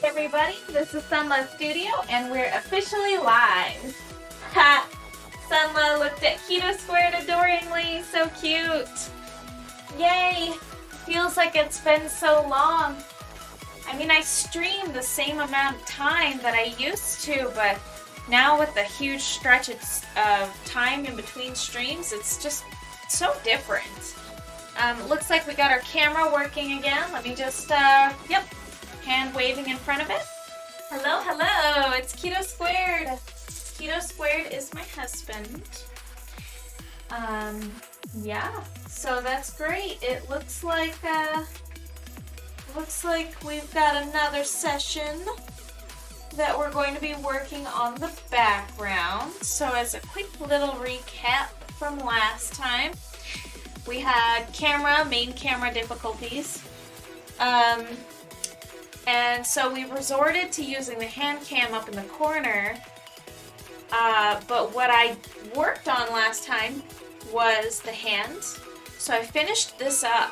everybody, this is Sunla Studio and we're officially live. Ha! Sunla looked at Keto Squared adoringly, so cute. Yay! Feels like it's been so long. I mean, I stream the same amount of time that I used to, but now with the huge stretch of time in between streams, it's just so different. Looks like we got our camera working again. Let me just, yep, hand waving in front of it. Hello, hello, it's Keto Squared. Keto Squared is my husband. Yeah, so that's great. It looks like we've got another session that we're going to be working on the background. So as a quick little recap from last time, we had main camera difficulties. And so we resorted to using the hand cam up in the corner. But what I worked on last time was the hand. So I finished this up.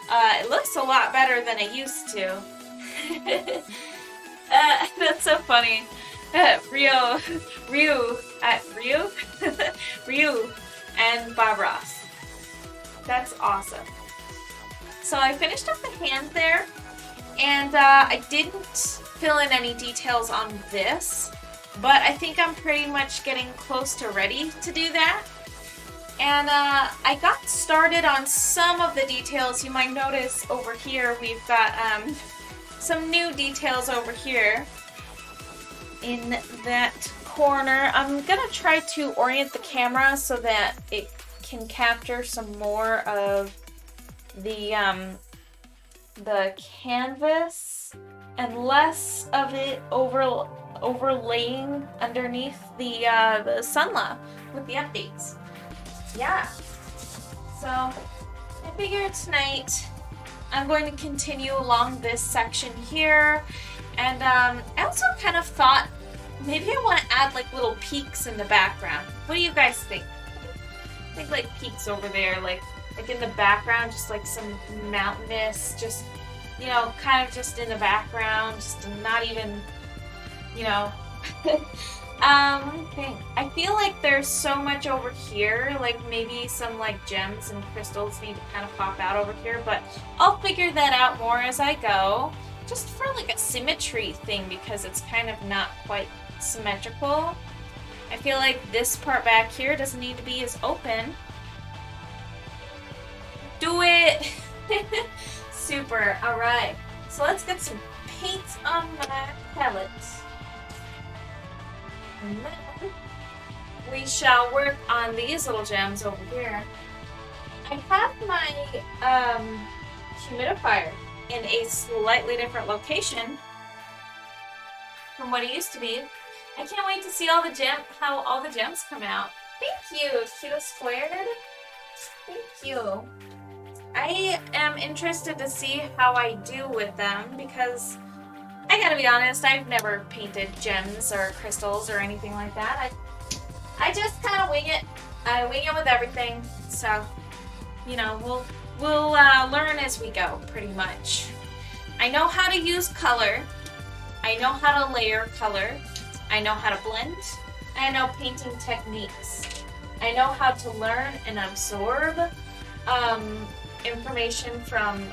It looks a lot better than it used to. That's so funny. Ryu and Bob Ross. That's awesome. So I finished up the hand there, and I didn't fill in any details on this, but I think I'm pretty much getting close to ready to do that. And I got started on some of the details. You might notice over here we've got some new details over here in that corner. I'm gonna try to orient the camera so that it can capture some more of the canvas and less of it overlaying underneath the Sunla with the updates. Yeah, so I figured tonight I'm going to continue along this section here, and I also kind of thought maybe I want to add like little peaks in the background. What do you guys think? I think like peaks over there, like in the background, just like some mountainous, just, you know, kind of just in the background, just not even, you know. Okay. I feel like there's so much over here, like maybe some like gems and crystals need to kind of pop out over here, but I'll figure that out more as I go, just for like a symmetry thing, because it's kind of not quite symmetrical. I feel like this part back here doesn't need to be as open. Do it! Super. Alright. So let's get some paint on my palette. And then we shall work on these little gems over here. I have my humidifier in a slightly different location from what it used to be. I can't wait to see how all the gems come out. Thank you, Keto Squared. Thank you. I am interested to see how I do with them, because I gotta be honest, I've never painted gems or crystals or anything like that. I just kind of wing it. I wing it with everything. So, you know, we'll learn as we go, pretty much. I know how to use color. I know how to layer color. I know how to blend. I know painting techniques. I know how to learn and absorb information from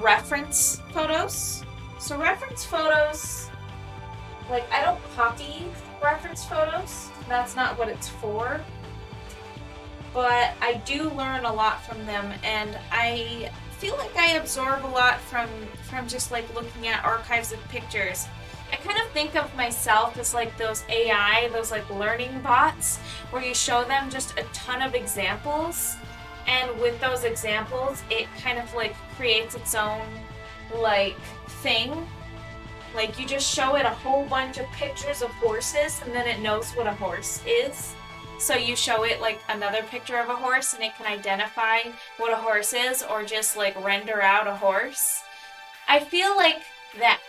reference photos. So reference photos, like, I don't copy reference photos. That's not what it's for. But I do learn a lot from them, and I feel like I absorb a lot from just like looking at archives of pictures. I kind of think of myself as like those AI, those like learning bots, where you show them just a ton of examples, and with those examples it kind of like creates its own like thing. Like you just show it a whole bunch of pictures of horses and then it knows what a horse is. So you show it like another picture of a horse and it can identify what a horse is, or just like render out a horse. I feel like that.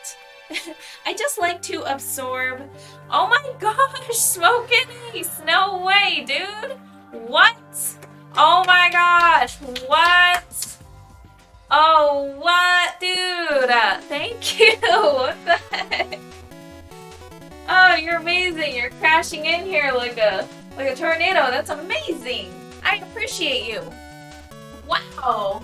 I just like to absorb. Oh my gosh, Smokin' Ace! No way, dude! What? Oh my gosh, what? Oh, what? Dude, thank you. What the heck? Oh, you're amazing. You're crashing in here like a tornado. That's amazing. I appreciate you. Wow.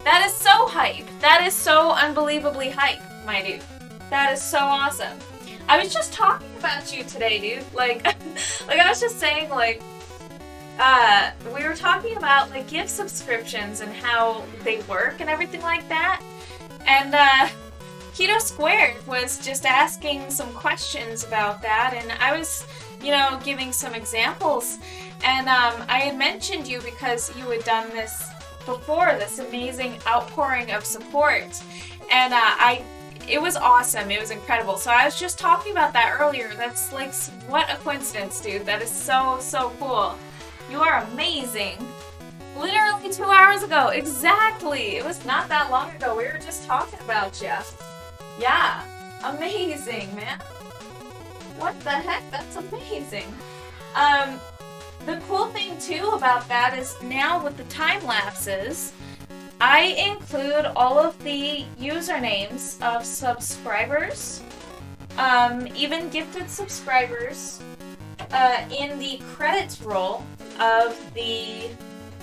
That is so hype. That is so unbelievably hype, my dude. That is so awesome. I was just talking about you today, dude. Like, I was just saying, like, we were talking about, like, gift subscriptions and how they work and everything like that. And, Keto Squared was just asking some questions about that, and I was, you know, giving some examples. And, I had mentioned you because you had done this before, this amazing outpouring of support. And, it was awesome. It was incredible. So I was just talking about that earlier. That's like, what a coincidence, dude. That is so, so cool. You are amazing. Literally 2 hours ago. Exactly. It was not that long ago. We were just talking about you. Yeah. Amazing, man. What the heck? That's amazing. The cool thing too about that is now with the time lapses, I include all of the usernames of subscribers, even gifted subscribers, in the credits roll of the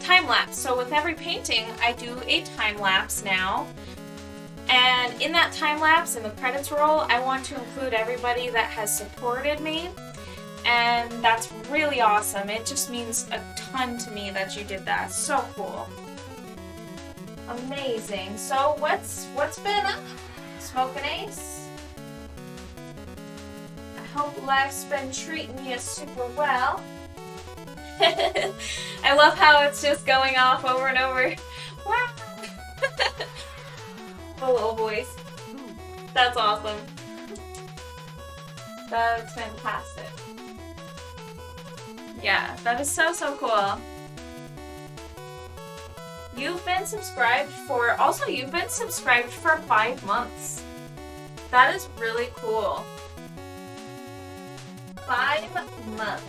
time lapse. So with every painting, I do a time lapse now. And in that time lapse, in the credits roll, I want to include everybody that has supported me. And that's really awesome. It just means a ton to me that you did that. So cool. Amazing. So what's been up? Smoking Ace? I hope life's been treating you super well. I love how it's just going off over and over. Wow. The little voice. That's awesome. That's fantastic. Yeah, that is so, so cool. You've been subscribed for 5 months. That is really cool. 5 months.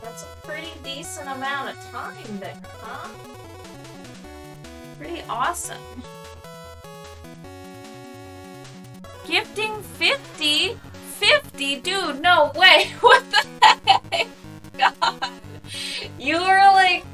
That's a pretty decent amount of time there, huh? Pretty awesome. Gifting 50? 50? Dude, no way! What the heck? God. You are like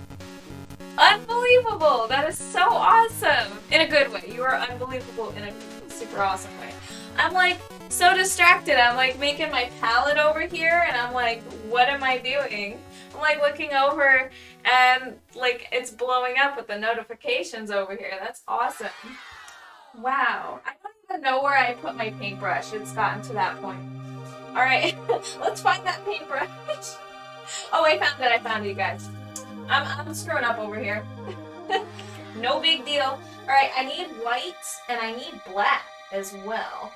unbelievable! That is so awesome! In a good way. You are unbelievable in a super awesome way. I'm like so distracted. I'm like making my palette over here and I'm like, what am I doing? I'm like looking over and like it's blowing up with the notifications over here. That's awesome. Wow. I don't even know where I put my paintbrush. It's gotten to that point. Alright, let's find that paintbrush. Oh, I found it, you guys. I'm screwing up over here. No big deal. Alright, I need white and I need black as well.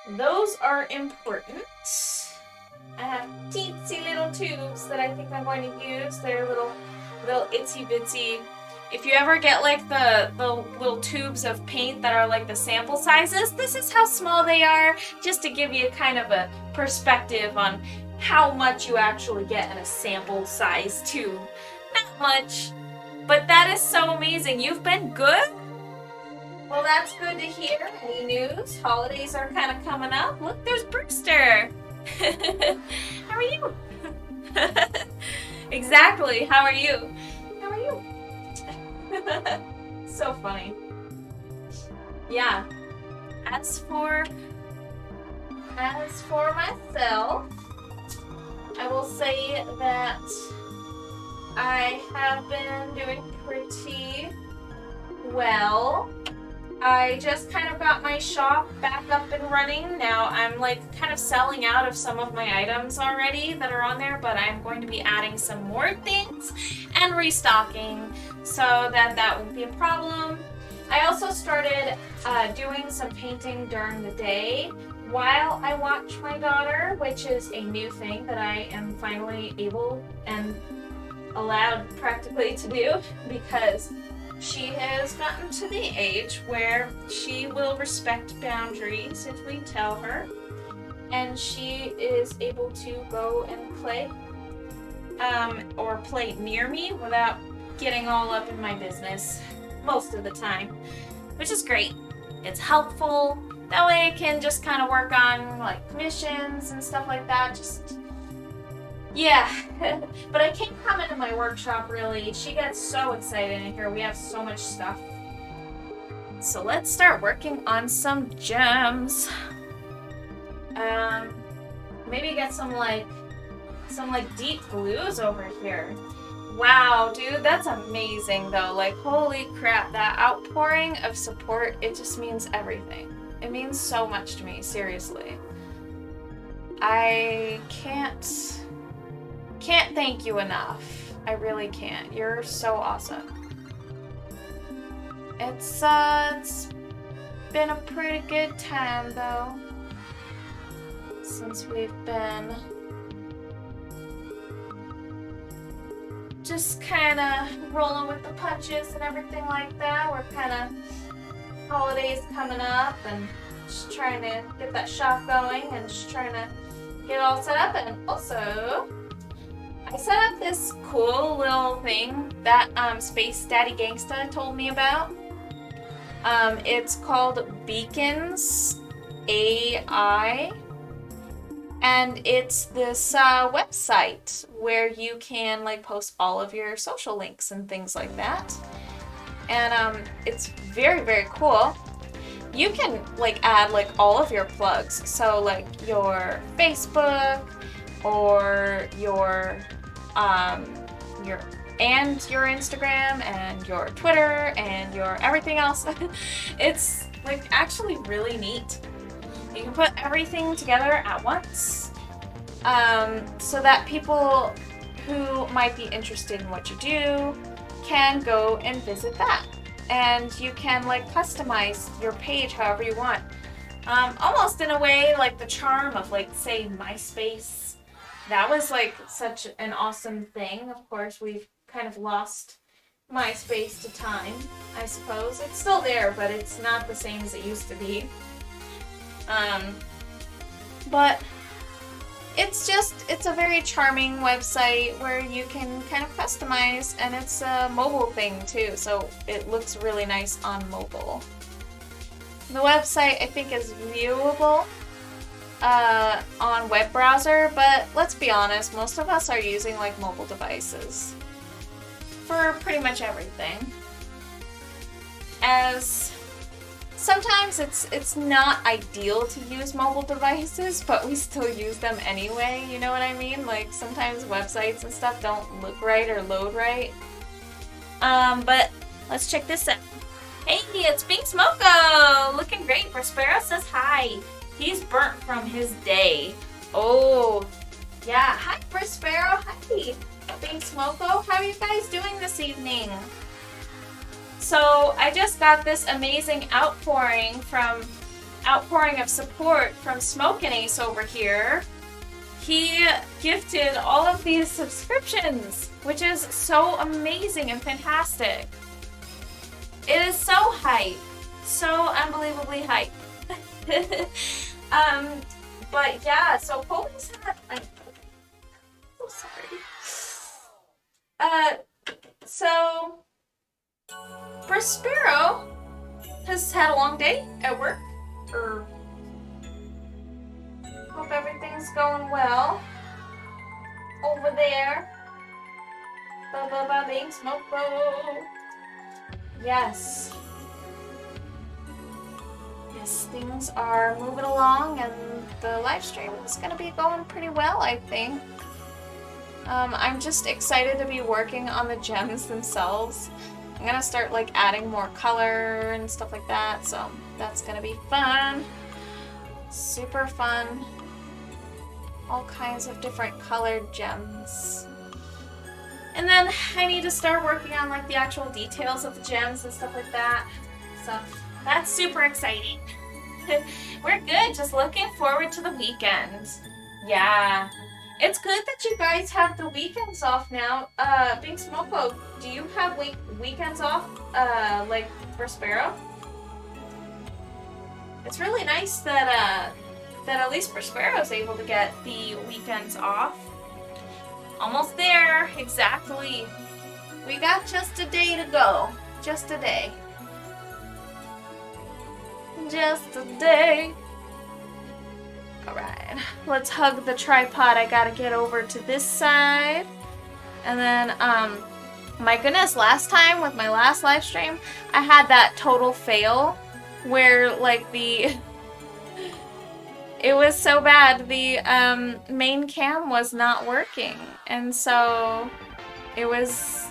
Those are important. I have teensy little tubes that I think I'm going to use. They're little itsy bitsy. If you ever get like the little tubes of paint that are like the sample sizes, this is how small they are, just to give you kind of a perspective on how much you actually get in a sample size tube. Not much, but that is so amazing. You've been good? Well, that's good to hear. Any news? Holidays are kind of coming up. Look, there's Brewster. How are you? Exactly. How are you? How are you? So funny. Yeah. As for myself, I will say that I have been doing pretty well. I just kind of got my shop back up and running. Now I'm like kind of selling out of some of my items already that are on there, but I'm going to be adding some more things and restocking so that won't be a problem. I also started doing some painting during the day while I watch my daughter, which is a new thing that I am finally able and allowed practically to do because she has gotten to the age where she will respect boundaries if we tell her, and she is able to go and play or play near me without getting all up in my business most of the time, which is great. It's helpful. That way I can just kind of work on like commissions and stuff like that. Just, yeah. But I can't come into my workshop really. She gets so excited in here. We have so much stuff. So let's start working on some gems. Maybe get some deep blues over here. Wow, dude, that's amazing though. Like, holy crap, that outpouring of support, it just means everything. It means so much to me, seriously. I can't thank you enough. I really can't. You're so awesome. It's been a pretty good time though, since we've been just kind of rolling with the punches and everything like that. We're kind of holidays coming up and just trying to get that shop going and just trying to get all set up. And also, I set up this cool little thing that Space Daddy Gangsta told me about. It's called Beacons AI. And it's this website where you can like post all of your social links and things like that. And it's very, very cool. You can like add like all of your plugs. So like your Facebook or your Instagram and your Twitter and your everything else. It's like actually really neat. You can put everything together at once, so that people who might be interested in what you do can go and visit that. And you can like customize your page however you want. Almost in a way like the charm of like, say, MySpace. That was like such an awesome thing. Of course, we've kind of lost MySpace to time, I suppose. It's still there, but it's not the same as it used to be. But it's a very charming website where you can kind of customize, and it's a mobile thing too, so it looks really nice on mobile. The website I think is viewable on web browser, but let's be honest, most of us are using like mobile devices for pretty much everything. As sometimes it's not ideal to use mobile devices, but we still use them anyway, you know what I mean? Like sometimes websites and stuff don't look right or load right. But let's check this out. Hey, it's Bing Smoko! Looking great. Prospero says hi. He's burnt from his day. Oh, yeah. Hi, Prospero. Hi. Bing Smoko. How are you guys doing this evening? So I just got this amazing outpouring of support from Smoke and Ace over here. He gifted all of these subscriptions, which is so amazing and fantastic. It is so hype, so unbelievably hype. But yeah, so Cole's had, I'm so sorry. So Prospero has had a long day at work. Hope everything's going well over there. Bing Smoko. Yes. Yes, things are moving along, and the live stream is going to be going pretty well, I think. I'm just excited to be working on the gems themselves. I'm going to start like adding more color and stuff like that, so that's going to be fun. Super fun. All kinds of different colored gems. And then I need to start working on like the actual details of the gems and stuff like that. So that's super exciting. We're good, just looking forward to the weekend. Yeah. It's good that you guys have the weekends off now. Big Smoko, do you have weekends off, like Prospero? It's really nice that at least Prospero is able to get the weekends off. Almost there, exactly. We got just a day to go. Just a day. Just a day. Alright, let's hug the tripod. I gotta get over to this side. And then, my goodness, last time with my last live stream, I had that total fail where, like, it was so bad, the main cam was not working. And so it was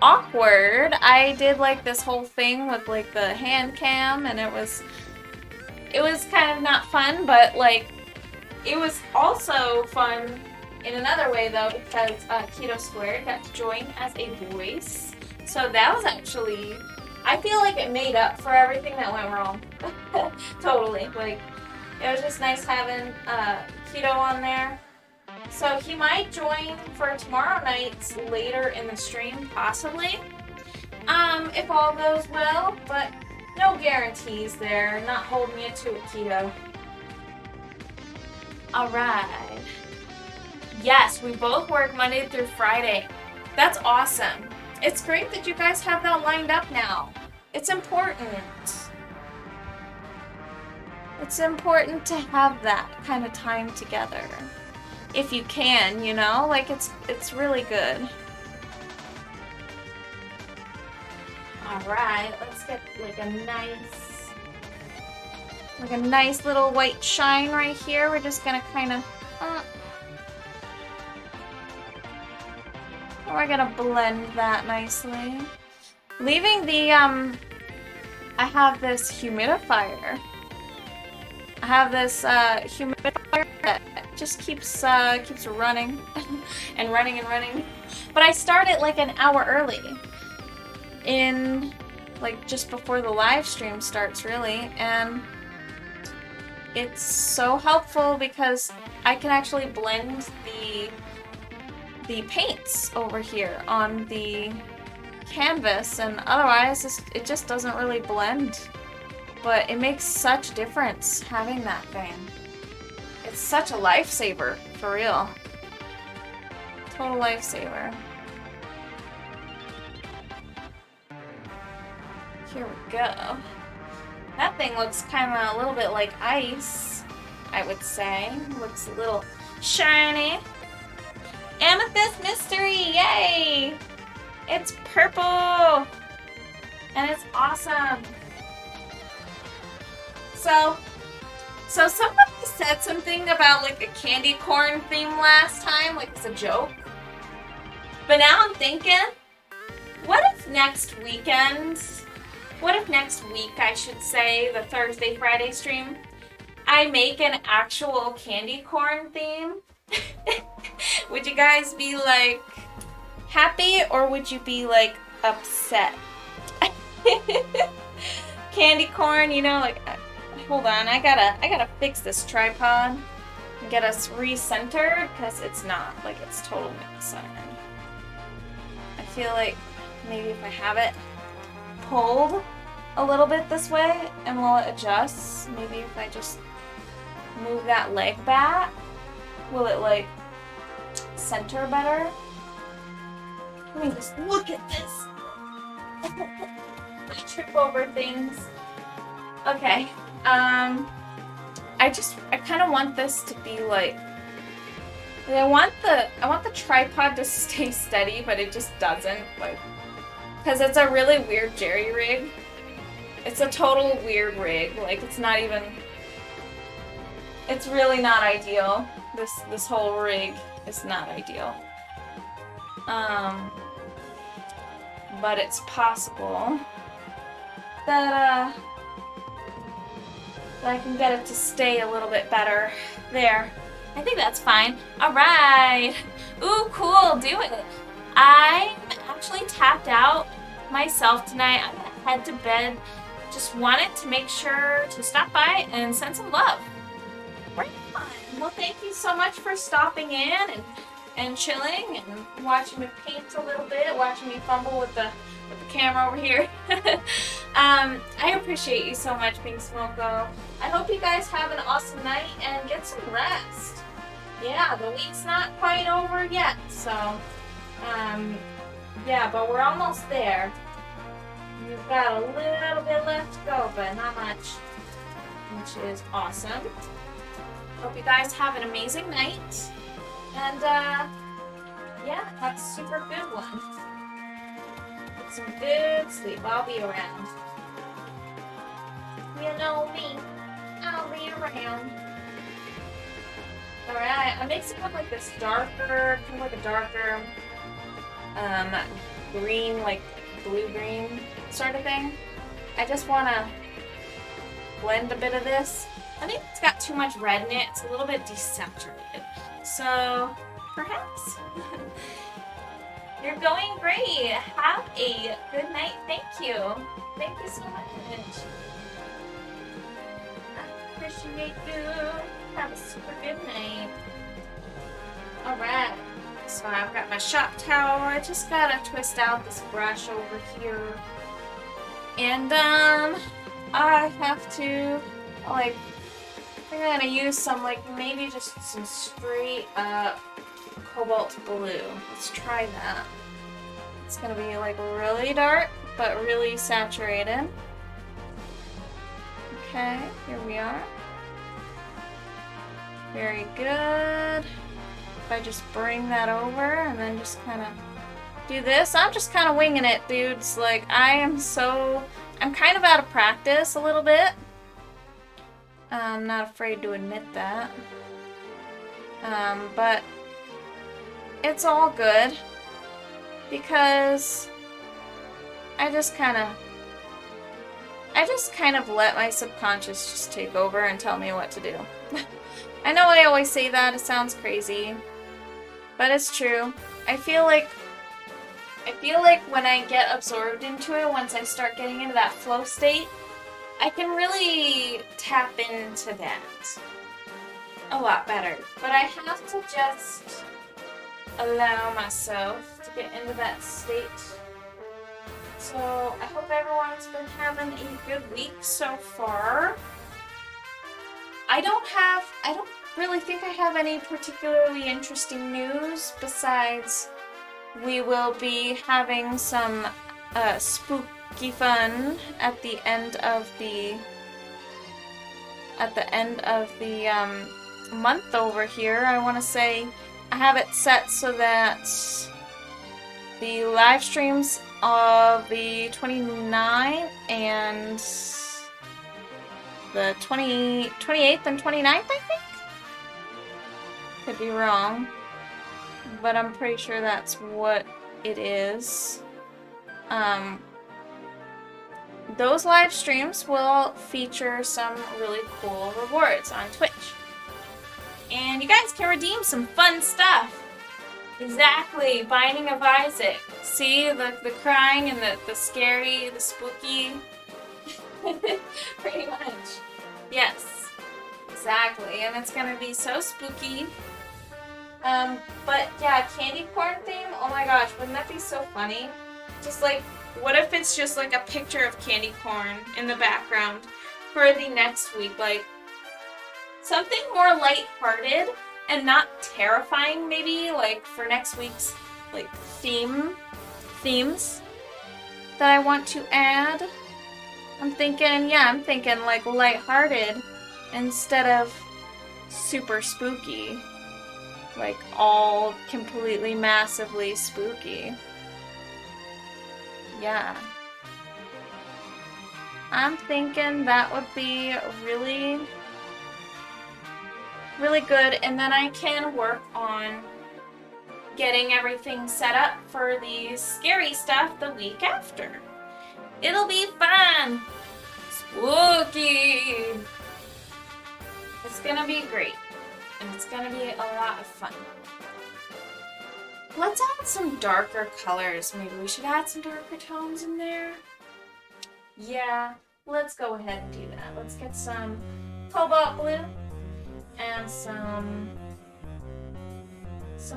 awkward. I did, like, this whole thing with, like, the hand cam, and it was kind of not fun, but, like, it was also fun in another way, though, because Keto Squared got to join as a voice. So that was actually, I feel like it made up for everything that went wrong. Totally. Like, it was just nice having Keto on there. So he might join for tomorrow night's later in the stream, possibly, if all goes well, but no guarantees there. Not holding you to it, Keto. Alright. Yes, we both work Monday through Friday. That's awesome. It's great that you guys have that lined up now. It's important. It's important to have that kind of time together. If you can, you know? Like, it's really good. Alright, let's get like a nice little white shine right here. We're just gonna kind of we're gonna blend that nicely. Leaving the I have this humidifier. I have this humidifier that just keeps running and running and running. But I start it like an hour early. In like just before the live stream starts, really, and it's so helpful because I can actually blend the paints over here on the canvas, and otherwise it just doesn't really blend. But it makes such a difference having that thing. It's such a lifesaver, for real. Total lifesaver. Here we go. That thing looks kind of a little bit like ice, I would say. Looks a little shiny. Amethyst Mystery, yay! It's purple! And it's awesome. So somebody said something about like a candy corn theme last time, like it's a joke. But now I'm thinking, what if next week, I should say, the Thursday, Friday stream, I make an actual candy corn theme? Would you guys be like happy, or would you be like upset? Candy corn, you know, like, hold on, I gotta fix this tripod and get us recentered, because it's not, like, it's totally centered. I feel like maybe if I have it pulled a little bit this way and will it adjust? Maybe if I just move that leg back, will it like center better? Let me just look at this. I trip over things. Okay. I kind of want this to be like, I want the tripod to stay steady, but it just doesn't, like, because it's a really weird jerry rig. It's a total weird rig. Like, it's not even, it's really not ideal. This whole rig is not ideal. But it's possible that I can get it to stay a little bit better. There. I think that's fine. Alright. Ooh, cool. Do it. I'm actually tapped out myself tonight. I'm gonna head to bed. Just wanted to make sure to stop by and send some love. Right on. Well, thank you so much for stopping in and chilling and watching me paint a little bit, watching me fumble with the camera over here. I appreciate you so much, Pink Smoko. I hope you guys have an awesome night and get some rest. Yeah, the week's not quite over yet, so Yeah, but we're almost there. We've got a little bit left to go, but not much, which is awesome. Hope you guys have an amazing night. And, yeah, have a super good one. Get some good sleep. I'll be around. You know me. I'll be around. Alright, I'm mixing up like this darker, kind of like a darker, green, like blue-green sort of thing. I just want to blend a bit of this. I think it's got too much red in it. It's a little bit desaturated. So, perhaps. You're going great. Have a good night. Thank you. Thank you so much. I appreciate you. Have a super good night. Alright. So I've got my shop towel. I just gotta twist out this brush over here. And I have to like I'm gonna use some like maybe just some straight up cobalt blue. Let's try that. It's gonna be like really dark but really saturated. Okay, here we are. Very good. If I just bring that over and then just kind of do this. I'm just kind of winging it, dudes. Like, I'm kind of out of practice a little bit. I'm not afraid to admit that. But it's all good because I just kind of let my subconscious just take over and tell me what to do. I know I always say that, it sounds crazy, but it's true. I feel like when I get absorbed into it, once I start getting into that flow state, I can really tap into that a lot better. But I have to just allow myself to get into that state. So I hope everyone's been having a good week so far. I don't really think I have any particularly interesting news besides we will be having some spooky fun at the end of the month over here. I want to say I have it set so that the live streams of the 29th and the 28th and 29th, I think? Could be wrong, but I'm pretty sure that's what it is. Those live streams will feature some really cool rewards on Twitch. And you guys can redeem some fun stuff. Exactly, Binding of Isaac. See, the crying and the scary, the spooky. Pretty much. Yes, exactly, and it's gonna be so spooky. But yeah, candy corn theme, oh my gosh, wouldn't that be so funny? Just like, what if it's just like a picture of candy corn in the background for the next week? Like, something more lighthearted and not terrifying maybe, like for next week's like themes that I want to add. I'm thinking like lighthearted instead of super spooky. Like all completely massively spooky. Yeah. I'm thinking that would be really, really good, and then I can work on getting everything set up for the scary stuff the week after. It'll be fun! Spooky! It's gonna be great. And it's gonna be a lot of fun. Let's add some darker colors. Maybe we should add some darker tones in there. Yeah, let's go ahead and do that. Let's get some cobalt blue and some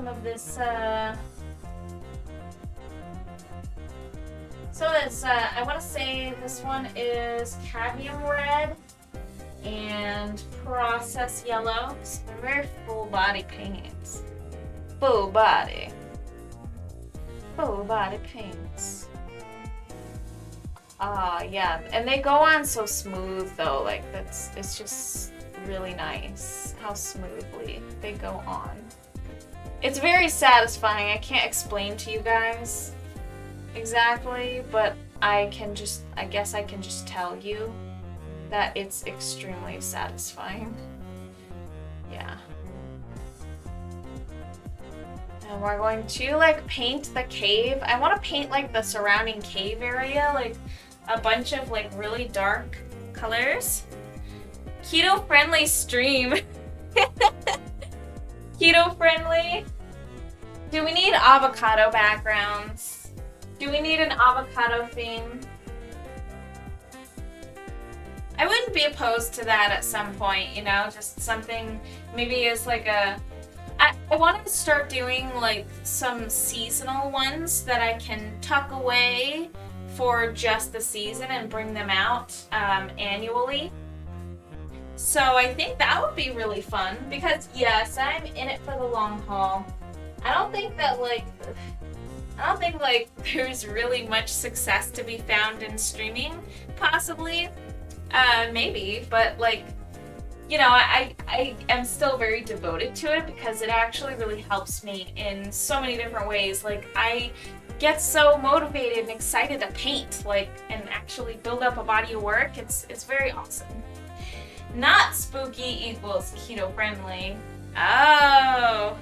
of this I want to say this one is cadmium red and process yellow. So they're very full body paints. Full body. Full body paints. Yeah, and they go on so smooth though, like it's just really nice how smoothly they go on. It's very satisfying. I can't explain to you guys exactly, but I guess I can just tell you that it's extremely satisfying. Yeah. And we're going to like paint the cave. I want to paint like the surrounding cave area, like a bunch of like really dark colors. Keto friendly stream. Keto friendly. Do we need avocado backgrounds? Do we need an avocado theme? I wouldn't be opposed to that at some point, you know, just something maybe as like a I want to start doing like some seasonal ones that I can tuck away for just the season and bring them out annually. So I think that would be really fun because yes, I'm in it for the long haul. I don't think like there's really much success to be found in streaming, possibly, maybe, but like, you know, I am still very devoted to it because it actually really helps me in so many different ways. Like I get so motivated and excited to paint, like, and actually build up a body of work. It's very awesome. Not spooky equals keto friendly. Oh.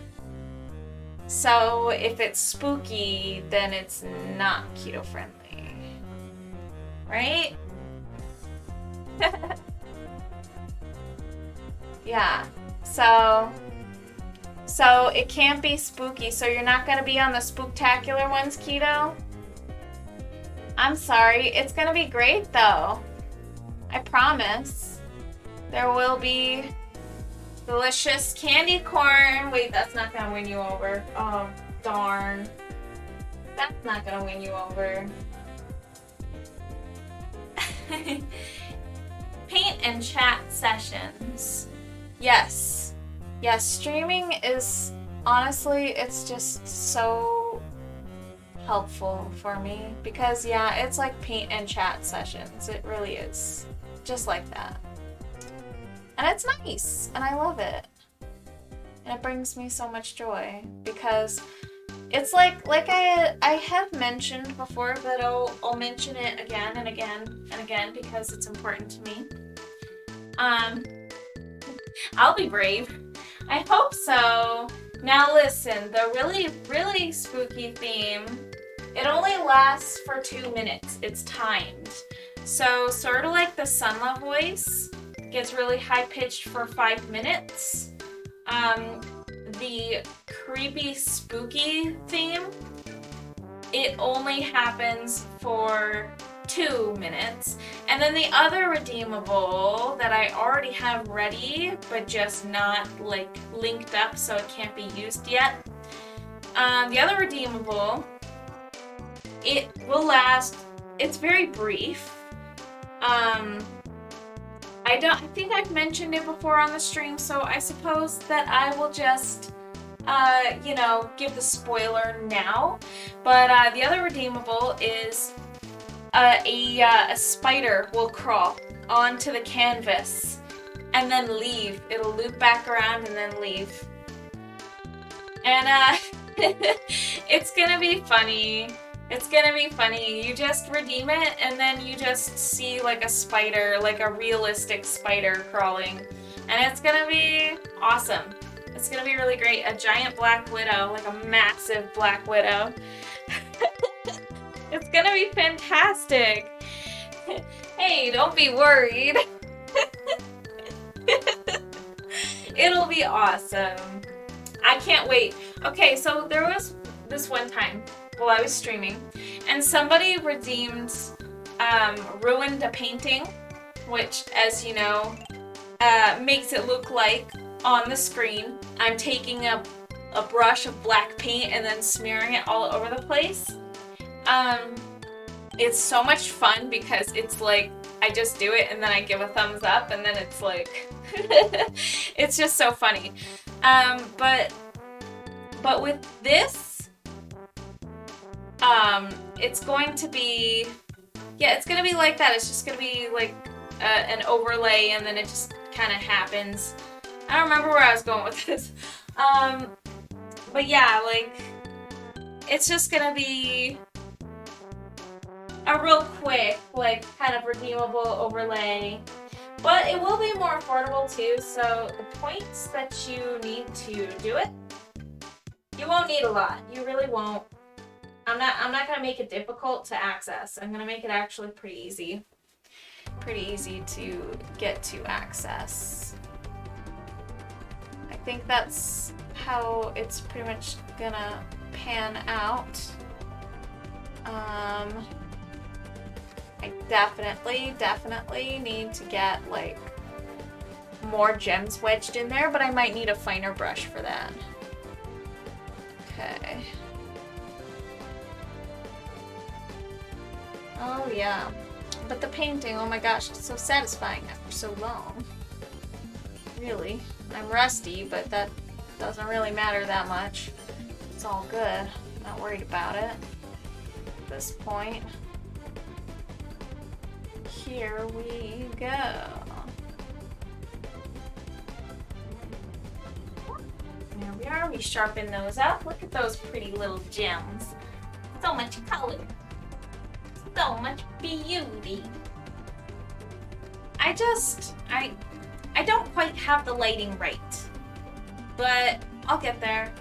So if it's spooky, then it's not keto friendly. Right? Yeah. So it can't be spooky. So you're not gonna be on the spooktacular ones, keto? I'm sorry. It's gonna be great though. I promise. There will be delicious candy corn. Wait, that's not gonna win you over. Oh, darn. That's not gonna win you over. Paint and chat sessions. Yes. Yes, streaming is, honestly, it's just so helpful for me. Because, yeah, it's like paint and chat sessions. It really is. Just like that. And it's nice, and I love it. And it brings me so much joy because it's like I have mentioned before, but I'll mention it again and again and again because it's important to me. I'll be brave. I hope so. Now listen, the really, really spooky theme, it only lasts for 2 minutes. It's timed. So sort of like the Sunla voice gets really high-pitched for 5 minutes. The creepy, spooky theme, it only happens for 2 minutes. And then the other redeemable that I already have ready, but just not like linked up so it can't be used yet. The other redeemable, it will last, it's very brief. I think I've mentioned it before on the stream, so I suppose that I will just, you know, give the spoiler now. But the other redeemable is a spider will crawl onto the canvas and then leave. It'll loop back around and then leave. And it's gonna be funny. It's gonna be funny. You just redeem it and then you just see like a spider, like a realistic spider crawling. And it's gonna be awesome. It's gonna be really great. A giant black widow, like a massive black widow. It's gonna be fantastic. Hey, don't be worried. It'll be awesome. I can't wait. Okay, so there was this one time while I was streaming, and somebody redeemed ruined a painting, which, as you know, makes it look like on the screen I'm taking a brush of black paint and then smearing it all over the place. It's so much fun because it's like I just do it and then I give a thumbs up and then it's like it's just so funny. But with this, It's going to be, yeah, it's gonna be like that. It's just gonna be like an overlay, and then it just kind of happens. I don't remember where I was going with this. But yeah, like, it's just gonna be a real quick, like, kind of redeemable overlay. But it will be more affordable too, so the points that you need to do it, you won't need a lot. You really won't. I'm not gonna make it difficult to access. I'm gonna make it actually pretty easy. Pretty easy to get to access. I think that's how it's pretty much gonna pan out. I definitely need to get like more gems wedged in there, but I might need a finer brush for that. Okay. Oh yeah. But the painting, oh my gosh, it's so satisfying after so long. Really. I'm rusty, but that doesn't really matter that much. It's all good. Not worried about it at this point. Here we go. There we are. We sharpen those up. Look at those pretty little gems. So much color. So much beauty. I don't quite have the lighting right, but I'll get there.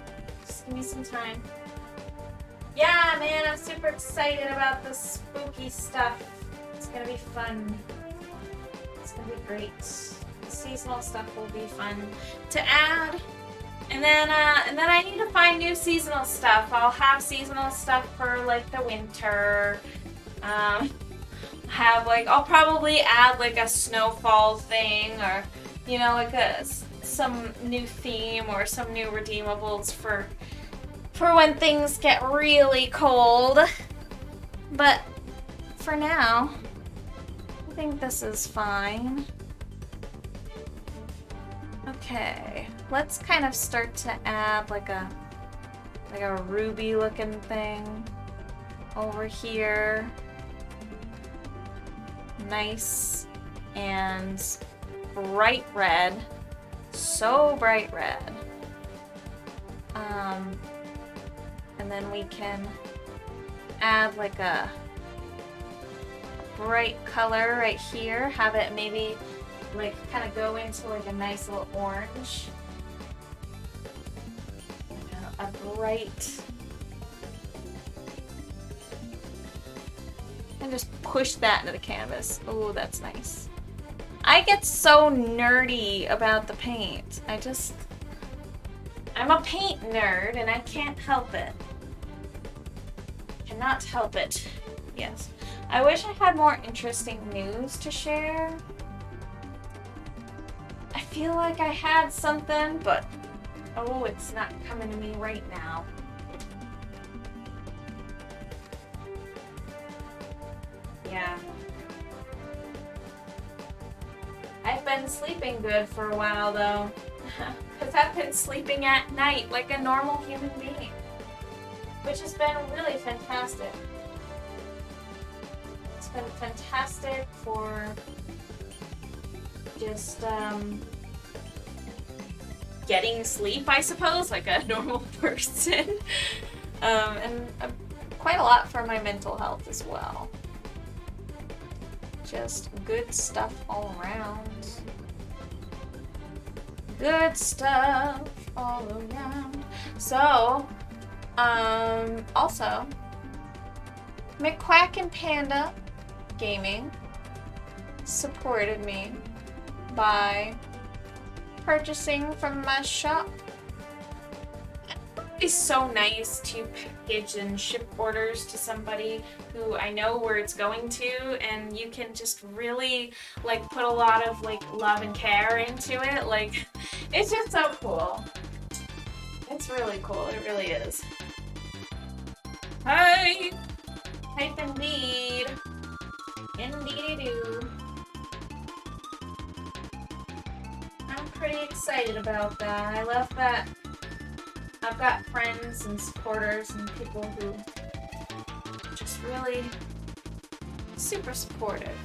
Just give me some time. Yeah, man, I'm super excited about the spooky stuff. It's gonna be fun. It's gonna be great. The seasonal stuff will be fun to add. And then I need to find new seasonal stuff. I'll have seasonal stuff for like the winter. I'll probably add like a snowfall thing, or you know, like some new theme or some new redeemables for when things get really cold. But for now, I think this is fine. Okay, let's kind of start to add like a ruby looking thing over here. Nice and bright red. So bright red. And then we can add like a bright color right here. Have it maybe like kind of go into like a nice little orange. A bright. And just push that into the canvas. Oh, that's nice. I get so nerdy about the paint. I'm a paint nerd and I can't help it. Cannot help it. Yes. I wish I had more interesting news to share. I feel like I had something, but oh, it's not coming to me right now. Yeah. I've been sleeping good for a while though. Because I've been sleeping at night like a normal human being. Which has been really fantastic. It's been fantastic for just getting sleep, I suppose, like a normal person. And quite a lot for my mental health as well. Just good stuff all around. Good stuff all around. So, also, McQuack and Panda Gaming supported me by purchasing from my shop. It's so nice to package and ship orders to somebody who I know where it's going to, and you can just really like put a lot of like love and care into it. Like, it's just so cool. It's really cool. It really is. Hype! Hype indeed. Indeedy-doo. I'm pretty excited about that. I love that I've got friends and supporters and people who just really super supportive.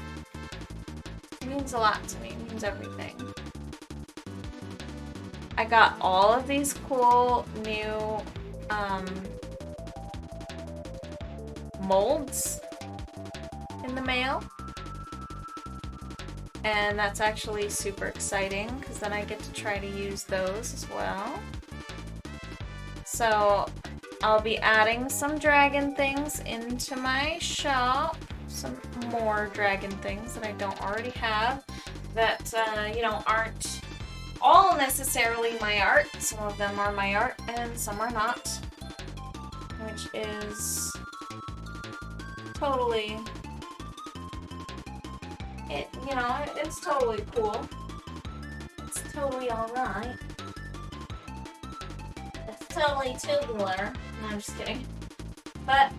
It means a lot to me. It means everything. I got all of these cool new molds in the mail. And that's actually super exciting because then I get to try to use those as well. So I'll be adding some dragon things into my shop. Some more dragon things that I don't already have that, you know, aren't all necessarily my art. Some of them are my art and some are not, which is totally, you know, it's totally cool. It's totally alright. It's totally tubular. No, I'm just kidding. But,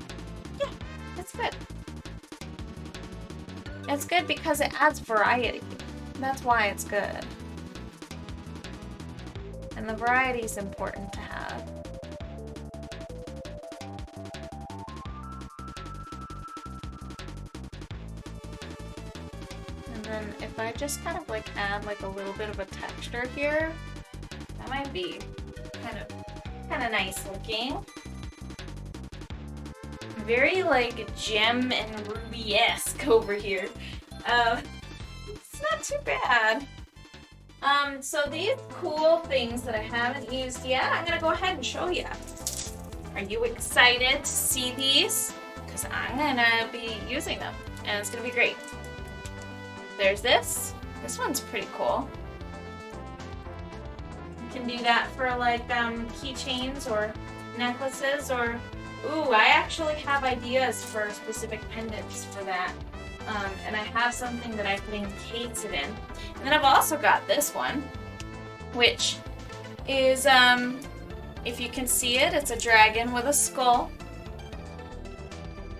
yeah, it's good. It's good because it adds variety. That's why it's good. And the variety is important to have. And then if I just kind of like add like a little bit of a texture here, that might be kind of nice looking. Very like gem and ruby-esque over here. It's not too bad. So these cool things that I haven't used yet, I'm gonna go ahead and show you. Are you excited to see these? Because I'm gonna be using them, and it's gonna be great. There's this. This one's pretty cool. You can do that for like keychains or necklaces, or ooh, I actually have ideas for specific pendants for that. And I have something that I could encase it in. And then I've also got this one, which is, if you can see it, it's a dragon with a skull.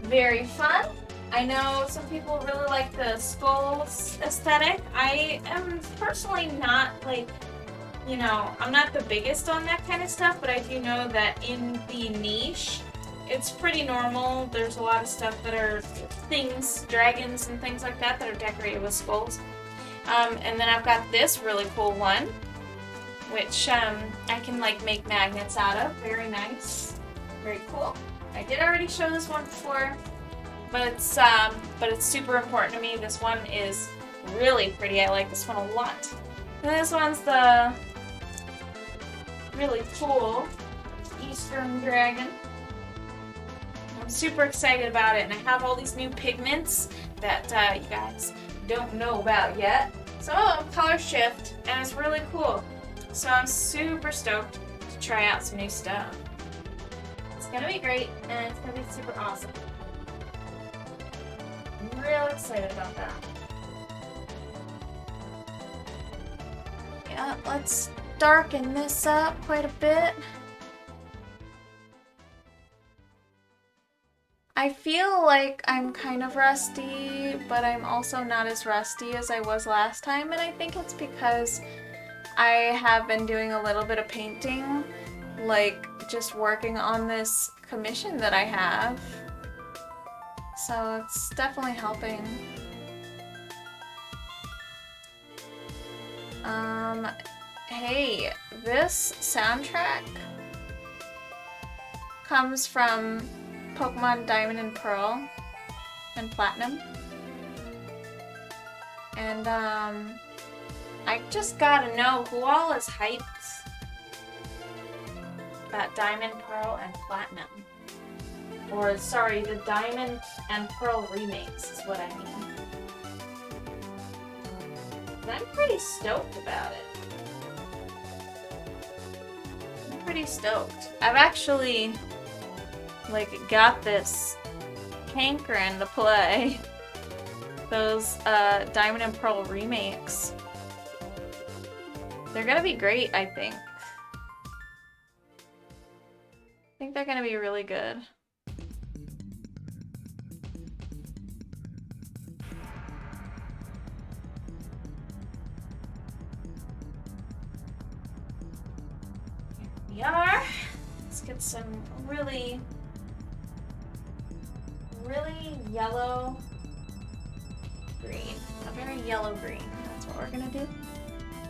Very fun. I know some people really like the skull aesthetic. I am personally not like, you know, I'm not the biggest on that kind of stuff, but I do know that in the niche, it's pretty normal. There's a lot of stuff that are things, dragons and things like that, that are decorated with skulls. And then I've got this really cool one, which I can like make magnets out of. Very nice. Very cool. I did already show this one before, but it's super important to me. This one is really pretty. I like this one a lot. And this one's the really cool Eastern dragon. I'm super excited about it, and I have all these new pigments that you guys don't know about yet. Some of them color shift, and it's really cool. So I'm super stoked to try out some new stuff. It's gonna be great, and it's gonna be super awesome. I'm real excited about that. Yeah, let's darken this up quite a bit. I feel like I'm kind of rusty, but I'm also not as rusty as I was last time, and I think it's because I have been doing a little bit of painting, like just working on this commission that I have. So it's definitely helping. Hey, this soundtrack comes from Pokemon Diamond and Pearl and Platinum. And I just gotta know who all is hyped about Diamond, Pearl, and Platinum. Or sorry, the Diamond and Pearl remakes is what I mean. And I'm pretty stoked about it. I'm pretty stoked. I've actually like got this hankering to play those Diamond and Pearl remakes. They're gonna be great, I think. I think they're gonna be really good. Here we are. Let's get some really really yellow green. A very yellow green. That's what we're gonna do.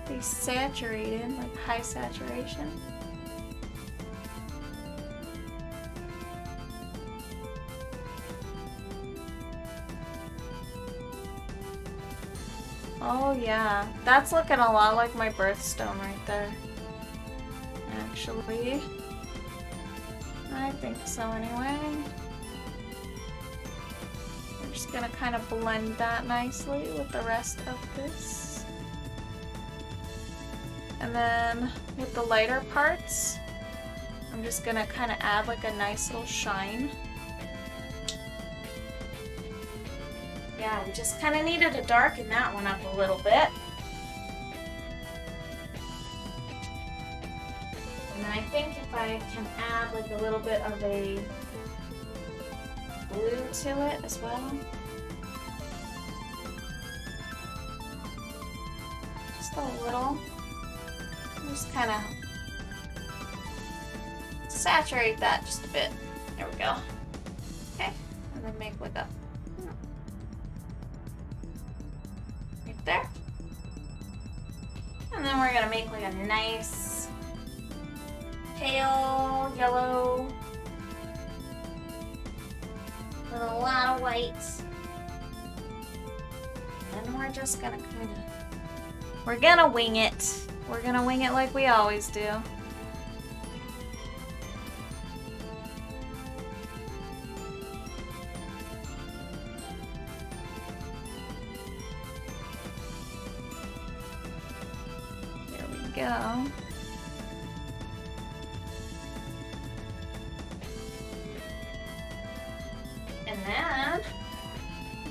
Be saturated, like high saturation. Oh yeah, that's looking a lot like my birthstone right there. Actually, I think so anyway. We're just gonna kind of blend that nicely with the rest of this. And then with the lighter parts, I'm just gonna kind of add like a nice little shine. Yeah, we just kind of needed to darken that one up a little bit. And I think if I can add like a little bit of a blue to it as well. Just a little. Just kind of saturate that just a bit. There we go. Okay, and then make like a right there. And then we're gonna make like a nice pale yellow with a lot of white. And then we're just gonna we're gonna wing it. We're gonna wing it like we always do. There we go. And then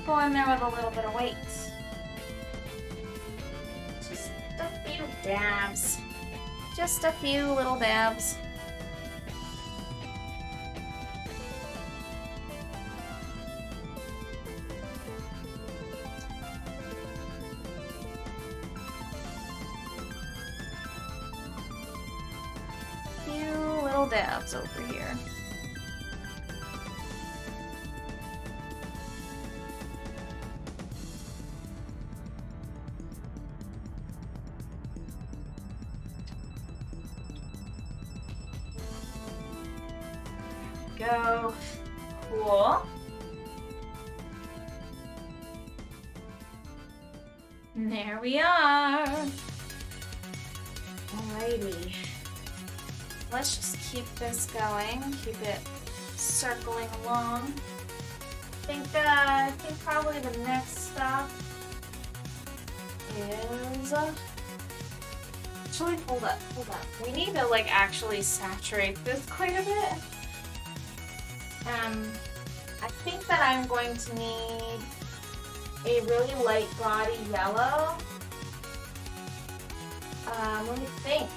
go in there with a little bit of weight. Just a few dabs. Just a few little dabs. Few little dabs over here. Go. Cool. And there we are. Alrighty. Let's just keep this going. Keep it circling along. I think probably the next stop is actually hold up. We need to like actually saturate this quite a bit. I think that I'm going to need a really light body yellow. Let me think.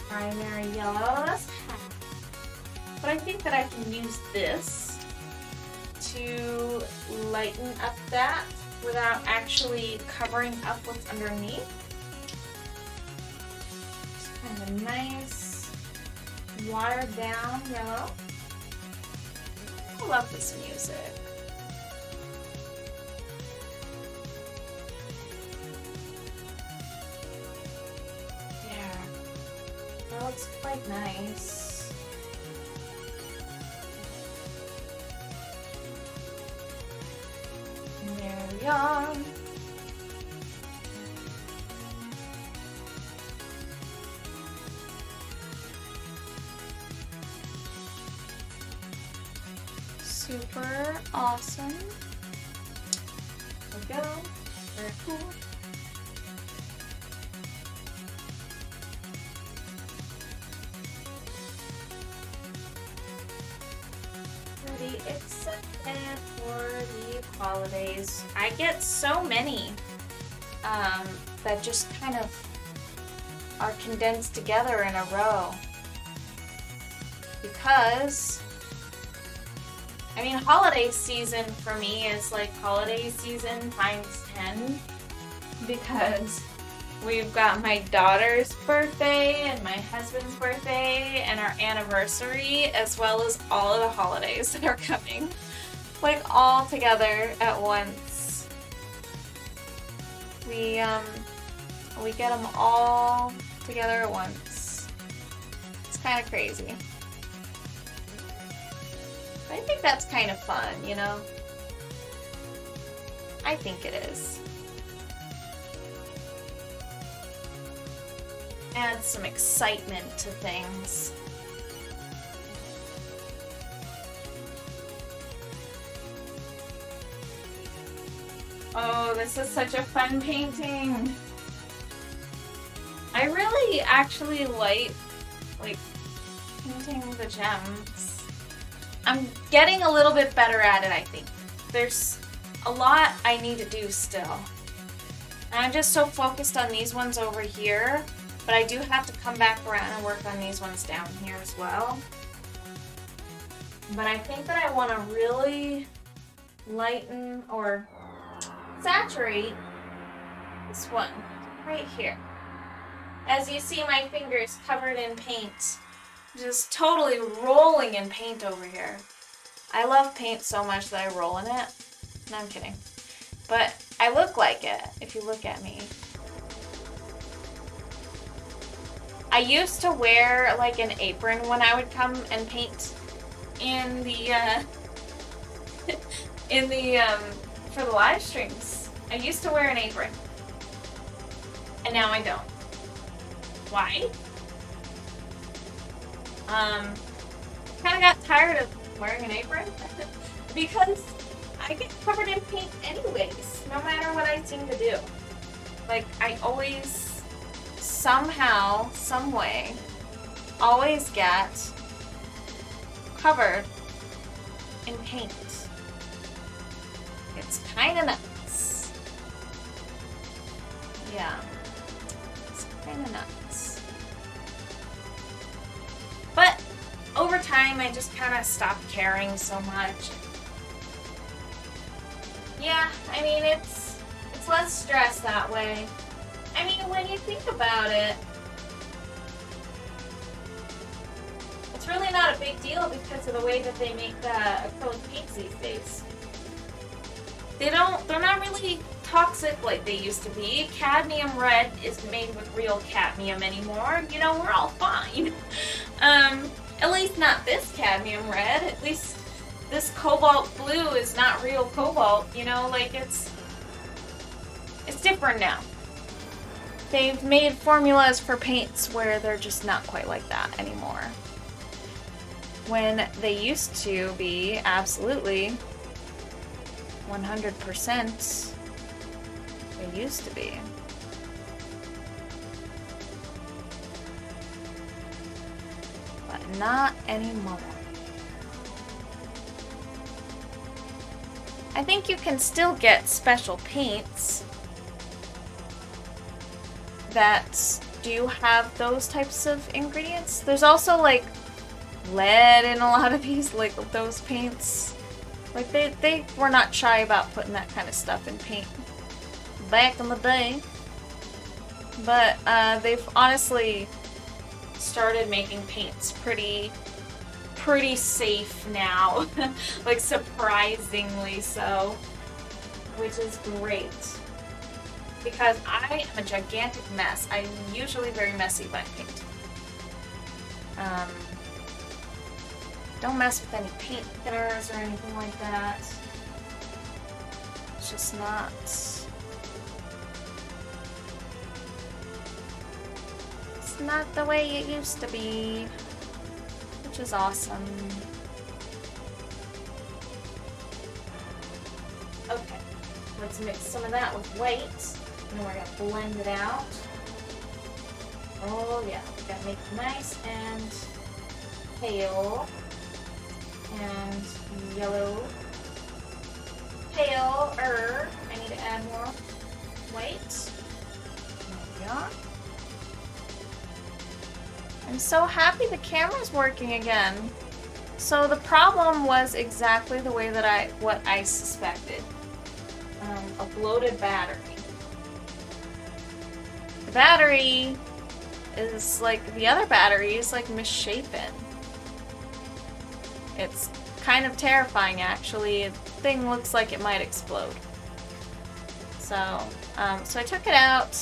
Primary yellow, that's half. But I think that I can use this to lighten up that without actually covering up what's underneath. Just kind of a nice watered down yellow. I love this music. Yeah, that looks quite nice. And there we are. Super awesome. There we go. Very cool. Pretty excited for the holidays. I get so many that just kind of are condensed together in a row because I mean, holiday season for me is like holiday season times 10 because We've got my daughter's birthday and my husband's birthday and our anniversary, as well as all of the holidays that are coming. Like all together at once. We get them all together at once. It's kind of crazy. I think that's kind of fun, you know? I think it is. Adds some excitement to things. Oh, this is such a fun painting. I really actually like painting the gems. I'm getting a little bit better at it, I think. There's a lot I need to do still. And I'm just so focused on these ones over here, but I do have to come back around and work on these ones down here as well. But I think that I want to really lighten or saturate this one right here. As you see, my fingers covered in paint, just totally rolling in paint over here. I love paint so much that I roll in it. No, I'm kidding. But I look like it if you look at me. I used to wear like an apron when I would come and paint in the for the live streams. I used to wear an apron, and now I don't. Why? Kind of got tired of wearing an apron because I get covered in paint anyways, no matter what I seem to do. Like, I always, somehow, some way, always get covered in paint. It's kind of nuts. Yeah. It's kind of nuts. But over time, I just kind of stopped caring so much. Yeah, I mean, it's less stress that way. I mean, when you think about it, it's really not a big deal because of the way that they make the acrylic paints these days. They're not really toxic like they used to be. Cadmium red isn't made with real cadmium anymore. You know, we're all fine. At least not this cadmium red. At least this cobalt blue is not real cobalt. You know, like it's different now. They've made formulas for paints where they're just not quite like that anymore. When they used to be absolutely 100%, they used to be. But not anymore. I think you can still get special paints that do have those types of ingredients. There's also like lead in a lot of these, like those paints. Like they were not shy about putting that kind of stuff in paint back in the day. But they've honestly started making paints pretty safe now. Like surprisingly so. Which is great. Because I am a gigantic mess. I'm usually very messy when I paint. Don't mess with any paint thinners or anything like that. It's just not. It's not the way it used to be, which is awesome. Okay, let's mix some of that with white, and then we're gonna blend it out. Oh yeah, we gotta make it nice and pale. And yellow. Paler. I need to add more white. There we go. I'm so happy the camera's working again. So the problem was exactly the way that what I suspected. A bloated battery. battery is like, the other battery is like misshapen. It's kind of terrifying, actually. The thing looks like it might explode. So, so I took it out.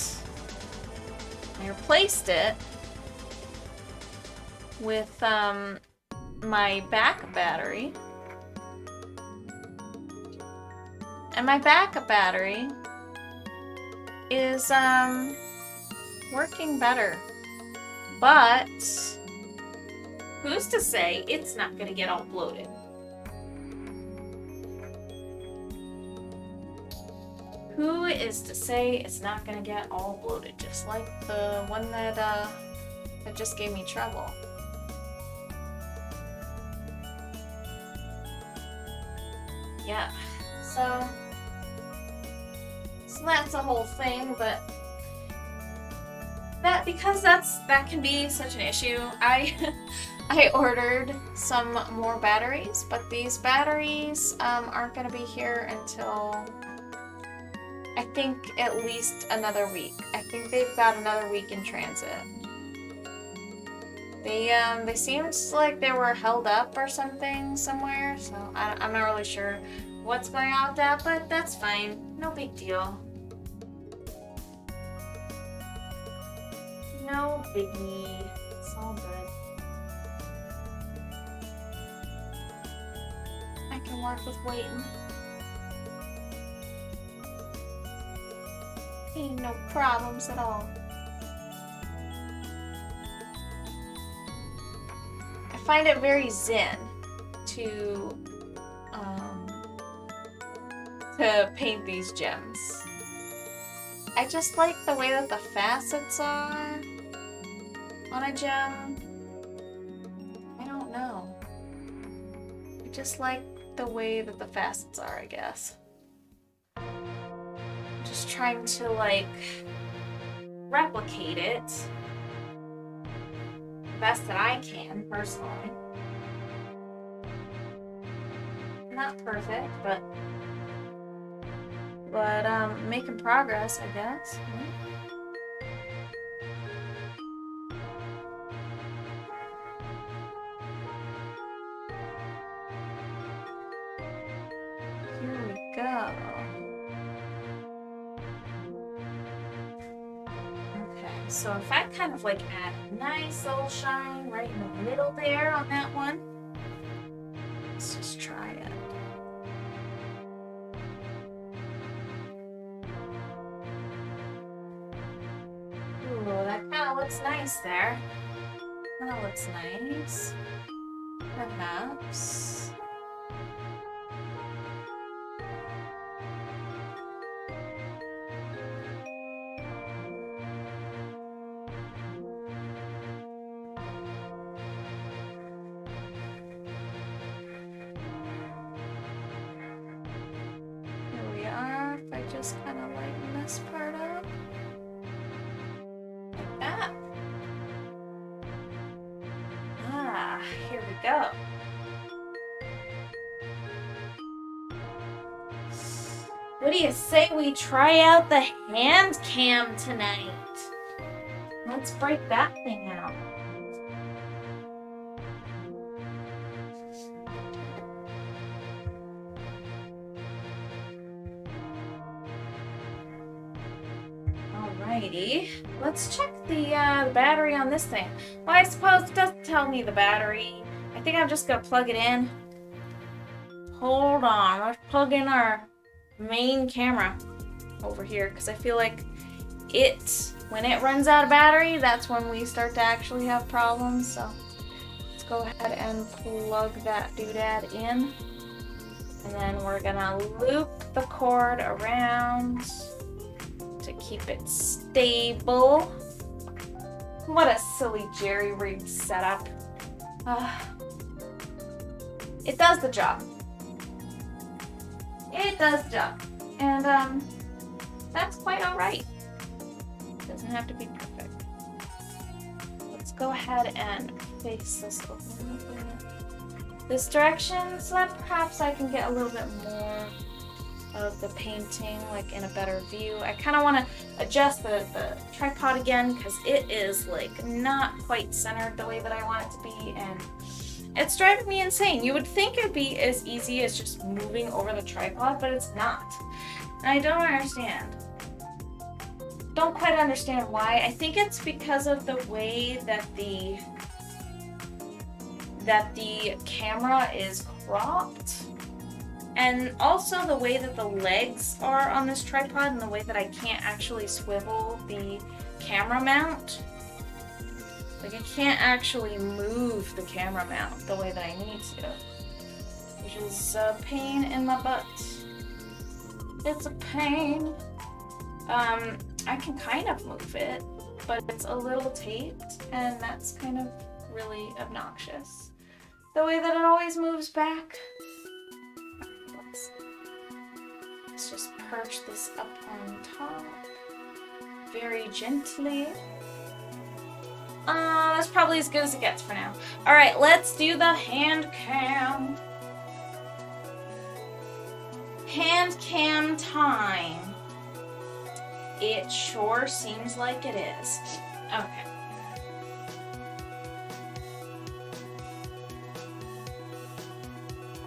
I replaced it with my backup battery. And my backup battery is working better. But who's to say it's not gonna get all bloated? Who is to say it's not gonna get all bloated, just like the one that just gave me trouble? Yeah, so that's a whole thing, but that can be such an issue. I ordered some more batteries, but these batteries aren't gonna be here until I think at least another week. I think they've got another week in transit. They seemed like they were held up or something somewhere, so I'm not really sure what's going on with that, but that's fine. No big deal. No biggie. It's all good. I can work with waiting. Ain't no problems at all. I find it very zen to paint these gems. I just like the way that the facets are on a gem. I don't know. I just like the way that the facets are, I guess. Just trying to like replicate it the best that I can, personally. Not perfect, but making progress, I guess. Here we go. So if I kind of like add a nice little shine right in the middle there on that one, let's just try it. Ooh, that kind of looks nice there. That looks nice. Perhaps. Just kind of lighten this part up. Like that. Ah, here we go. What do you say we try out the hand cam tonight? Let's break that thing out. Alrighty, let's check the battery on this thing. Well, I suppose it doesn't tell me the battery. I think I'm just gonna plug it in. Hold on, let's plug in our main camera over here, because I feel like when it runs out of battery, that's when we start to actually have problems. So let's go ahead and plug that doodad in. And then we're gonna loop the cord around to keep it stable. What a silly jerry-rigged setup. It does the job. It does the job. And that's quite alright. Doesn't have to be perfect. Let's go ahead and face this a little bit this direction so that perhaps I can get a little bit more of the painting, like in a better view. I kind of want to adjust the tripod again because it is like not quite centered the way that I want it to be, and it's driving me insane. You would think it'd be as easy as just moving over the tripod, but it's not. And I don't understand. Don't quite understand why. I think it's because of the way that the camera is cropped, and also the way that the legs are on this tripod, and the way that I can't actually swivel the camera mount. Like, I can't actually move the camera mount the way that I need to, which is a pain in my butt. It's a pain. I can kind of move it, but it's a little taped, and that's kind of really obnoxious. The way that it always moves back. Let's just perch this up on top very gently. That's probably as good as it gets for now. Alright, let's do the hand cam. Hand cam time. It sure seems like it is. Okay.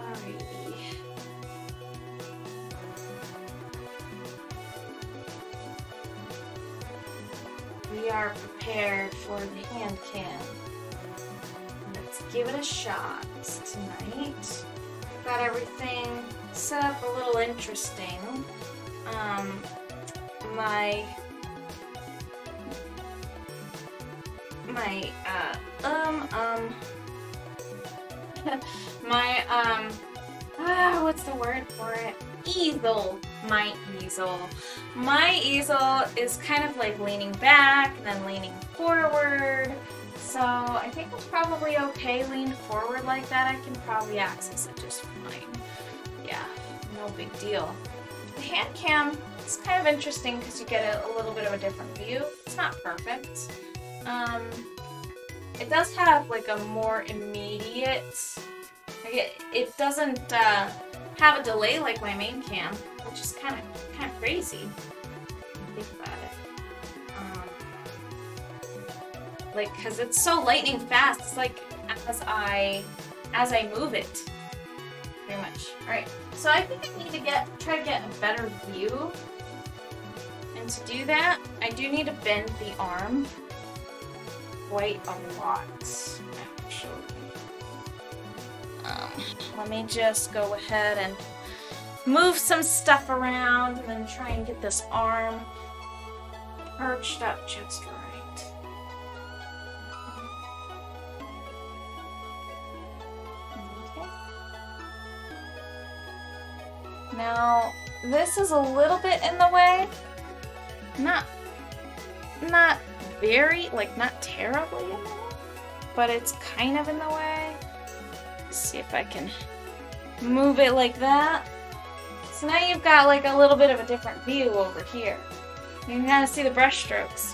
Alrighty. We are prepared for the hand cam. Let's give it a shot tonight. Got everything set up a little interesting. What's the word for it? Easel. My easel is kind of like leaning back and then leaning forward. So I think it's probably okay leaned forward like that. I can probably access it just fine. Yeah, no big deal. The hand cam is kind of interesting because you get a little bit of a different view. It's not perfect. It does have like a more immediate, like it doesn't have a delay like my main cam, which is kind of crazy. Think about it. Like, cause it's so lightning fast. It's like as I move it, pretty much. All right. So I think I need to try to get a better view, and to do that, I do need to bend the arm quite a lot, actually. Let me just go ahead and move some stuff around, and then try and get this arm perched up just right. Okay. Now, this is a little bit in the way. Not very, like, not terribly in the way, but it's kind of in the way. Let's see if I can move it like that. So now you've got like a little bit of a different view over here. You can kind of see the brush strokes.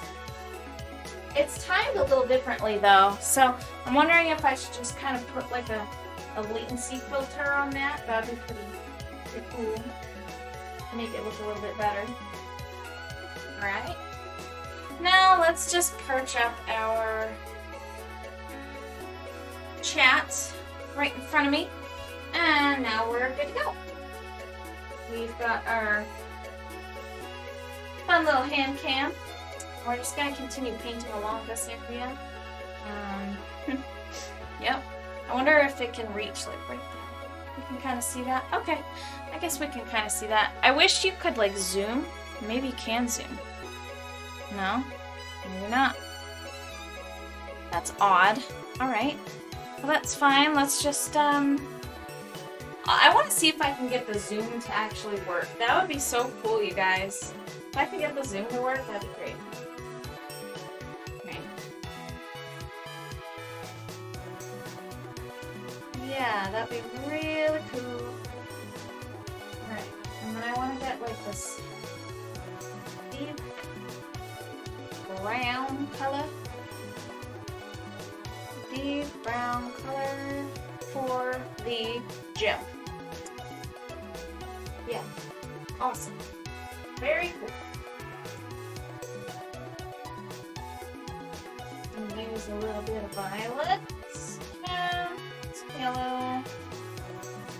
It's timed a little differently though, so I'm wondering if I should just kind of put like a latency filter on that. That'd be pretty cool. Make it look a little bit better. Alright. Now let's just perch up our chat right in front of me. And now we're good to go. We've got our fun little hand cam. We're just going to continue painting along this area. Yep. I wonder if it can reach like right there. You can kind of see that? Okay. I guess we can kind of see that. I wish you could like zoom. Maybe you can zoom. No? Maybe not. That's odd. Alright. Well, that's fine. Let's just, I want to see if I can get the zoom to actually work. That would be so cool, you guys. If I could get the zoom to work, that'd be great. Okay. Yeah, that'd be really cool. Alright, and then I want to get like this deep brown color. Deep brown color for the gem. Yeah. Awesome. Very cool. Use a little bit of violet and some yellow,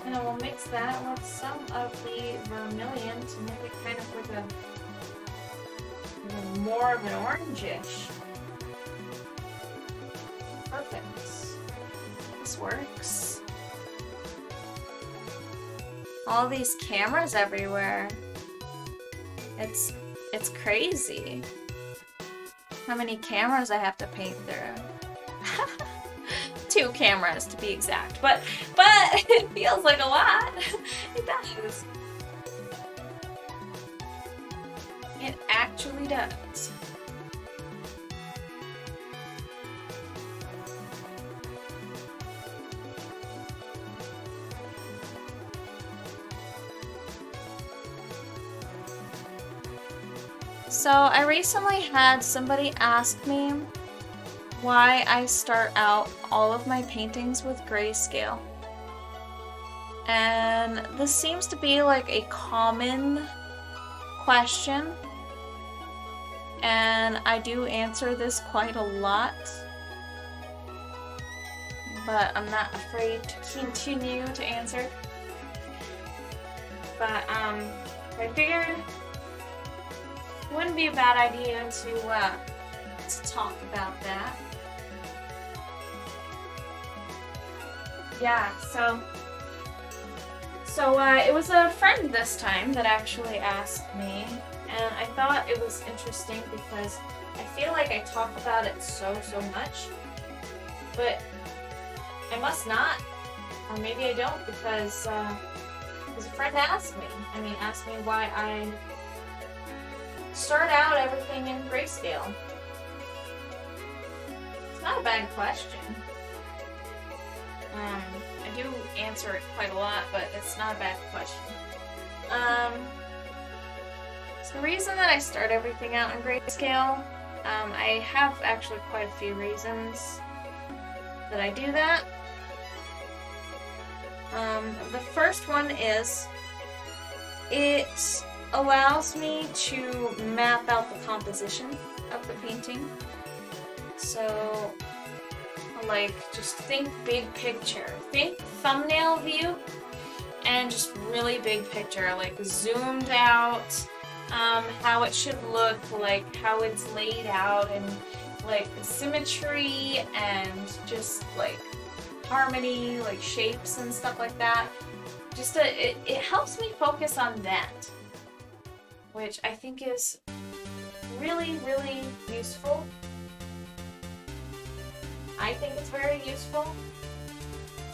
and then we'll mix that with some of the vermilion to make it kind of like a more of an orangish. Perfect. This works. All these cameras everywhere. It's crazy. How many cameras I have to paint through. 2 cameras to be exact, but it feels like a lot. It does. It actually does. So I recently had somebody ask me why I start out all of my paintings with grayscale. And this seems to be like a common question. And I do answer this quite a lot. But I'm not afraid to continue to answer. But I figured it wouldn't be a bad idea to talk about that. Yeah, so it was a friend this time that actually asked me, and I thought it was interesting because I feel like I talk about it so much, but I must not, or maybe I don't, because a friend asked me. Asked me why I start out everything in grayscale. It's not a bad question. I do answer it quite a lot, but it's not a bad question. So the reason that I start everything out in grayscale, I have actually quite a few reasons that I do that. The first one is it allows me to map out the composition of the painting. So, like, just think big picture. Think thumbnail view and just really big picture, like zoomed out, how it should look, like how it's laid out, and like symmetry and just like harmony, like shapes and stuff like that. Just it helps me focus on that, which I think is really useful. I think it's very useful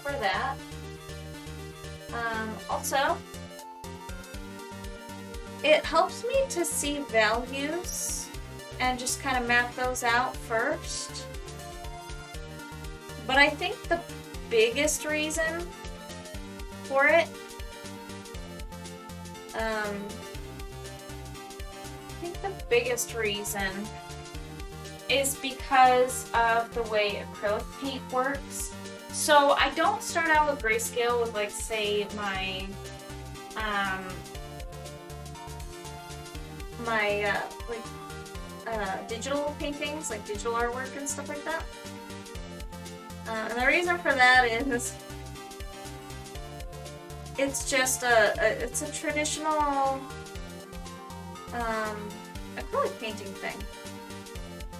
for that. Also, it helps me to see values and just kind of map those out first. But I think the biggest reason for it, is because of the way acrylic paint works. So I don't start out with grayscale with, like, say, my digital paintings, like digital artwork and stuff like that. And the reason for that is it's just it's a traditional acrylic painting thing.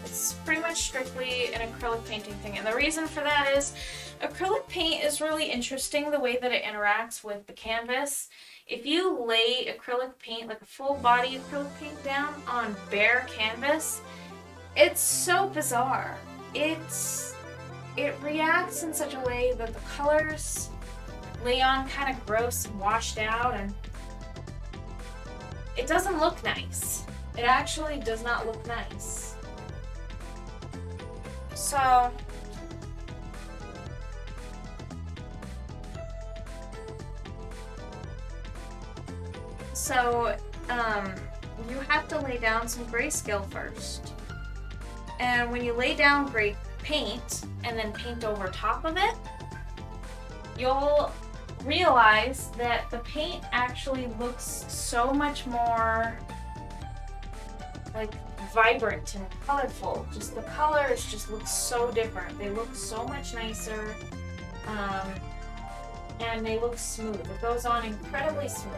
It's pretty much strictly an acrylic painting thing, and the reason for that is acrylic paint is really interesting the way that it interacts with the canvas. If you lay acrylic paint, like a full body acrylic paint, down on bare canvas, it's so bizarre. It reacts in such a way that the colors lay on kind of gross and washed out, and it doesn't look nice. It actually does not look nice. So you have to lay down some grayscale first. And when you lay down gray paint and then paint over top of it, you'll realize that the paint actually looks so much more like vibrant and colorful. Just the colors just look so different. They look so much nicer, and they look smooth. It goes on incredibly smooth.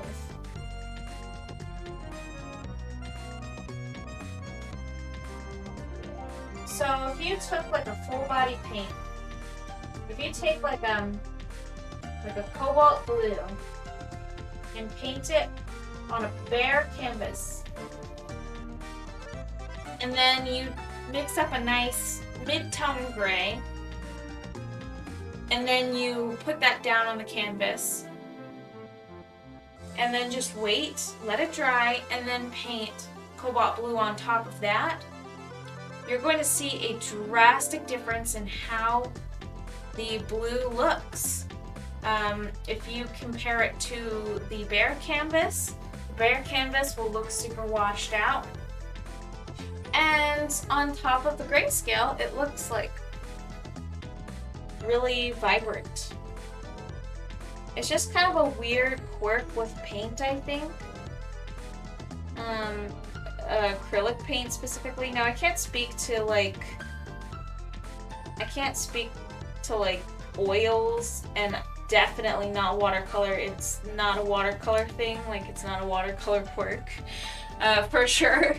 So if you took like a full body paint, if you take like a cobalt blue and paint it on a bare canvas, and then you mix up a nice mid-tone gray, and then you put that down on the canvas, and then just wait, let it dry, and then paint cobalt blue on top of that, you're going to see a drastic difference in how the blue looks. If you compare it to the bare canvas will look super washed out. And on top of the grayscale, it looks like really vibrant. It's just kind of a weird quirk with paint, I think. Acrylic paint specifically. Now I can't speak to oils, and definitely not watercolor. It's not a watercolor thing, like it's not a watercolor quirk. For sure.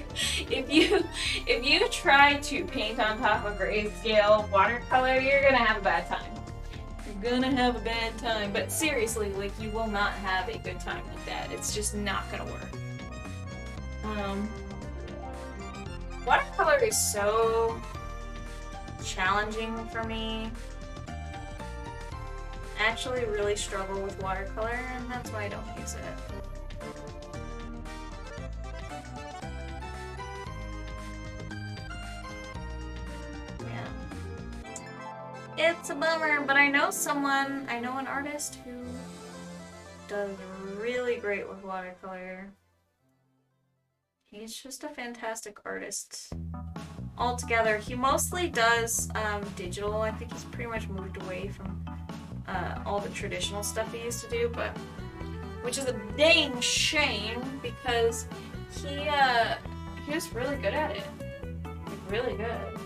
If you try to paint on top of grayscale watercolor, you're gonna have a bad time. You're gonna have a bad time. But seriously, like, you will not have a good time with that. It's just not gonna work. Watercolor is so challenging for me. I actually really struggle with watercolor, and that's why I don't use it. It's a bummer, but I know an artist who does really great with watercolor. He's just a fantastic artist. Altogether, he mostly does digital. I think he's pretty much moved away from all the traditional stuff he used to do, but which is a dang shame because he was really good at it. Like, really good.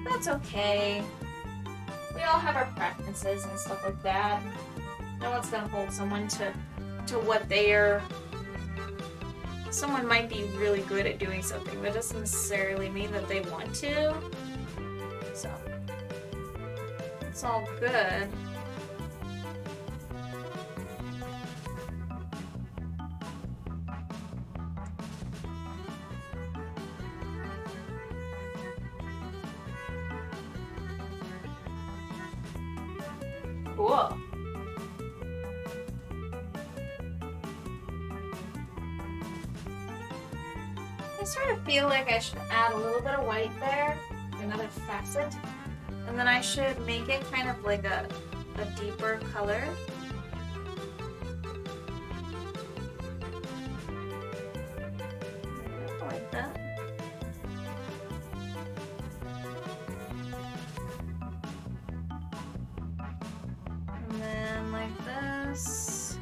That's okay. We all have our preferences and stuff like that. No one's gonna hold someone to what they are. Someone might be really good at doing something, but it doesn't necessarily mean that they want to. So it's all good. Cool. I sort of feel like I should add a little bit of white there, another facet, and then I should make it kind of like a deeper color. Like that. And then like this.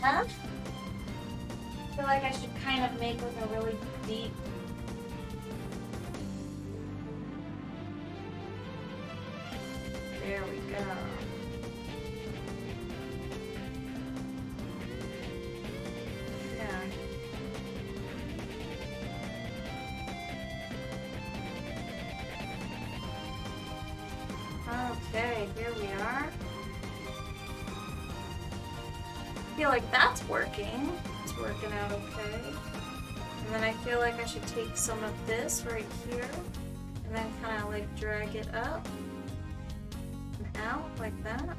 I feel like I should kind of make like a really deep there we go. Yeah. Okay, here we are. I feel like that's working. It's working out okay. And then I feel like I should take some of this right here and then kind of like drag it up and out like that.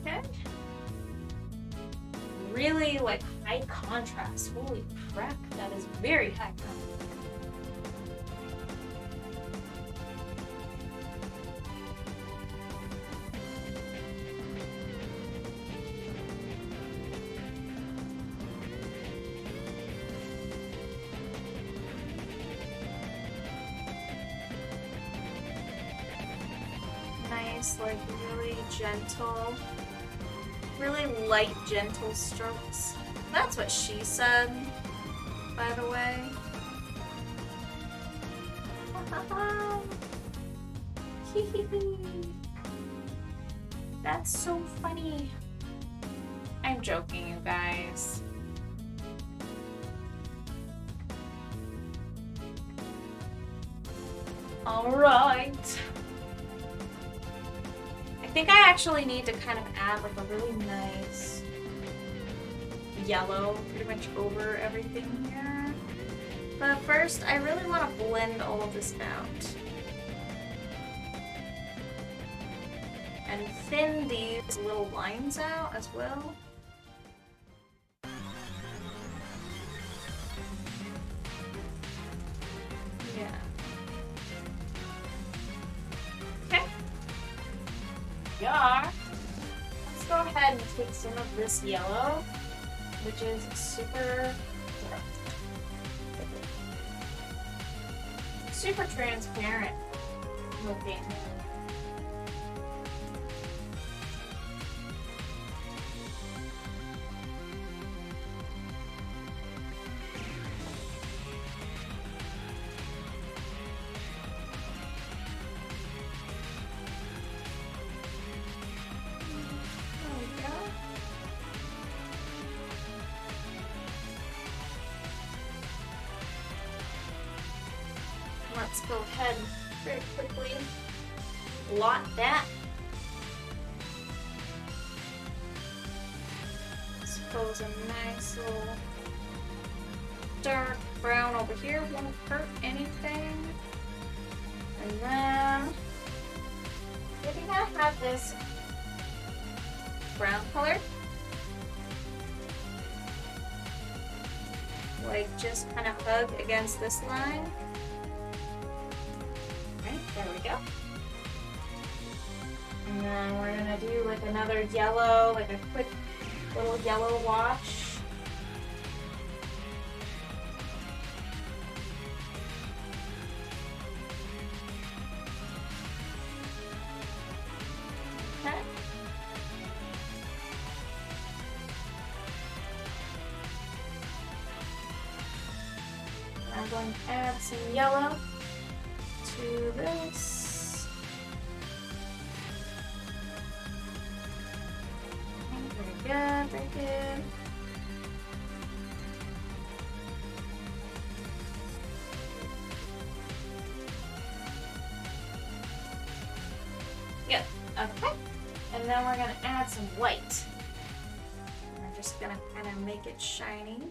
Okay. Really like high contrast. Holy crap, that is very high contrast. nice, like really gentle, really light, gentle strokes. That's what she said, by the way. That's so funny. I'm joking, you guys. Alright. I think I actually need to kind of add like a really nice yellow pretty much over everything here. But first, I really want to blend all of this out. And thin these little lines out as well. Yeah. Okay. Yeah. Let's go ahead and take some of this yellow, which is super transparent looking. Let's go ahead and very quickly blot that. Suppose a nice little dark brown over here won't hurt anything. And then if you kind of have this brown color, like just kind of hug against this line. There we go. And then we're gonna do like another yellow, like a quick little yellow wash. Okay. I'm going to add some yellow to this. Very good, very good. Good, okay. And then we're gonna add some white. We're just gonna kind of make it shiny.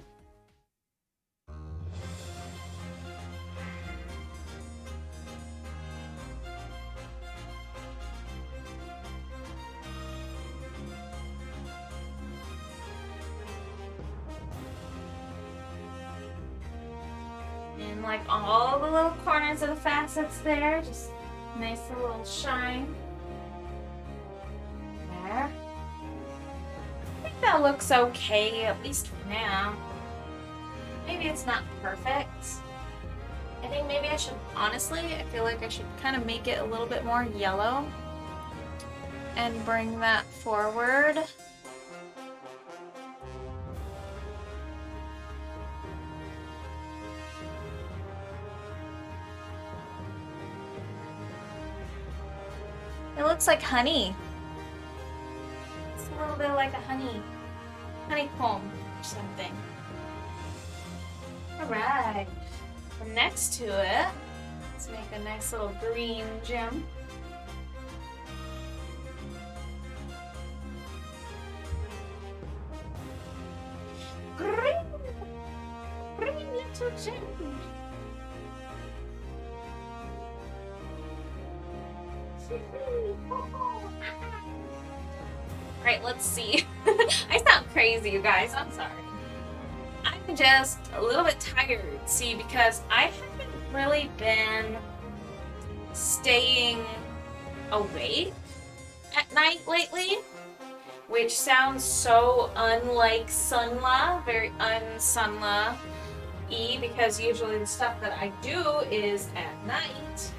And like all the little corners of the facets there, just nice little shine. There. I think that looks okay, at least for now. Maybe it's not perfect. I think maybe I should, honestly, I feel like I should kind of make it a little bit more yellow and bring that forward. It looks like honey. It's a little bit like a honeycomb or something. Alright. Next to it, let's make a nice little green gem. Green little gem. Alright, let's see. I sound crazy, you guys. I'm sorry. I'm just a little bit tired, see, because I haven't really been staying awake at night lately, which sounds so unlike Sunla, very un-Sunla-y, because usually the stuff that I do is at night.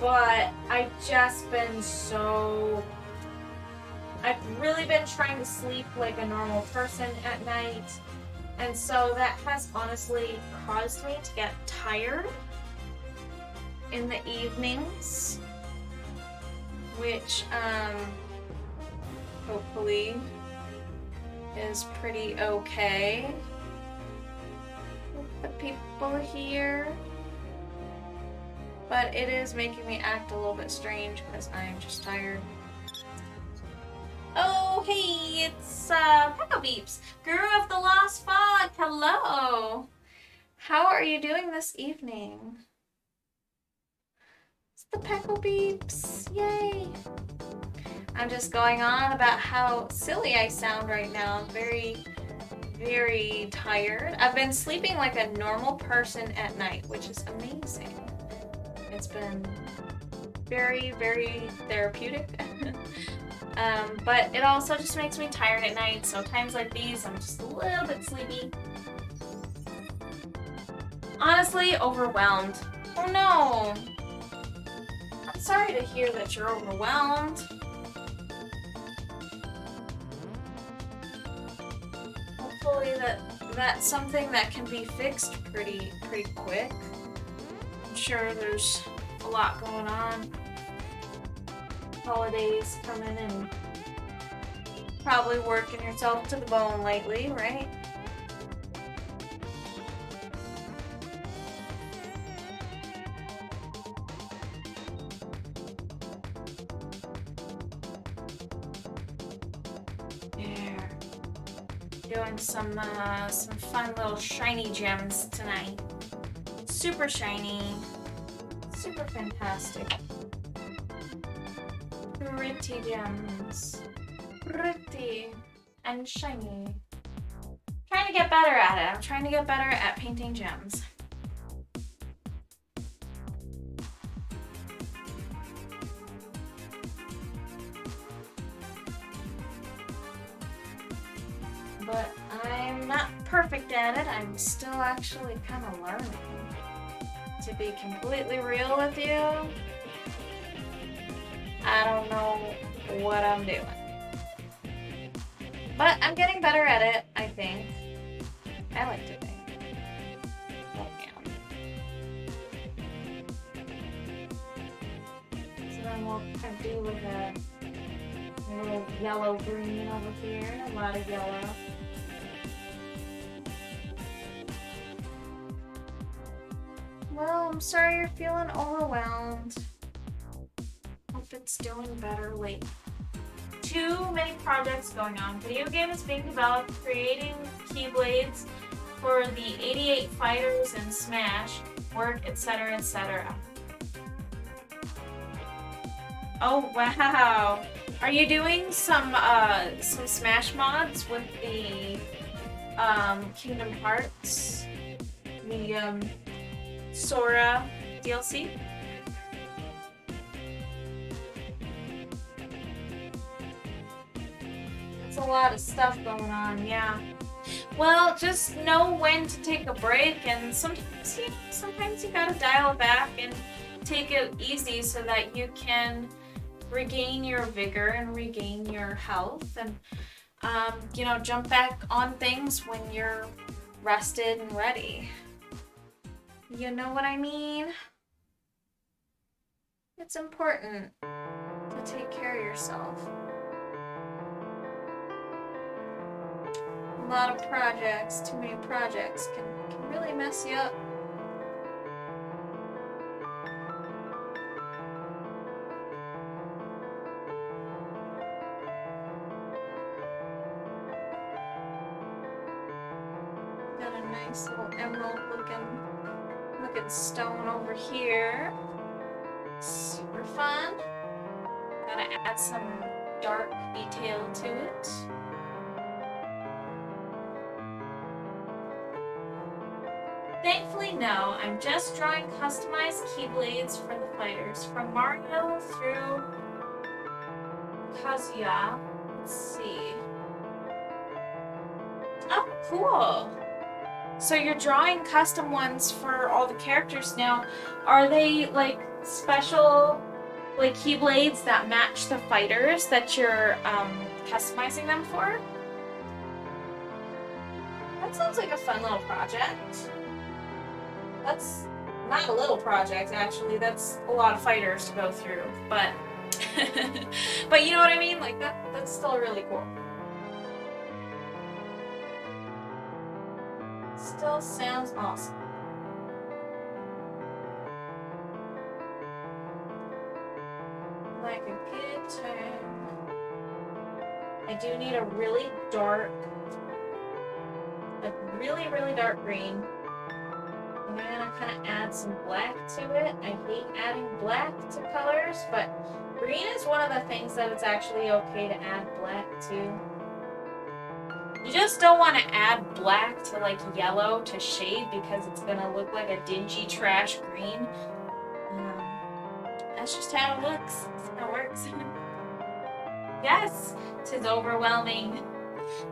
but I've just been so... I've really been trying to sleep like a normal person at night, and so that has honestly caused me to get tired in the evenings, which hopefully is pretty okay with the people here. But it is making me act a little bit strange because I'm just tired. Oh, hey, it's Pekka Beeps, Guru of the Lost Fog. Hello. How are you doing this evening? It's the Pekka Beeps. Yay. I'm just going on about how silly I sound right now. I'm very, very tired. I've been sleeping like a normal person at night, which is amazing. It's been very, very therapeutic. But it also just makes me tired at night, so times like these, I'm just a little bit sleepy. Honestly, overwhelmed. Oh no! I'm sorry to hear that you're overwhelmed. Hopefully that's something that can be fixed pretty quick. I'm sure there's a lot going on. Holidays coming and probably working yourself to the bone lately, right? There. Doing some fun little shiny gems tonight. Super shiny. Super fantastic. Pretty gems. Pretty and shiny. Trying to get better at it. I'm trying to get better at painting gems. But I'm not perfect at it. I'm still actually kind of learning. To be completely real with you, I don't know what I'm doing. But I'm getting better at it, I think. I like to think. Oh, yeah. So then we'll kind of do like a little yellow-green over here. A lot of yellow. Well, I'm sorry you're feeling overwhelmed. Hope it's doing better lately. Too many projects going on. Video game is being developed, creating keyblades for the 88 fighters in Smash, work, etc., etc. Oh wow! Are you doing some Smash mods with the Kingdom Hearts, the Sora DLC? It's a lot of stuff going on, yeah. Well, just know when to take a break, and sometimes you gotta dial back and take it easy so that you can regain your vigor and regain your health, and jump back on things when you're rested and ready. You know what I mean? It's important to take care of yourself. A lot of projects, too many projects can really mess you up. Got a nice little emerald looking stone over here. Super fun. Gotta add some dark detail to it. Thankfully, no. I'm just drawing customized keyblades for the fighters, from Mario through Kazuya. Let's see. Oh, cool. So you're drawing custom ones for all the characters now. Are they like special like keyblades that match the fighters that you're customizing them for. That sounds like a fun little project. That's not a little project, actually. That's a lot of fighters to go through, but but you know what I mean? Like that's still really cool. Still sounds awesome. Like a good time. I do need a really dark, really dark green. And I'm gonna kind of add some black to it. I hate adding black to colors, but green is one of the things that it's actually okay to add black to. You just don't want to add black to like yellow to shade because it's gonna look like a dingy trash green. That's just how it looks. That's how it works. Yes, 'tis overwhelming.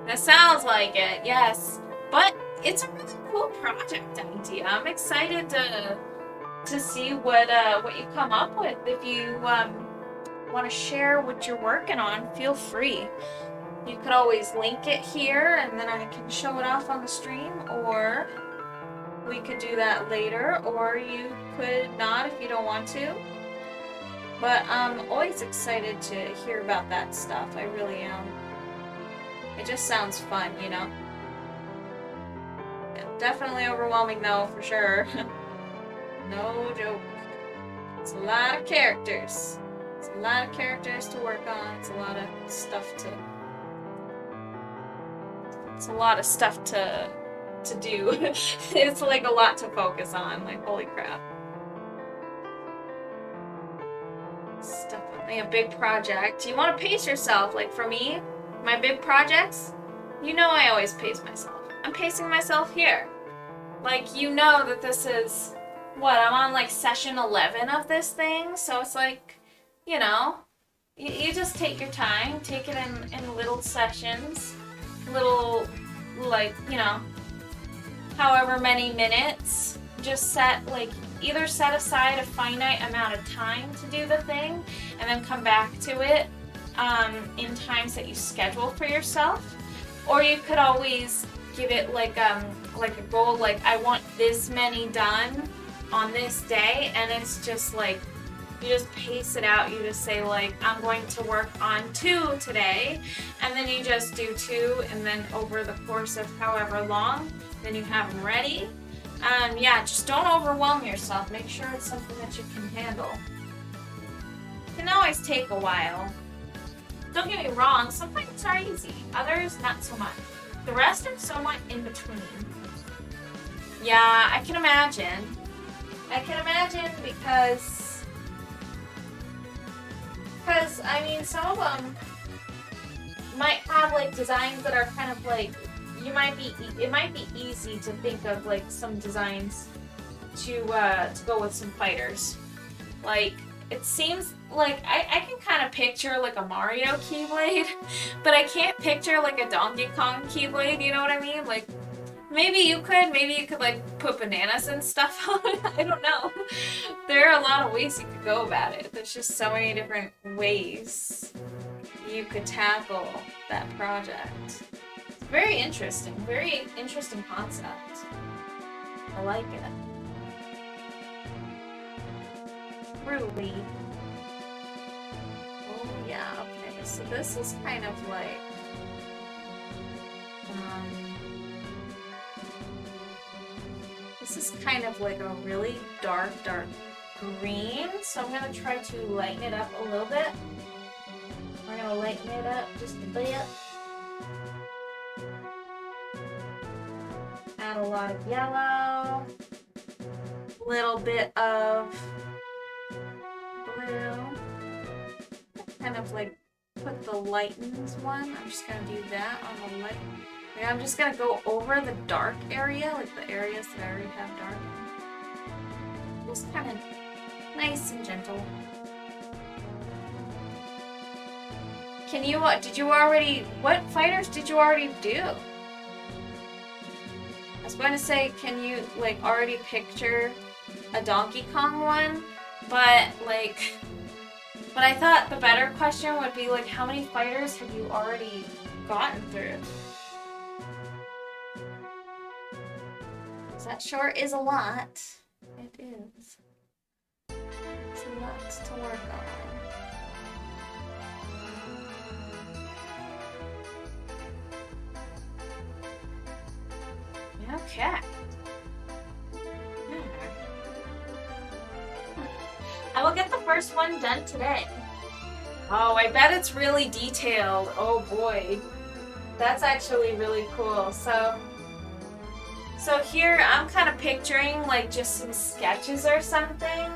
That sounds like it, yes. But it's a really cool project idea. I'm excited to see what you come up with. If you want to share what you're working on, feel free. You could always link it here, and then I can show it off on the stream, or we could do that later, or you could not if you don't want to. But I'm always excited to hear about that stuff. I really am. It just sounds fun, you know? Definitely overwhelming though, for sure. No joke. It's a lot of characters. It's a lot of characters to work on. It's a lot of stuff to... It's a lot of stuff to do. It's like a lot to focus on. Like, holy crap. It's definitely a big project. You want to pace yourself. Like for me, my big projects, you know I always pace myself. I'm pacing myself here. Like, you know that this is, what, I'm on like session 11 of this thing, so it's like, you know, you just take your time, take it in little sessions, little, like, you know, however many minutes, just set, like, either set aside a finite amount of time to do the thing, and then come back to it in times that you schedule for yourself, or you could always give it like a goal, like I want this many done on this day, and it's just like you just pace it out. You just say like I'm going to work on 2 today, and then you just do 2, and then over the course of however long, then you have them ready. Yeah, just don't overwhelm yourself. Make sure it's something that you can handle. It can always take a while. Don't get me wrong, some things are easy, others not so much. The rest are somewhat in between. Yeah, I can imagine. Because I mean, some of them might have like designs that are kind of like, it might be easy to think of like some designs to go with some fighters. Like, it seems like I can kind of picture like a Mario Keyblade, but I can't picture like a Donkey Kong Keyblade, you know what I mean? Like, maybe you could like put bananas and stuff on it. I don't know. There are a lot of ways you could go about it. There's just so many different ways you could tackle that project. It's very interesting concept. I like it. Really. Oh yeah, okay, so this is kind of like this is kind of like a really dark green, so I'm gonna try to lighten it up a little bit. We're gonna lighten it up just a bit. Add a lot of yellow, little bit of blue, kind of like put the lightened one. I'm just gonna do that on the light. And I'm just gonna go over the dark area, like the areas that I already have dark. Just kind of nice and gentle. Can you, what fighters did you already do? I was going to say, can you like already picture a Donkey Kong one? But like, but I thought the better question would be like, how many fighters have you already gotten through? That sure is a lot. It is. It's a lot to work on. Okay. I will get the first one done today. Oh, I bet it's really detailed. Oh boy. That's actually really cool. So here I'm kind of picturing like just some sketches or something.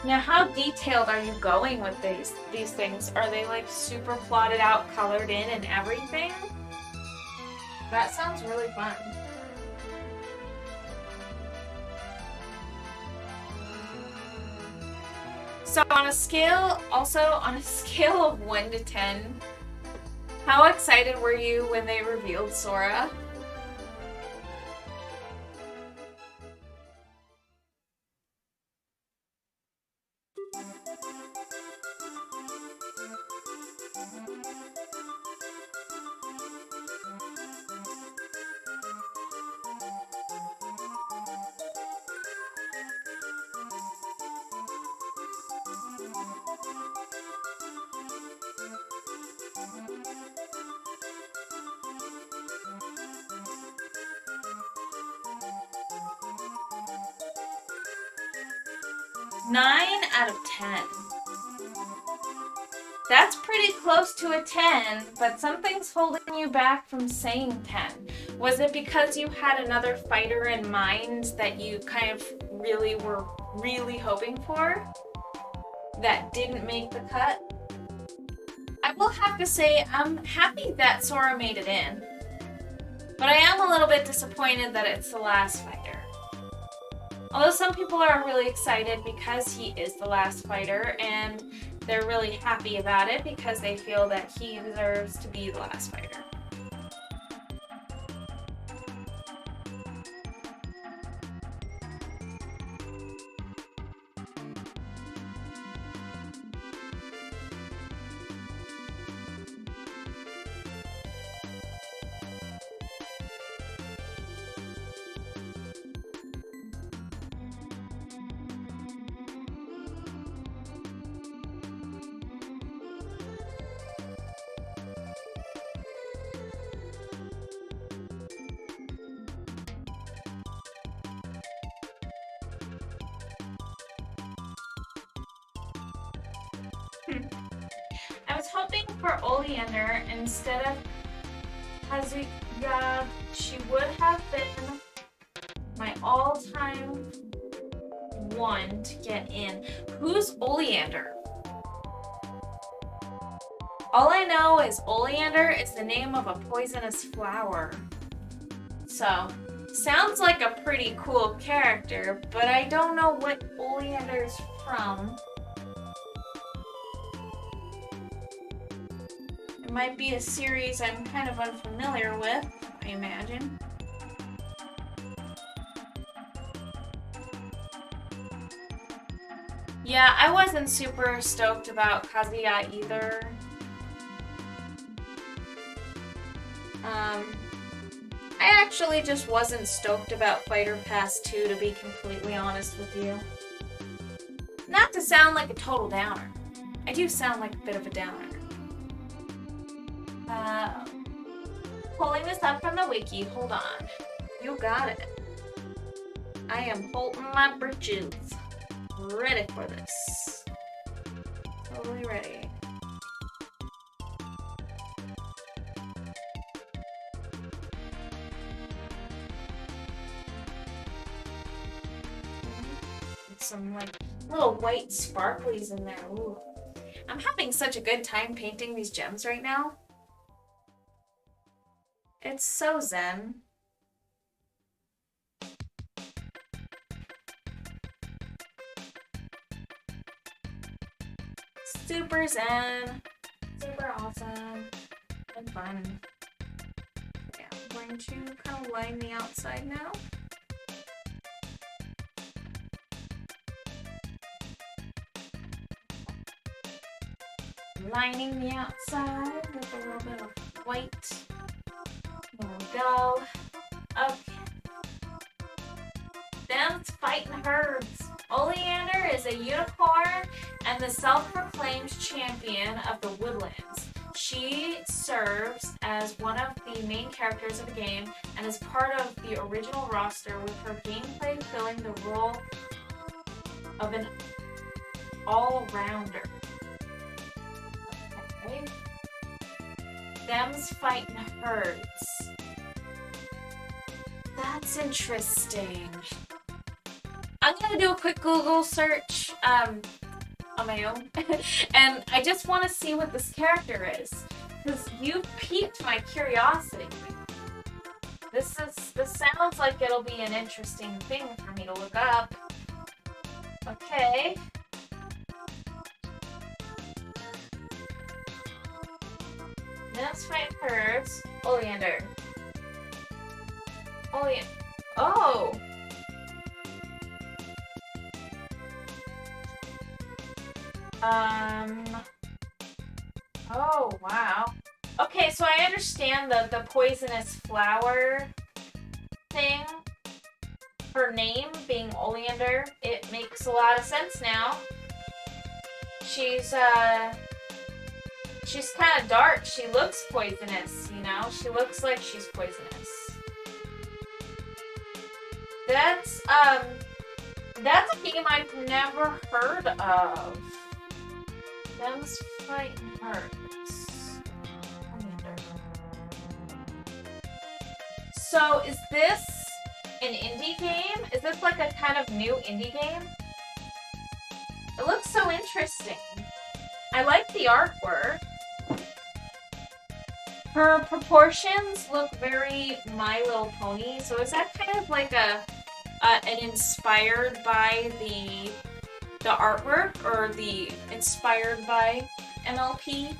Now, how detailed are you going with these things? Are they like super plotted out, colored in and everything? That sounds really fun. So on a scale of 1 to 10, how excited were you when they revealed Sora? Nine out of 10. That's pretty close to a 10, but something's holding you back from saying 10. Was it because you had another fighter in mind that you kind of were really hoping for that didn't make the cut? I will have to say I'm happy that Sora made it in, but I am a little bit disappointed that it's the last fighter. Although some people are really excited because he is the last fighter, and they're really happy about it because they feel that he deserves to be the last fighter. I was hoping for Oleander instead of Kazuya. She would have been my all-time one to get in. Who's Oleander? All I know is Oleander is the name of a poisonous flower. So, sounds like a pretty cool character, but I don't know what Oleander's from. It might be a series I'm kind of unfamiliar with, I imagine. Yeah, I wasn't super stoked about Kazuya either. I actually just wasn't stoked about Fighter Pass 2, to be completely honest with you. Not to sound like a total downer. I do sound like a bit of a downer. Pulling this up from the wiki, hold on. You got it. I am holding my britches. Ready for this. Totally ready. Some like little white sparklies in there. Ooh. I'm having such a good time painting these gems right now. It's so zen. Super zen. Super awesome. And fun. Yeah, I'm going to kind of line the outside now. lining the outside with a little bit of white. There we go. Okay. Them's fighting herds. Oleander is a unicorn and the self-proclaimed champion of the woodlands. She serves as one of the main characters of the game and is part of the original roster, with her gameplay filling the role of an all-rounder. Okay. Them's fighting herds. That's interesting. I'm gonna do a quick Google search on my own, and I just want to see what this character is, because you piqued my curiosity. This sounds like it'll be an interesting thing for me to look up. Okay. Let's find herds. Oleander. Oleander. Oh! Oh, wow. Okay, so I understand the poisonous flower thing. Her name being Oleander, it makes a lot of sense now. She's kind of dark. She looks poisonous, you know? She looks like she's poisonous. That's a game I've never heard of. Them's fighting herds. So is this an indie game? Is this like a kind of new indie game? It looks so interesting. I like the artwork. Her proportions look very My Little Pony. So is that kind of like an inspired by the artwork, or the inspired by MLP?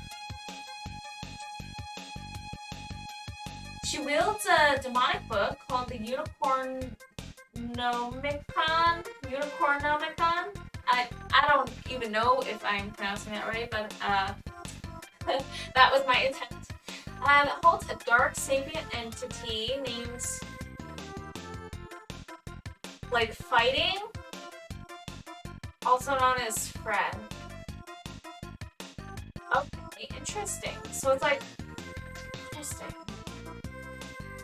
She wields a demonic book called the Unicornomicon. I don't even know if I'm pronouncing that right, but that was my intent. It holds a dark sapient entity named like fighting, also known as Fred. Okay, interesting. So it's like interesting.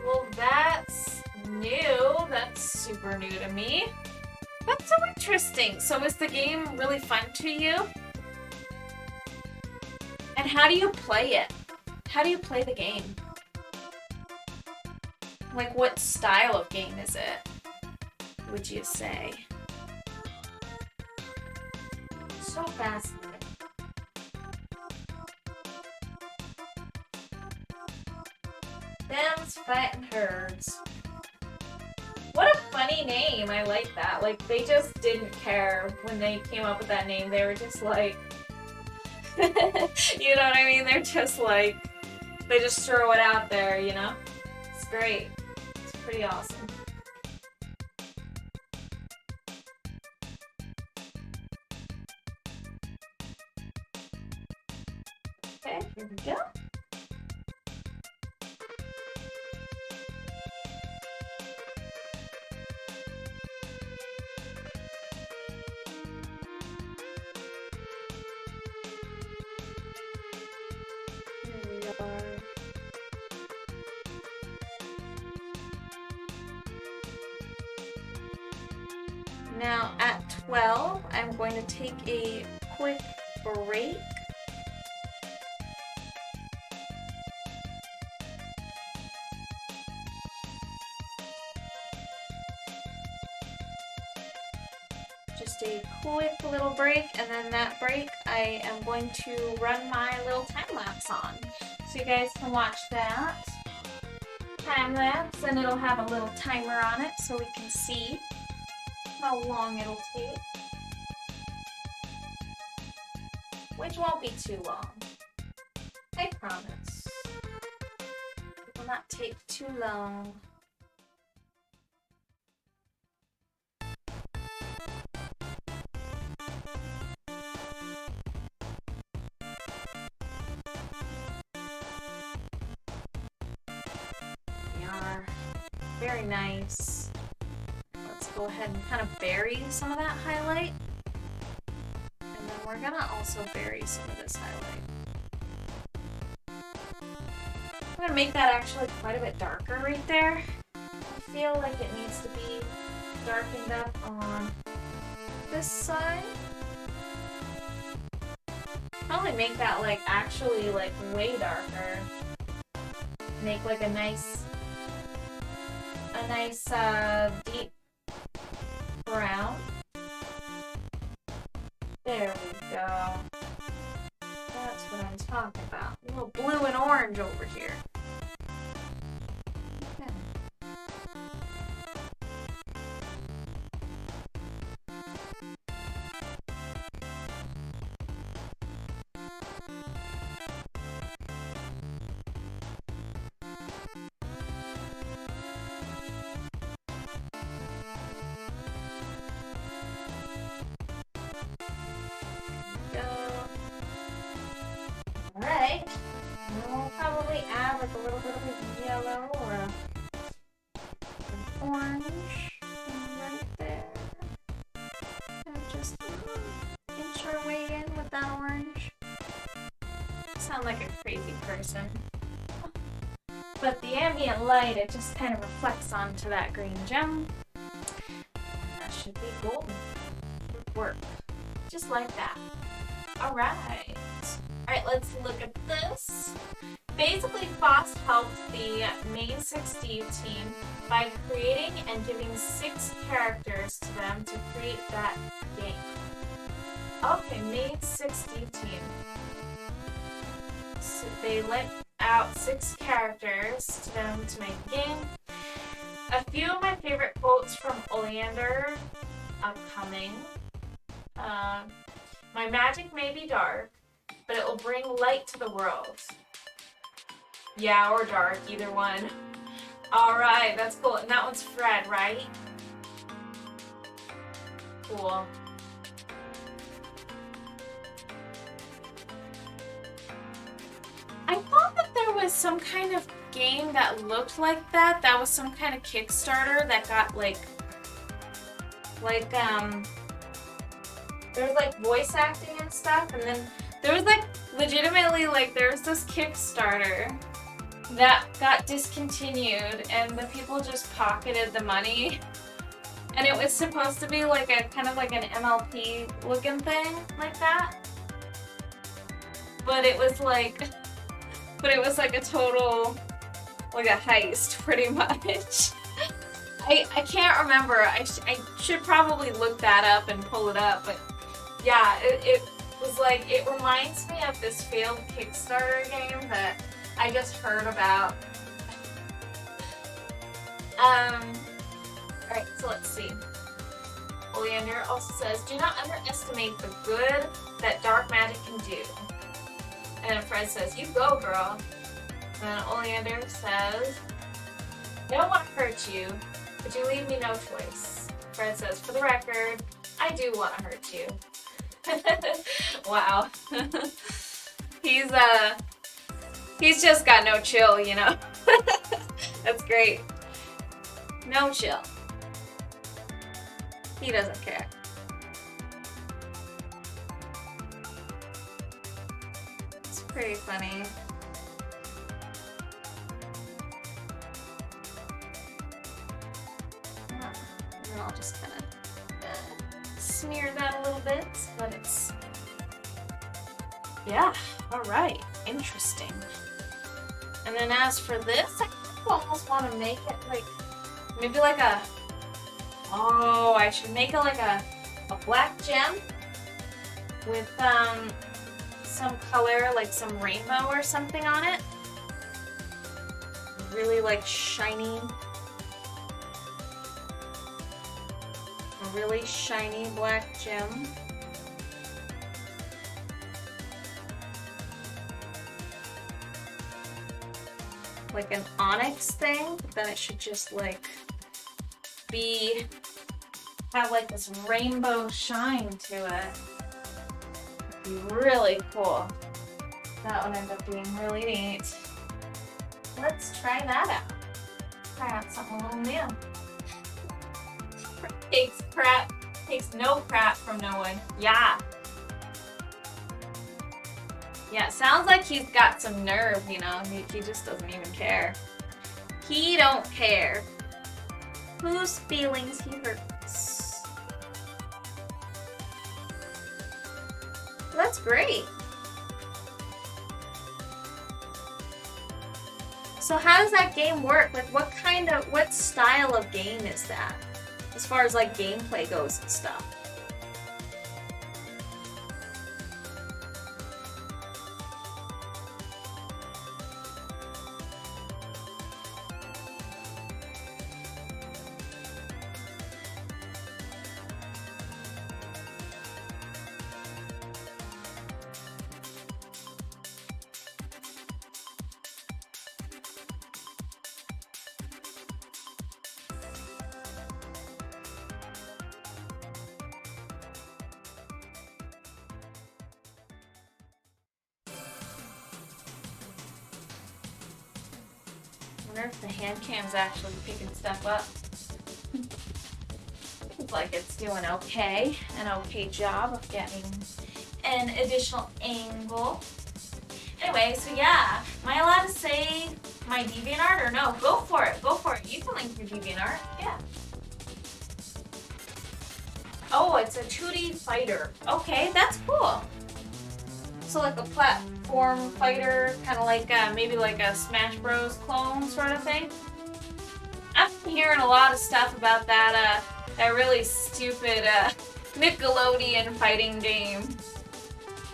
Well, that's new. That's super new to me. That's so interesting. So is the game really fun to you? And how do you play it? How do you play the game? Like, what style of game is it, would you say? So fascinating. Them's fighting herds. What a funny name. I like that. Like, they just didn't care when they came up with that name. They were just like, you know what I mean? They're just like, they just throw it out there, you know? It's great. It's pretty awesome. Okay, here we go. Now at 12, I'm going to take a quick break. Just a quick little break, and then that break I am going to run my little time lapse on. So you guys can watch that time lapse, and it'll have a little timer on it so we can see how long it'll take, which won't be too long. I promise. It will not take too long. very nice. Let's go ahead and kind of bury some of that highlight. And then we're gonna also bury some of this highlight. I'm gonna make that actually quite a bit darker right there. I feel like it needs to be darkened up on this side. Probably make that like actually like way darker. Make like a nice deep brown. There we go. That's what I'm talking about. A little blue and orange over here. Okay. Alright, we'll probably add like a little bit of a yellow or an orange right there. And just inch our way in with that orange. Sound like a crazy person. But the ambient light, it just kind of reflects onto that green gem. And that should be golden. Good work. Just like that. Alright. Alright, let's look at this. Basically, Fost helped the Main 6 Steve team by creating and giving 6 characters to them to create that game. Okay, Main 6 Steve team. So they let out 6 characters to them to make a game. A few of my favorite quotes from Oleander upcoming. My magic may be dark, but it will bring light to the world. Yeah, or dark, either one. Alright, that's cool. And that one's Fred, right? Cool. I thought that there was some kind of game that looked like that. That was some kind of Kickstarter that got there's like voice acting and stuff, and then there was like legitimately like there's this Kickstarter that got discontinued and the people just pocketed the money, and it was supposed to be like a kind of like an MLP looking thing like that, but it was like a total like a heist pretty much. I can't remember. I should probably look that up and pull it up, but yeah, it was like, it reminds me of this failed Kickstarter game that I just heard about. Alright, so let's see. Oleander also says, do not underestimate the good that dark magic can do. And then Fred says, you go, girl. And then Oleander says, I don't want to hurt you, but you leave me no choice. Fred says, for the record, I do want to hurt you. Wow. He's just got no chill, you know? That's great. No chill. He doesn't care. It's pretty funny. And then I'll just kind of smear that a little bit, but it's, yeah, all right, interesting. And then as for this, I almost want to make it like, maybe like a, oh, I should make it like a black gem with some color, like some rainbow or something on it. Really like shiny. A really shiny black gem. Like an onyx thing, but then it should just like have like this rainbow shine to it. It'd be really cool. That would end up being really neat. Let's try that out. Try out something Oh man. Takes no crap from no one. Yeah. Yeah, sounds like he's got some nerve, you know. He just doesn't even care. He don't care. Whose feelings he hurts. That's great. So how does that game work? Like what style of game is that? As far as like gameplay goes and stuff. I wonder if the hand cam's actually picking stuff up. Seems like it's doing okay. An okay job of getting an additional angle. Anyway, so yeah. Am I allowed to say my DeviantArt or no? Go for it. Go for it. You can link your DeviantArt. Yeah. Oh, it's a 2D fighter. Okay, that's cool. So like a platform fighter, kind of like maybe like a Smash Bros. Clone sort of thing. I've been hearing a lot of stuff about that that really stupid Nickelodeon fighting game.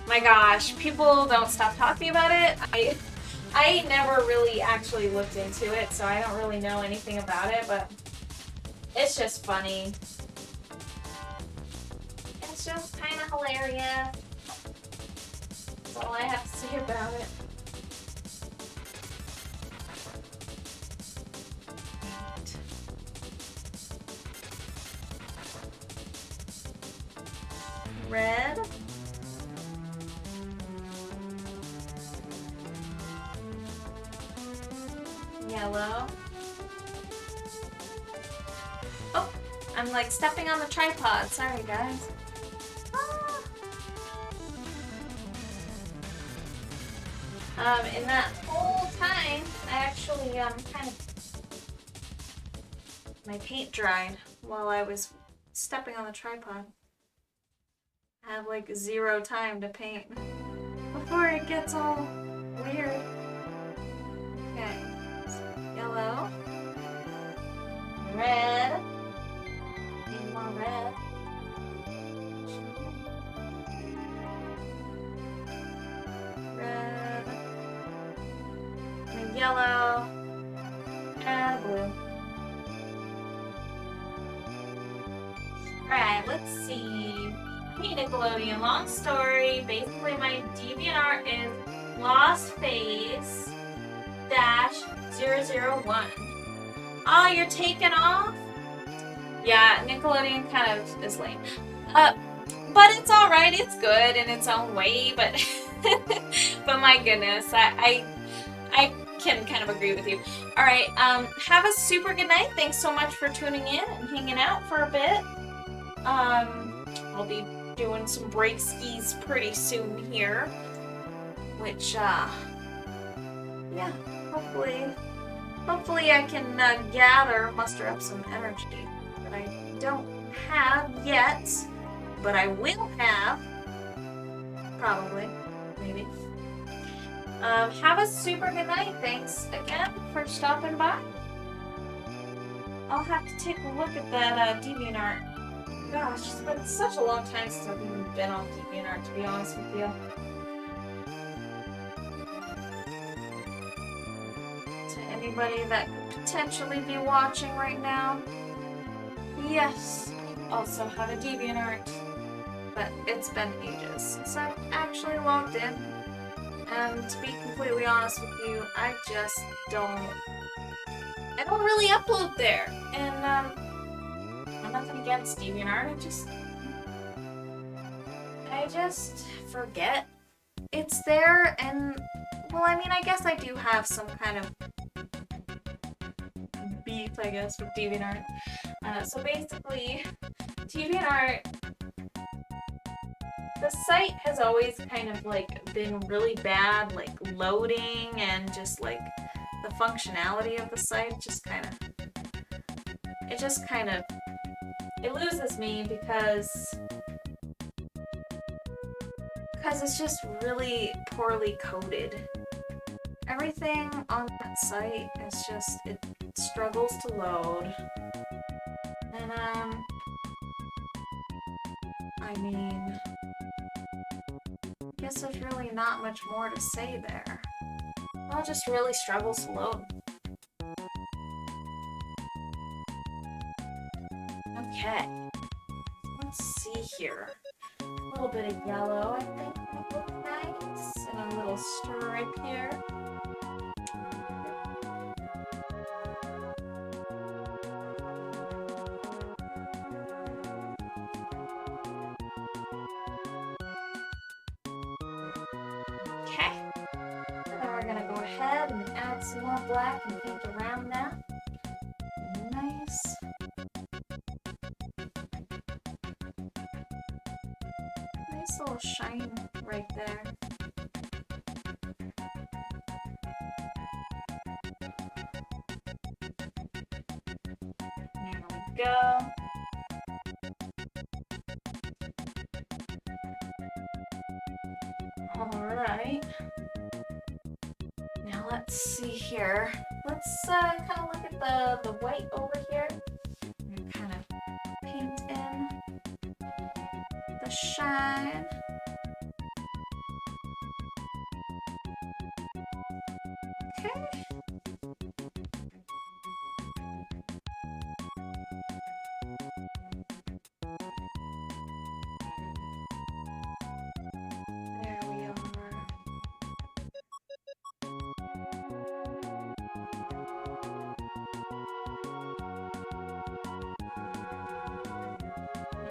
My gosh, people don't stop talking about it. I never really actually looked into it, so I don't really know anything about it, but it's just funny. It's just kind of hilarious. That's all I have to say about it. Red. Yellow. Oh, I'm like stepping on the tripod. Sorry, guys. In that whole time, I actually kind of my paint dried while I was stepping on the tripod. I have like 0 time to paint before it gets all weird. Okay, yellow, red, need more red. Red, and yellow, and blue. Alright, let's see. Hey Nickelodeon, long story. Basically my DeviantArt is lostphase-001. Oh, you're taking off? Yeah, Nickelodeon kind of is lame. But it's alright, it's good in its own way, but but my goodness, I can kind of agree with you. Alright, have a super good night. Thanks so much for tuning in and hanging out for a bit. I'll be doing some break skis pretty soon here, which, yeah, hopefully I can muster up some energy that I don't have yet, but I will have, probably, maybe. Have a super good night. Thanks again for stopping by. I'll have to take a look at that DeviantArt. Gosh, it's been such a long time since I've even been on DeviantArt, to be honest with you. To anybody that could potentially be watching right now, yes, I also have a DeviantArt, but it's been ages since I've actually logged in. And to be completely honest with you, I don't really upload there. And I'm nothing against DeviantArt, I just forget it's there, and well, I mean, I guess I do have some kind of beef, I guess, with DeviantArt. So basically, DeviantArt, the site has always kind of like been really bad, like loading and just like the functionality of the site it loses me because it's just really poorly coded. Everything on that site is just, it struggles to load. And I mean, I guess there's really not much more to say there. Well, it just really struggles to load. Okay, let's see here. A little bit of yellow, I think, would look nice, and a little stripe here. Okay, and then we're gonna go ahead and add some more black and paint around that. Nice. Nice little shine right there. There we go. Alright. Now let's see here. Let's kind of look at the white over here. And kind of paint in the shine. Okay. There we are.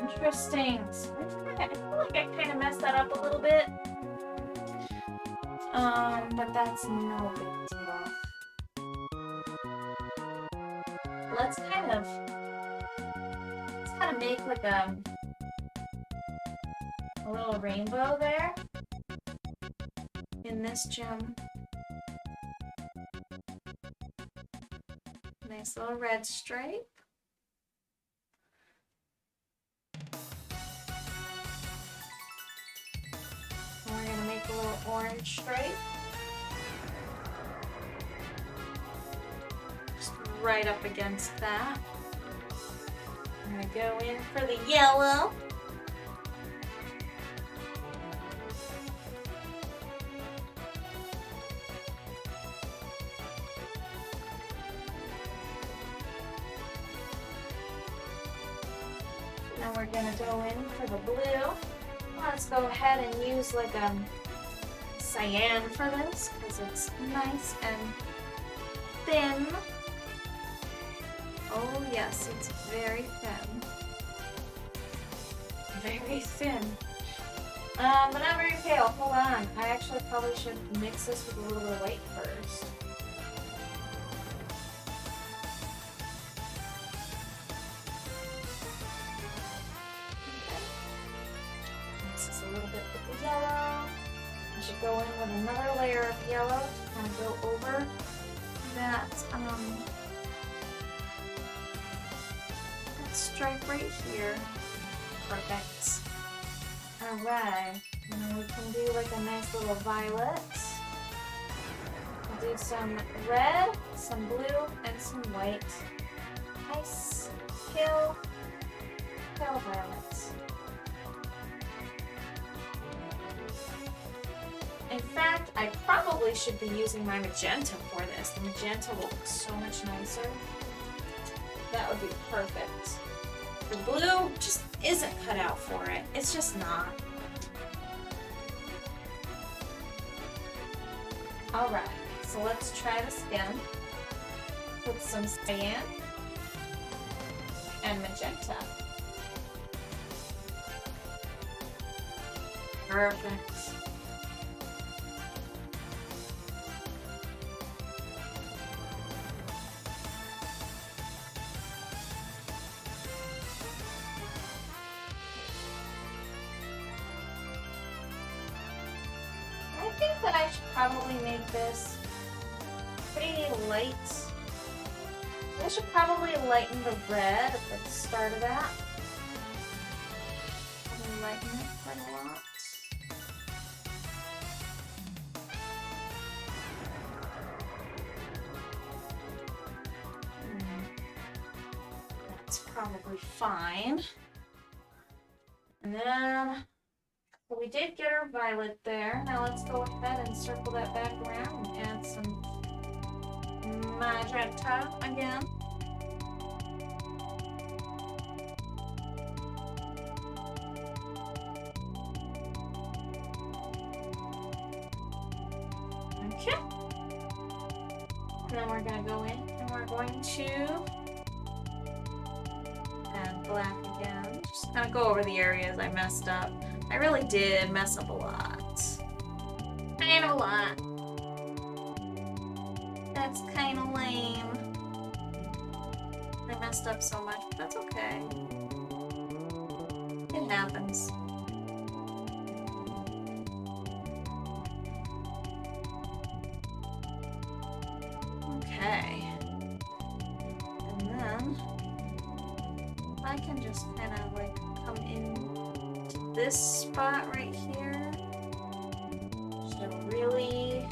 Interesting. So I feel like I kind of messed that up a little bit. But that's no big deal. Let's kind of make like a little rainbow there in this gem. Nice little red stripe. We're gonna make a little orange stripe. Just right up against that. I'm gonna go in for the yellow. Now we're gonna go in for the blue. Let's go ahead and use like a cyan for this because it's nice and thin. Oh yes, it's very thin. Very thin. But not very pale. Hold on. I actually probably should mix this with a little bit of white first. A little bit with the yellow. I should go in with another layer of yellow to kind of go over that stripe right here. Perfect. Alright, and then we can do like a nice little violet. We'll do some red, some blue, and some white. Nice pale violet. In fact, I probably should be using my magenta for this. The magenta will look so much nicer. That would be perfect. The blue just isn't cut out for it. It's just not. Alright, so let's try this again. Put some cyan and magenta. Perfect. that I should probably make this pretty light. I should probably lighten the red at the start of that. Lighten it quite a lot. That's probably fine. And then, so we did get our violet there. Now let's go ahead and circle that back around and add some magenta again. Okay. And then we're going to go in and we're going to add black again. Just kind of go over the areas I messed up. I really did mess up a lot. Kind of a lot. That's kind of lame. I messed up so much, but that's okay. It happens. Okay. And then I can just kind of like come in to this spot right here. So really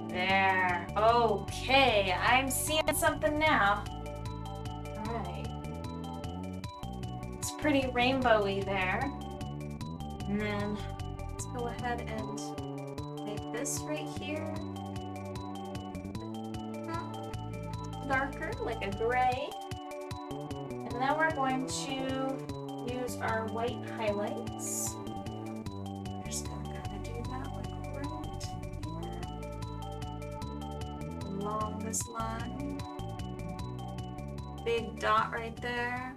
there. Okay, I'm seeing something now. Alright. It's pretty rainbowy there. And then let's go ahead and make this right here darker, like a gray. And then we're going to use our white highlights. We're just gonna kind of do that like right here. Along this line. Big dot right there.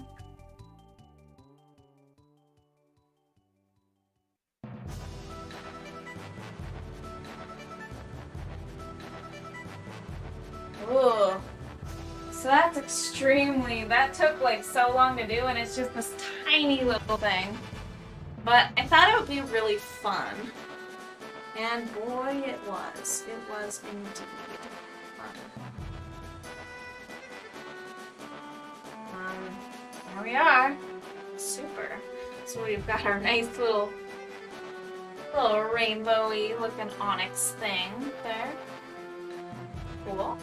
Ooh. So that's that took like so long to do, and it's just this tiny little thing. But I thought it would be really fun. And boy, it was. It was indeed fun. There we are. Super. So we've got our nice little rainbowy looking onyx thing there. Cool.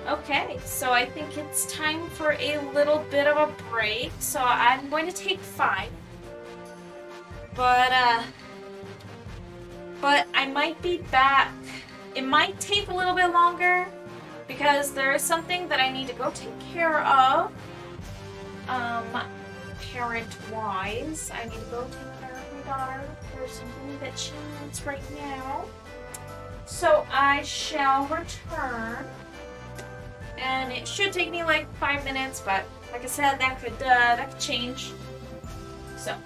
Okay, so I think it's time for a little bit of a break. So I'm going to take 5. But I might be back. It might take a little bit longer because there is something that I need to go take care of. Parent-wise, I need to go take care of my daughter. There's something that she needs right now. So I shall return. And it should take me like 5 minutes, but like I said, that could change. So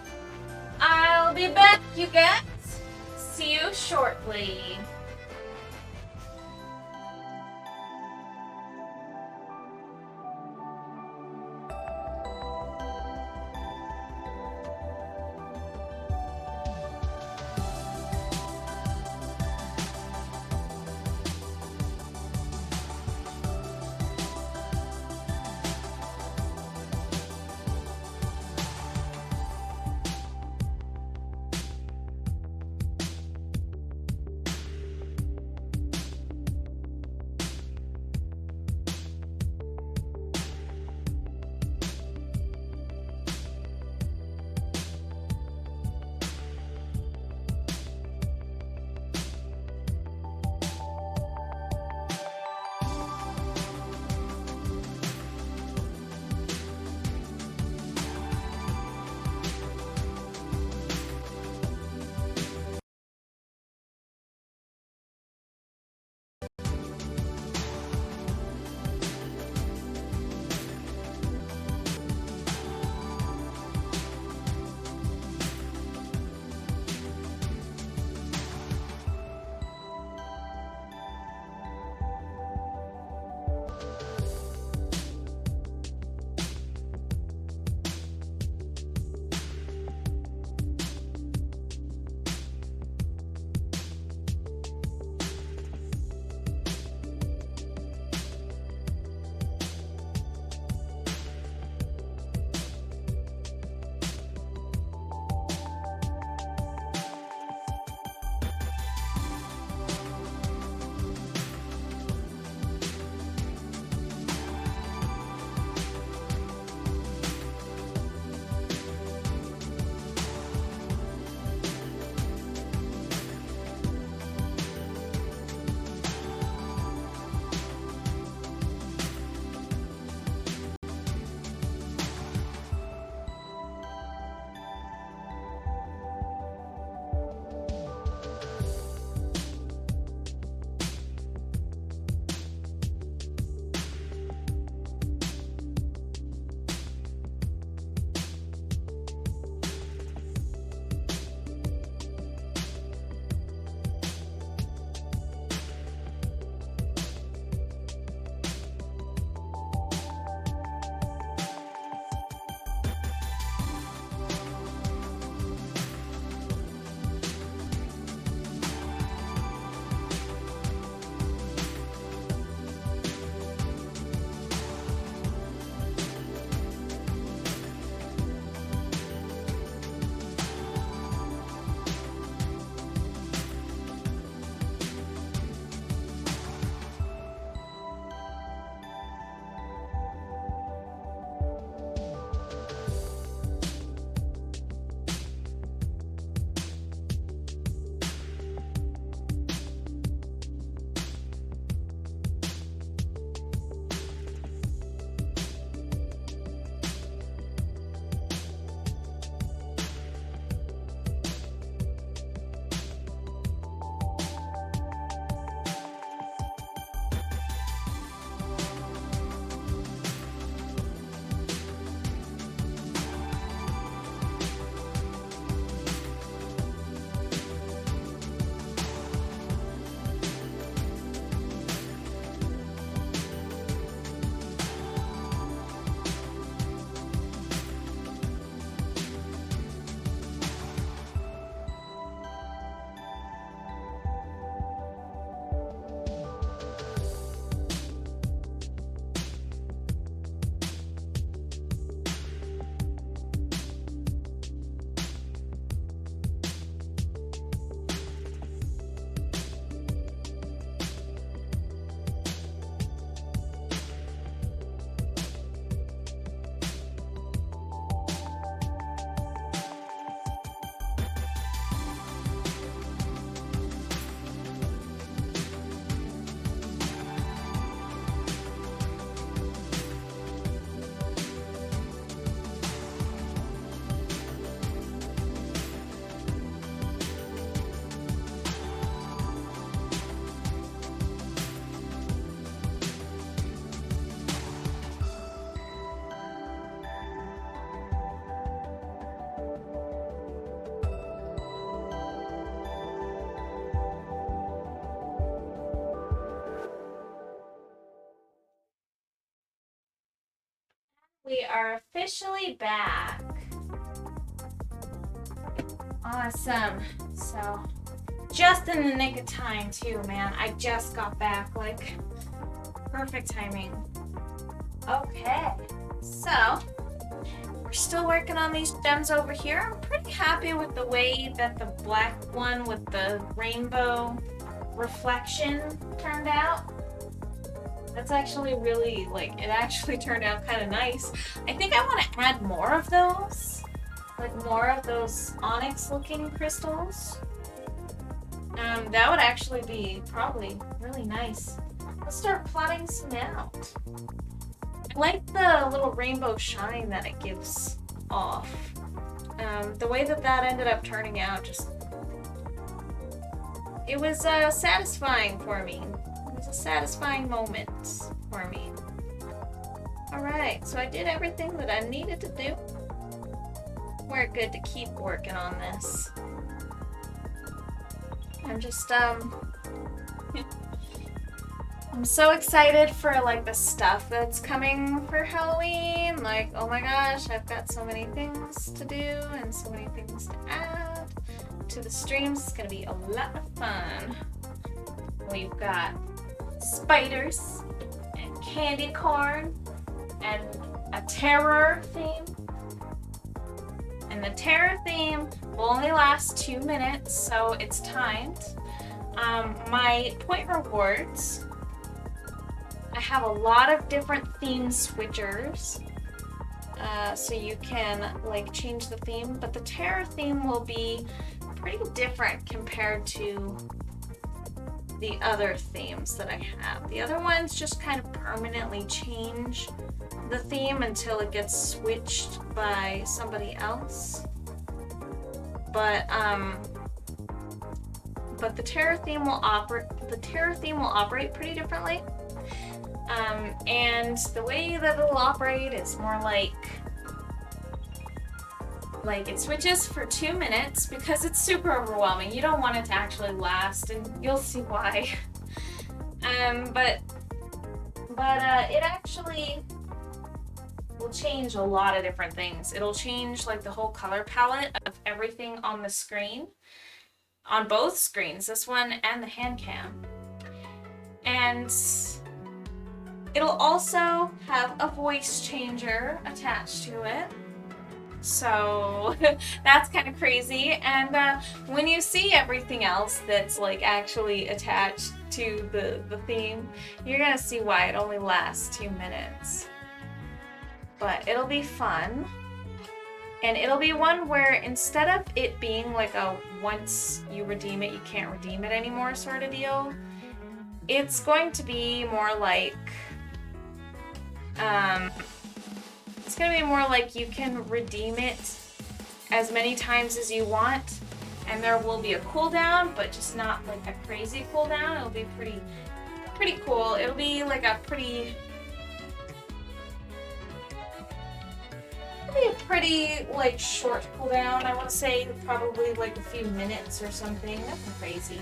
I'll be back, you guys. See you shortly. We are officially back. Awesome. So, just in the nick of time too, man. I just got back, like, perfect timing. Okay, so we're still working on these gems over here. I'm pretty happy with the way that the black one with the rainbow reflection turned out. That's actually really, like, it actually turned out kind of nice. I think I want to add more of those. Like, more of those onyx-looking crystals. That would actually be probably really nice. Let's start plotting some out. I like the little rainbow shine that it gives off. The way that that ended up turning out, just... It was satisfying for me. It was a satisfying moment for me. Alright, so I did everything that I needed to do. We're good to keep working on this. I'm just, I'm so excited for, like, the stuff that's coming for Halloween. Like, oh my gosh, I've got so many things to do and so many things to add to the streams. It's gonna be a lot of fun. We've got spiders and candy corn and a terror theme. And the terror theme will only last 2 minutes, so it's timed. My point rewards, I have a lot of different theme switchers, so you can, like, change the theme, but the terror theme will be pretty different compared to the other themes that I have. The other ones just kind of permanently change the theme until it gets switched by somebody else. But the terror theme will operate pretty differently. And the way that it'll operate is more like it switches for 2 minutes because it's super overwhelming. You don't want it to actually last, and you'll see why. But it actually will change a lot of different things. It'll change, like, the whole color palette of everything on the screen, on both screens, this one and the hand cam. And it'll also have a voice changer attached to it. So that's kind of crazy. And when you see everything else that's, like, actually attached to the theme, you're gonna see why it only lasts 2 minutes. But it'll be fun. And it'll be one where instead of it being like a once you redeem it, you can't redeem it anymore sort of deal, it's going to be more like, it's going to be more like you can redeem it as many times as you want, and there will be a cooldown, but just not like a crazy cooldown. It'll be pretty cool. It'll be like a pretty like short cooldown. I want to say probably like a few minutes or something. Nothing crazy.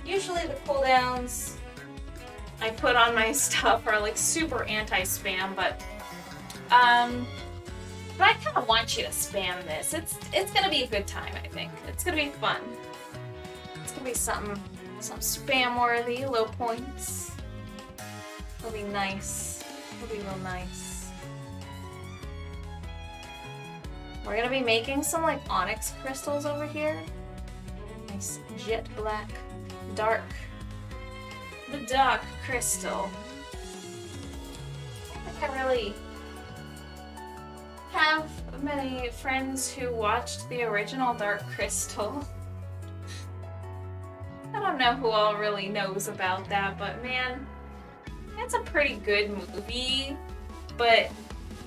Usually the cooldowns I put on my stuff are like super anti-spam, but I kind of want you to spam this. It's gonna be a good time, I think. It's gonna be fun. It's gonna be some spam-worthy, low points. It'll be nice. It'll be real nice. We're gonna be making some, like, onyx crystals over here. Nice jet black, dark. The dark crystal. I don't think I really have many friends who watched the original Dark Crystal. I don't know who all really knows about that, but man, it's a pretty good movie, but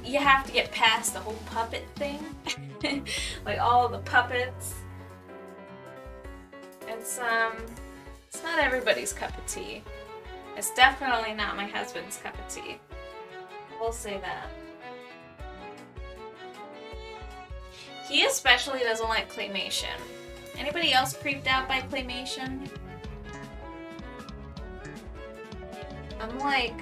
you have to get past the whole puppet thing. Like, all the puppets. It's not everybody's cup of tea. It's definitely not my husband's cup of tea. We'll say that. He especially doesn't like claymation. Anybody else creeped out by claymation? I'm like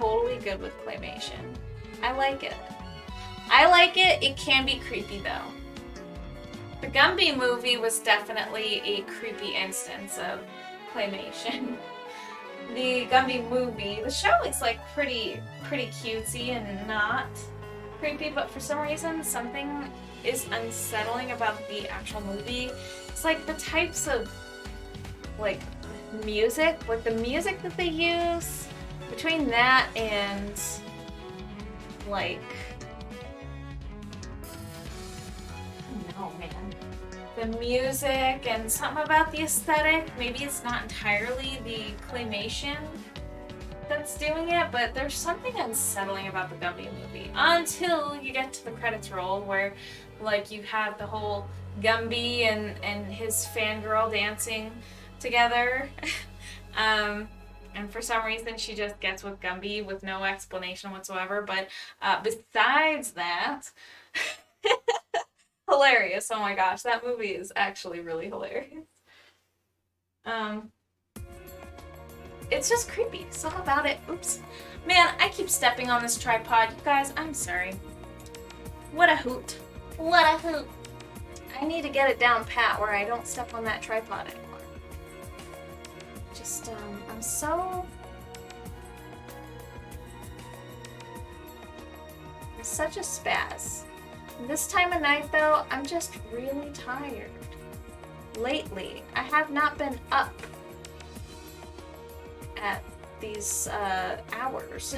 totally good with claymation. I like it. I like it. It can be creepy though. The Gumby movie was definitely a creepy instance of claymation. The Gumby movie, the show is like pretty cutesy and not creepy, but for some reason something is unsettling about the actual movie. It's like the types of like music, like the music that they use, between that and like, I don't know, man. The music and something about the aesthetic. Maybe it's not entirely the claymation that's doing it, but there's something unsettling about the Gumby movie until you get to the credits roll where like you have the whole Gumby and his fangirl dancing together. And for some reason she just gets with Gumby with no explanation whatsoever. But besides that, hilarious. Oh my gosh, that movie is actually really hilarious. It's just creepy. Something about it. Oops. Man, I keep stepping on this tripod. You guys, I'm sorry. What a hoot. What a hoot. I need to get it down pat where I don't step on that tripod anymore. Just, I'm so... I'm such a spaz. This time of night, though, I'm just really tired. Lately, I have not been up at these hours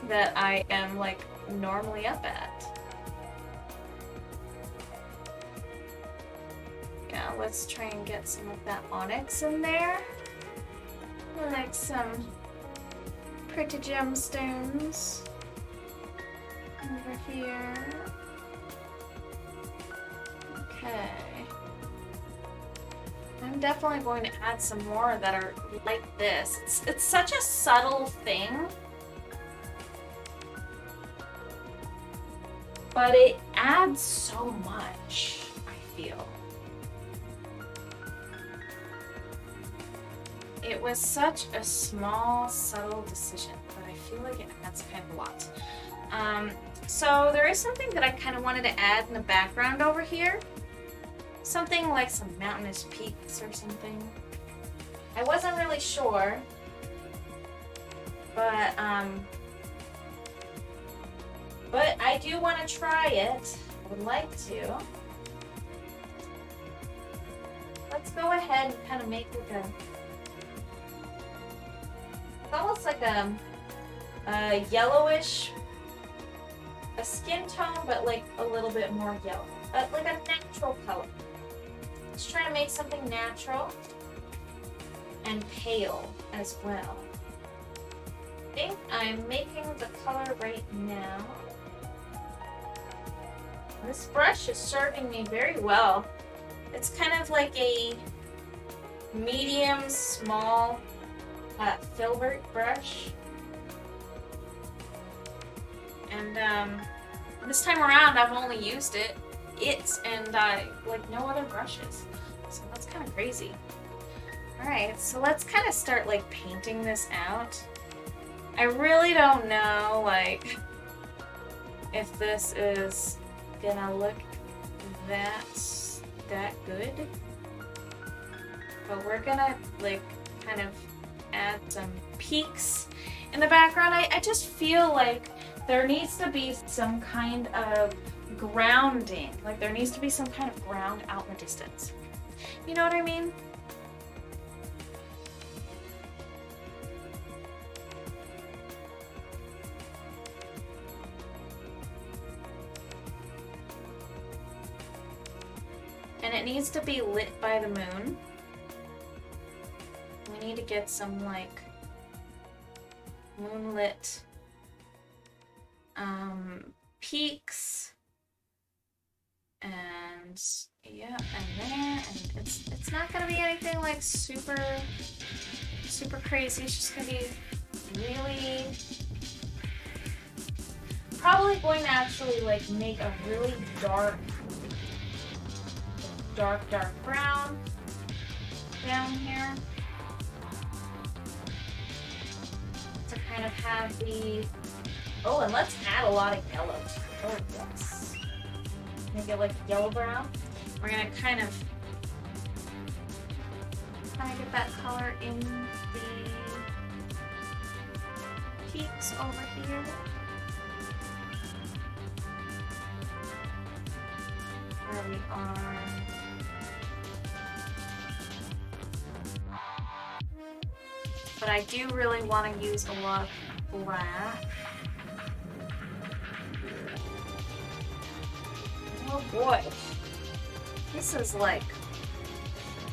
that I am like normally up at. Yeah, let's try and get some of that onyx in there. I like some pretty gemstones over here. Okay. I'm definitely going to add some more that are like this. It's such a subtle thing, but it adds so much, I feel. It was such a small, subtle decision, but I feel like it adds kind of a lot. So there is something that I kind of wanted to add in the background over here. Something like some mountainous peaks or something. I wasn't really sure, but I do want to try it. I would like to. Let's go ahead and kind of make like it's almost like a yellowish, a skin tone, but like a little bit more yellow, like a natural color. Let's try to make something natural and pale as well. I think I'm making the color right now. This brush is serving me very well. It's kind of like a medium, small filbert brush. And this time around I've only used it and like no other brushes. So that's kind of crazy. Alright, so let's kind of start like painting this out. I really don't know like if this is gonna look that good. But we're gonna like kind of add some peaks in the background. I just feel like there needs to be some kind of grounding. Like there needs to be some kind of ground out in the distance. You know what I mean? And it needs to be lit by the moon. We need to get some like moonlit peaks. And yeah, and there, and it's not gonna be anything like super crazy. It's just gonna be really probably going to actually like make a really dark brown down here to kind of have the... Oh, and let's add a lot of yellow to it. Oh, yes. Make it like yellow brown. We're gonna kind of get that color in the peaks over here. Where we are. But I do really want to use a lot of black. Oh boy. This is like...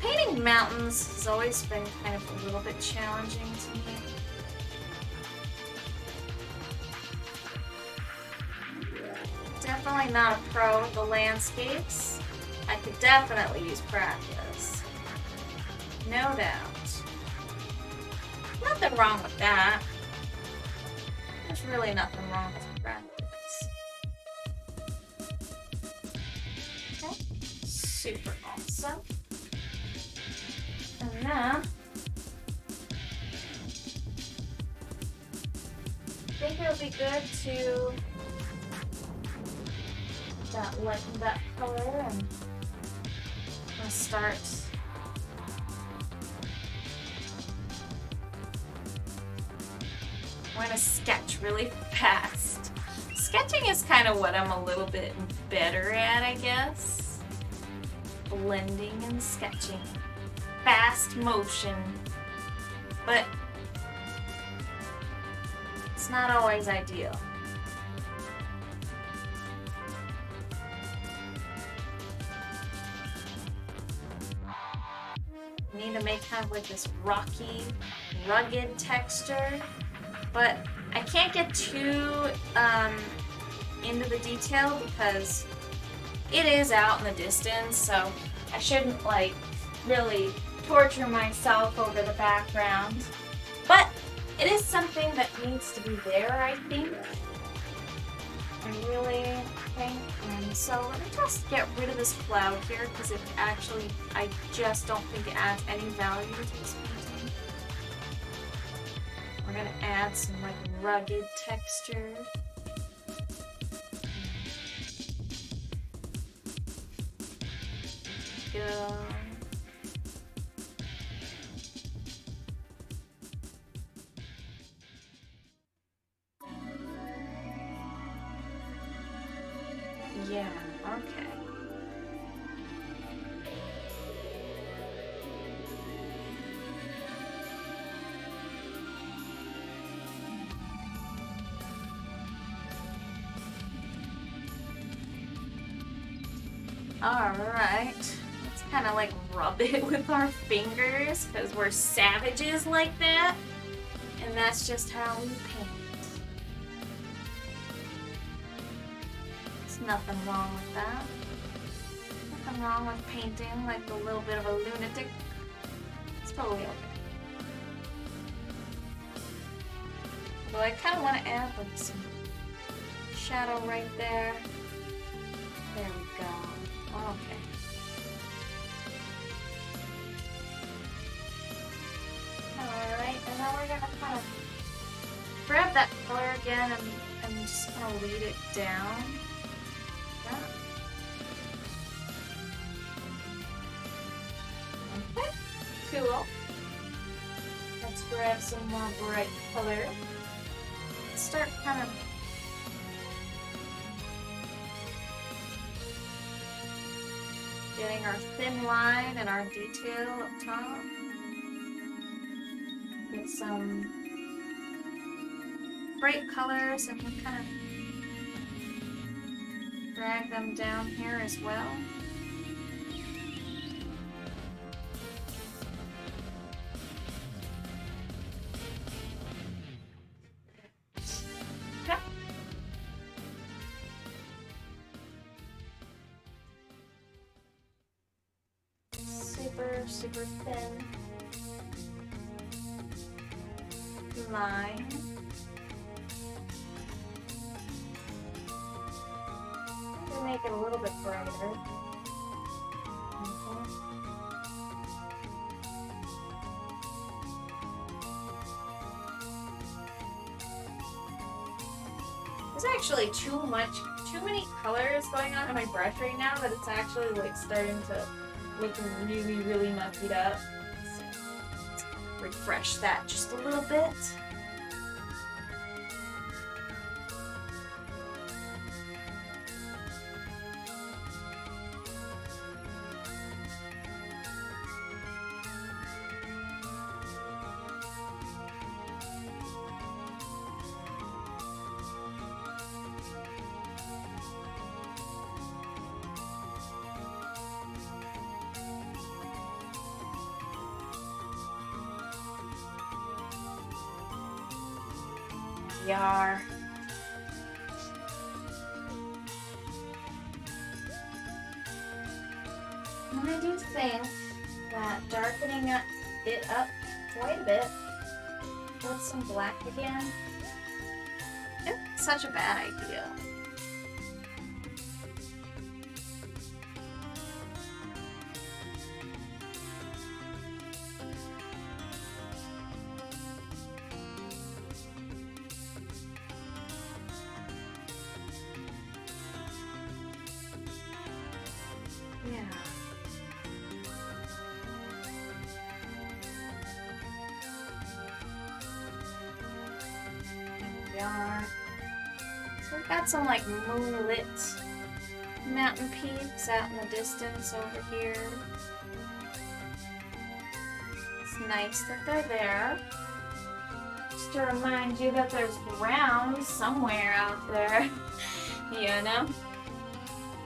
Painting mountains has always been kind of a little bit challenging to me. Definitely not a pro with the landscapes. I could definitely use practice. No doubt. Nothing wrong with that. There's really nothing wrong with practice. Okay. Super awesome. And then I think it'll be good to lighten that color, and I'll start I'm gonna sketch really fast. Sketching is kind of what I'm a little bit better at, I guess. Blending and sketching. Fast motion. But it's not always ideal. I need to make kind of like this rocky, rugged texture. But I can't get too into the detail because it is out in the distance, so I shouldn't like really torture myself over the background. But it is something that needs to be there, I think. I really think. And so let me just get rid of this cloud here because it actually, I just don't think it adds any value to this painting. We're gonna add some like rugged texture. Go. Yeah, okay. Alright, let's kind of like rub it with our fingers because we're savages like that. And that's just how we paint. There's nothing wrong with that. Nothing wrong with painting like a little bit of a lunatic. It's totally okay. Although I kind of want to add like some shadow right there. There we go. Okay. Alright, and now we're gonna kind of grab that color again and just kind of lead it down. Yeah. Okay, cool. Let's grab some more bright color. Let's start kind of getting our thin line and our detail up top. Get some bright colors and we kind of drag them down here as well. Okay. Super thin line. We'll make it a little bit brighter. There's actually too many colors going on in my brush right now that it's actually like starting to look really, really mucked up. So let's refresh that just a little bit. We are. And I do think that darkening it up quite a bit with some black again isn't such a bad idea. Yeah. There we are. So we've got some like moonlit mountain peaks out in the distance over here. It's nice that they're there. Just to remind you that there's ground somewhere out there, you know?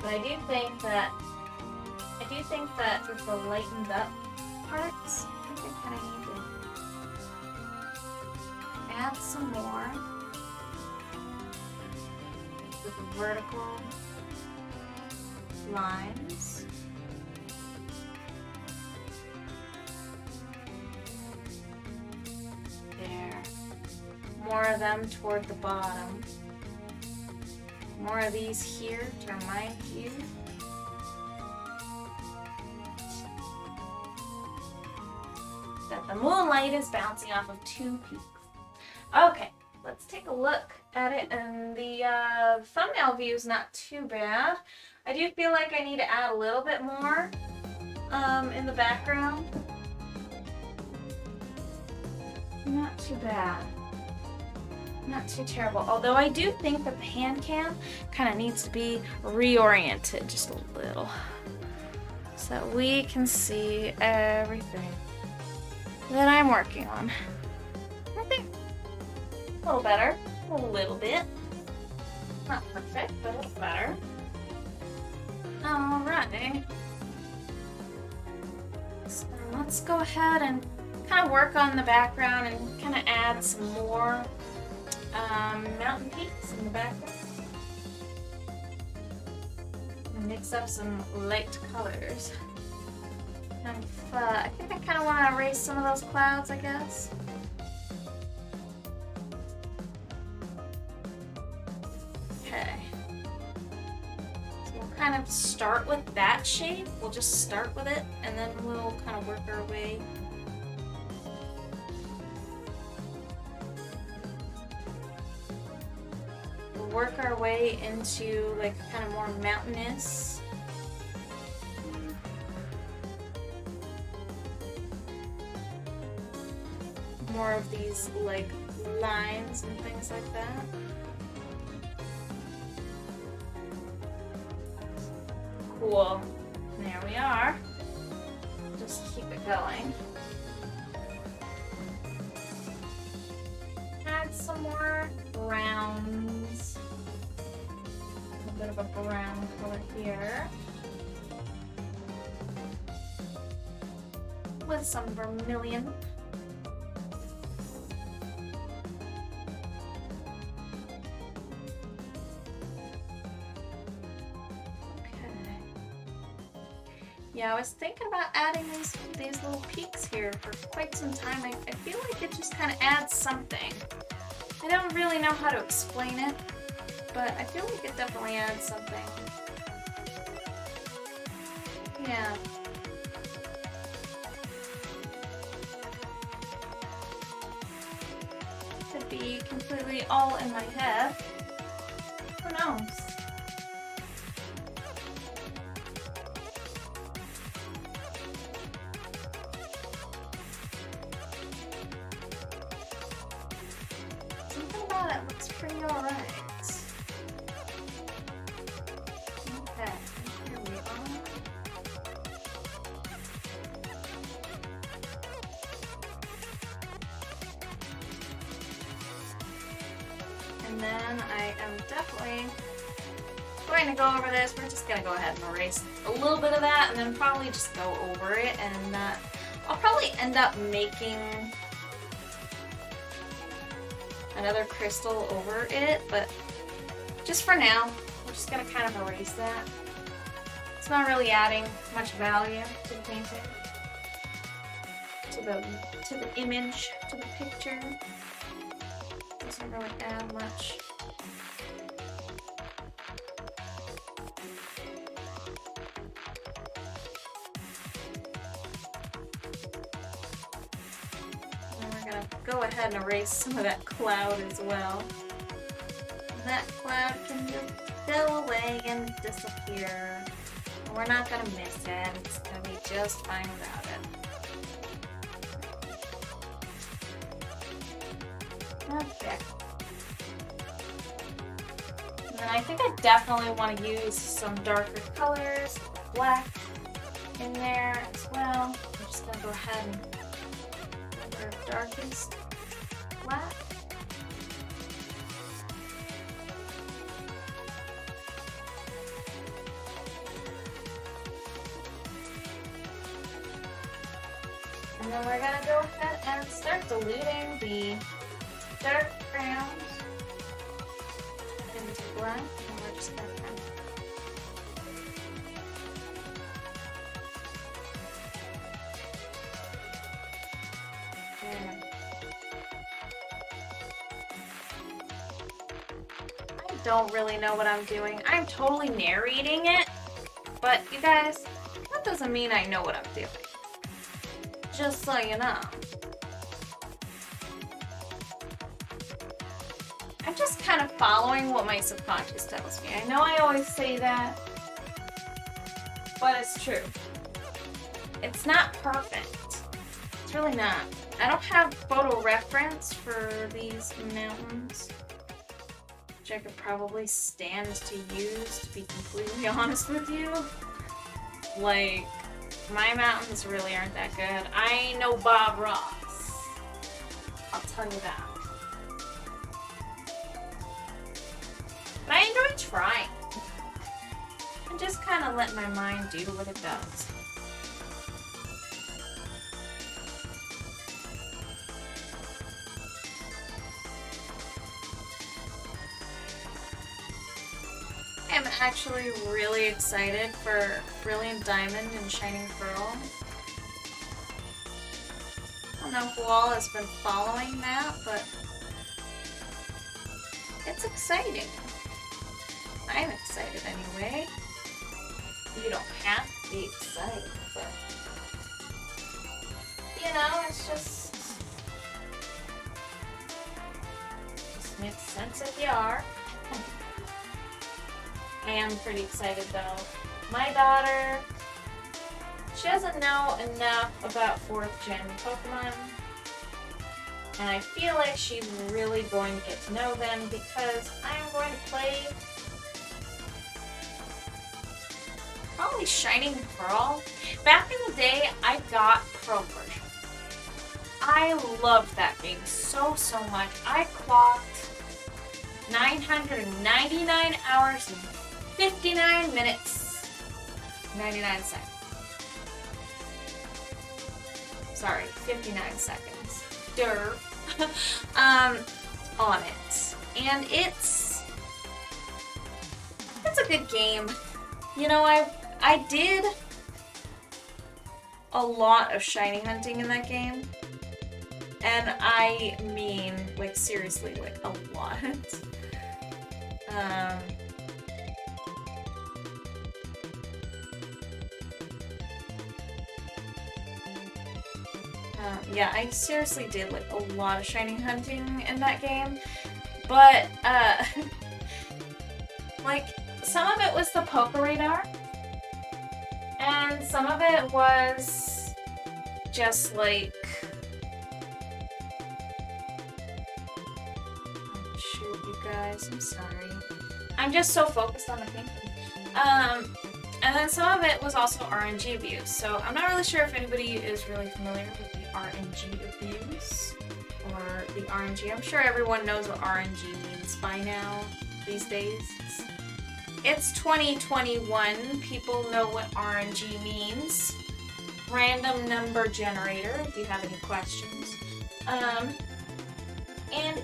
But I do think that with the lightened up parts, I think I kind of need to add some more with the vertical lines. There. More of them toward the bottom. More of these here to remind you. That the moonlight is bouncing off of two peaks. Okay, let's take a look at it, and the thumbnail view is not too bad. I do feel like I need to add a little bit more in the background. Not too bad. Not too terrible. Although I do think the pan cam kind of needs to be reoriented just a little so that we can see everything that I'm working on. I think a little better, a little bit. Not perfect, but a little better. Alright. So let's go ahead and kind of work on the background and kind of add some more mountain peaks in the background. And mix up some light colors. And I think I kind of want to erase some of those clouds, I guess. Okay. So we'll kind of start with that shape. We'll just start with it, and then we'll kind of work our way. We'll work our way into like kind of more mountainous. More of these like lines and things like that. Cool. There we are. Just keep it going. Add some more browns. A bit of a brown color here. With some vermilion. Yeah, I was thinking about adding these little peaks here for quite some time. I feel like it just kind of adds something. I don't really know how to explain it, but I feel like it definitely adds something. Yeah. Could be completely all in my head. stones. Something about it looks pretty alright. Okay, here we are. And then I am definitely going to go over this. We're just going to go ahead and erase a little bit of that and then probably just go over it. And I'll probably end up making another crystal over it, but just for now, we're just going to kind of erase that. It's not really adding much value to the painting, to the image, to the picture. Doesn't really add much. And we're gonna go ahead and erase some of that cloud as well. And that cloud can just go away and disappear. And we're not gonna miss it. It's gonna be just fine without it. Okay. And then I think I definitely want to use some darker colors, black in there as well. I'm just going to go ahead and go our darkest black. And then we're going to go ahead and start diluting the dark browns into black, and we're just going to kind of I don't really know what I'm doing. I'm totally narrating it, but you guys, that doesn't mean I know what I'm doing. Just so you know. I'm just kind of following what my subconscious tells me. I know I always say that, but it's true. It's not perfect. It's really not. I don't have photo reference for these mountains, which I could probably stand to use, to be completely honest with you. Like, my mountains really aren't that good. I ain't no Bob Ross. I'll tell you that. But I enjoy trying. And just kind of let my mind do what it does. I'm actually really excited for Brilliant Diamond and Shining Pearl. I don't know if you all has been following that, but it's exciting. I'm excited anyway. You don't have to be excited, but you know, it's just makes sense if you are. I am pretty excited though. My daughter, she doesn't know enough about 4th gen Pokemon, and I feel like she's really going to get to know them because I am going to play probably Shining Pearl. Back in the day, I got Pearl version. I loved that game so much. I clocked 999 hours and 59 minutes, 99 seconds. Sorry, 59 seconds. On it. And it's a good game. You know, I did a lot of shiny hunting in that game. And I mean, like, seriously, like, a lot. Yeah, I seriously did, like, a lot of shiny hunting in that game. But, Like, some of it was the Poke Radar, and some of it was just like... Oh, shoot, you guys, I'm sorry. I'm just so focused on the painting. And then some of it was also RNG abuse. So I'm not really sure if anybody is really familiar with the RNG abuse or the RNG. I'm sure everyone knows what RNG means by now these days. It's 2021. People know what RNG means. Random number generator, if you have any questions. And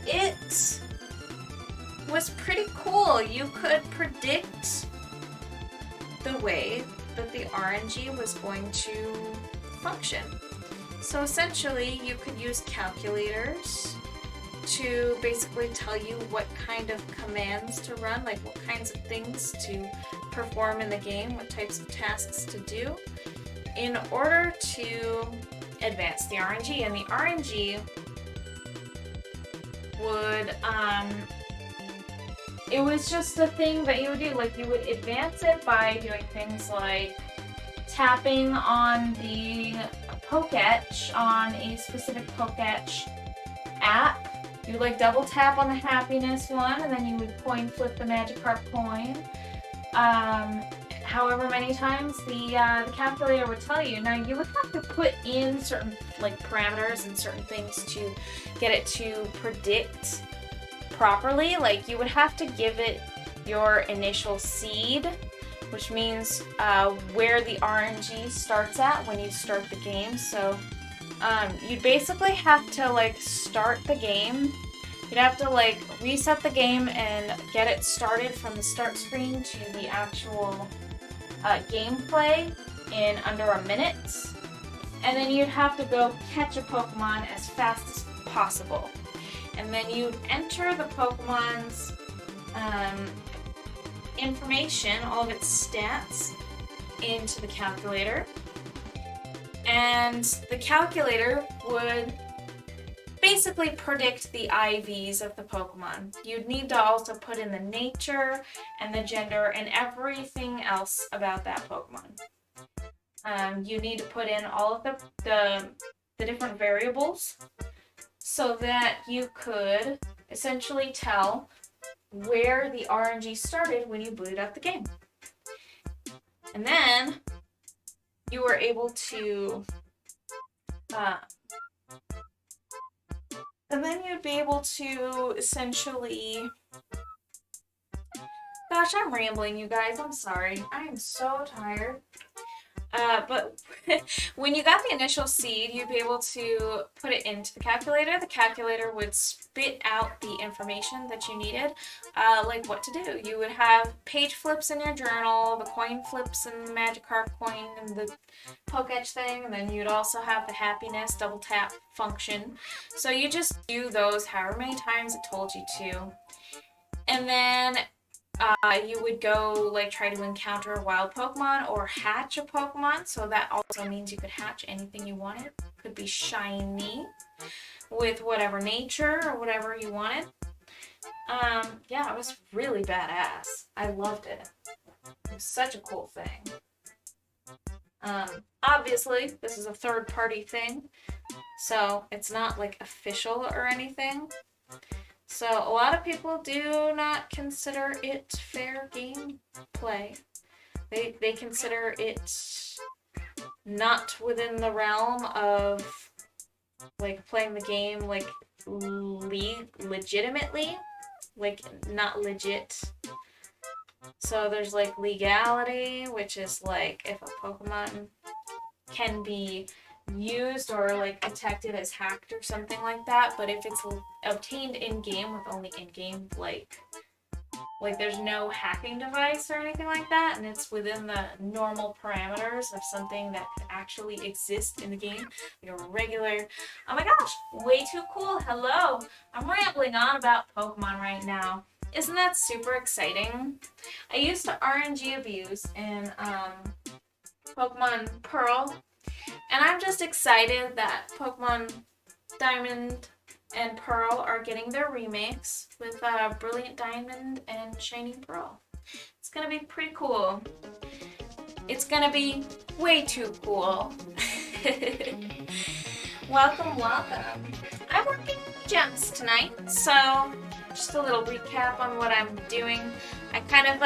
it was pretty cool. You could predict the way that the RNG was going to function. So essentially, you could use calculators to basically tell you what kind of commands to run, like what kinds of things to perform in the game, what types of tasks to do, in order to advance the RNG. And the RNG would, it was just a thing that you would do. Like, you would advance it by doing things like tapping on the Poketch, on a specific Poketch app. You would like double tap on the happiness one, and then you would coin flip the Magikarp coin. However many times the calculator would tell you. Now, you would have to put in certain like parameters and certain things to get it to predict properly. Like, you would have to give it your initial seed, which means where the RNG starts at when you start the game. So you'd basically have to like start the game. You'd have to like reset the game and get it started from the start screen to the actual gameplay in under a minute. And then you'd have to go catch a Pokemon as fast as possible. And then you'd enter the Pokemon's information, all of its stats, into the calculator. And the calculator would basically predict the IVs of the Pokemon. You'd need to also put in the nature and the gender and everything else about that Pokemon. You need to put in all of the different variables so that you could essentially tell where the RNG started when you booted up the game. And then you were able to and then you'd be able to essentially... Gosh, I'm rambling, you guys. I'm sorry. I am so tired. But when you got the initial seed, you'd be able to put it into the calculator. The calculator would spit out the information that you needed, like what to do. You would have page flips in your journal, the coin flips and the Magikarp coin and the Poketch thing, and then you'd also have the happiness double tap function. So you just do those however many times it told you to. And then you would go like try to encounter a wild Pokemon or hatch a Pokemon. So that also means you could hatch anything you wanted. Could be shiny with whatever nature or whatever you wanted. Yeah, it was really badass. I loved it. It was such a cool thing. Obviously, this is a third-party thing, so it's not like official or anything. So a lot of people do not consider it fair gameplay. They consider it not within the realm of like playing the game like legitimately, like not legit. So there's like legality, which is like if a Pokemon can be used or like detected as hacked or something like that, but if it's obtained in-game with only in-game like there's no hacking device or anything like that, and it's within the normal parameters of something that could actually exist in the game, like a regular... Oh my gosh, way too cool. Hello, I'm rambling on about Pokemon right now. Isn't that super exciting? I used to RNG abuse in Pokemon Pearl, and I'm just excited that Pokemon Diamond and Pearl are getting their remakes with Brilliant Diamond and Shining Pearl. It's gonna be pretty cool. It's gonna be way too cool. Welcome, welcome. I'm working gems tonight, so just a little recap on what I'm doing. I kind of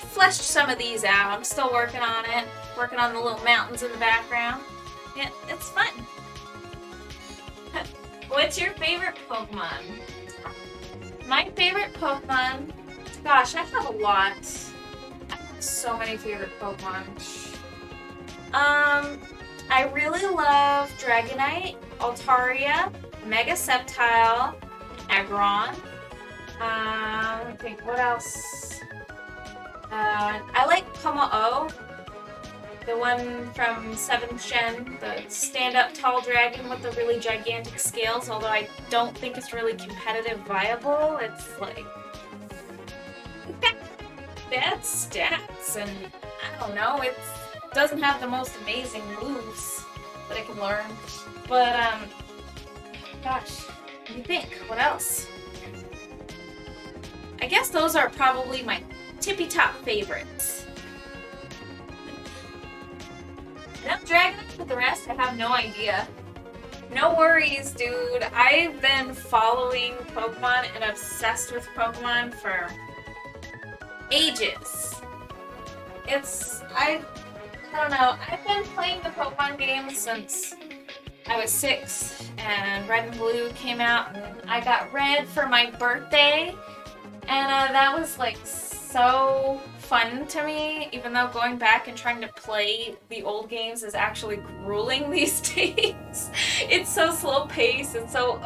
fleshed some of these out. I'm still working on it, working on the little mountains in the background. Yeah, it's fun. What's your favorite Pokemon? My favorite Pokemon, gosh, I have a lot. I have so many favorite Pokemon. I really love Dragonite, Altaria, Mega Sceptile, Aggron. I think what else? I like Pomo-O, the one from 7th Gen, the stand-up tall dragon with the really gigantic scales, although I don't think it's really competitive viable. It's like bad stats, and I don't know, it doesn't have the most amazing moves that I can learn. But, gosh, what do you think? What else? I guess those are probably my tippy-top favorites. No Dragon, but the rest I have no idea. No worries, dude. I've been following Pokemon and obsessed with Pokemon for ages. I don't know. I've been playing the Pokemon games since I was 6, and Red and Blue came out, and I got Red for my birthday, and that was like so fun to me, even though going back and trying to play the old games is actually grueling these days. It's so slow paced and so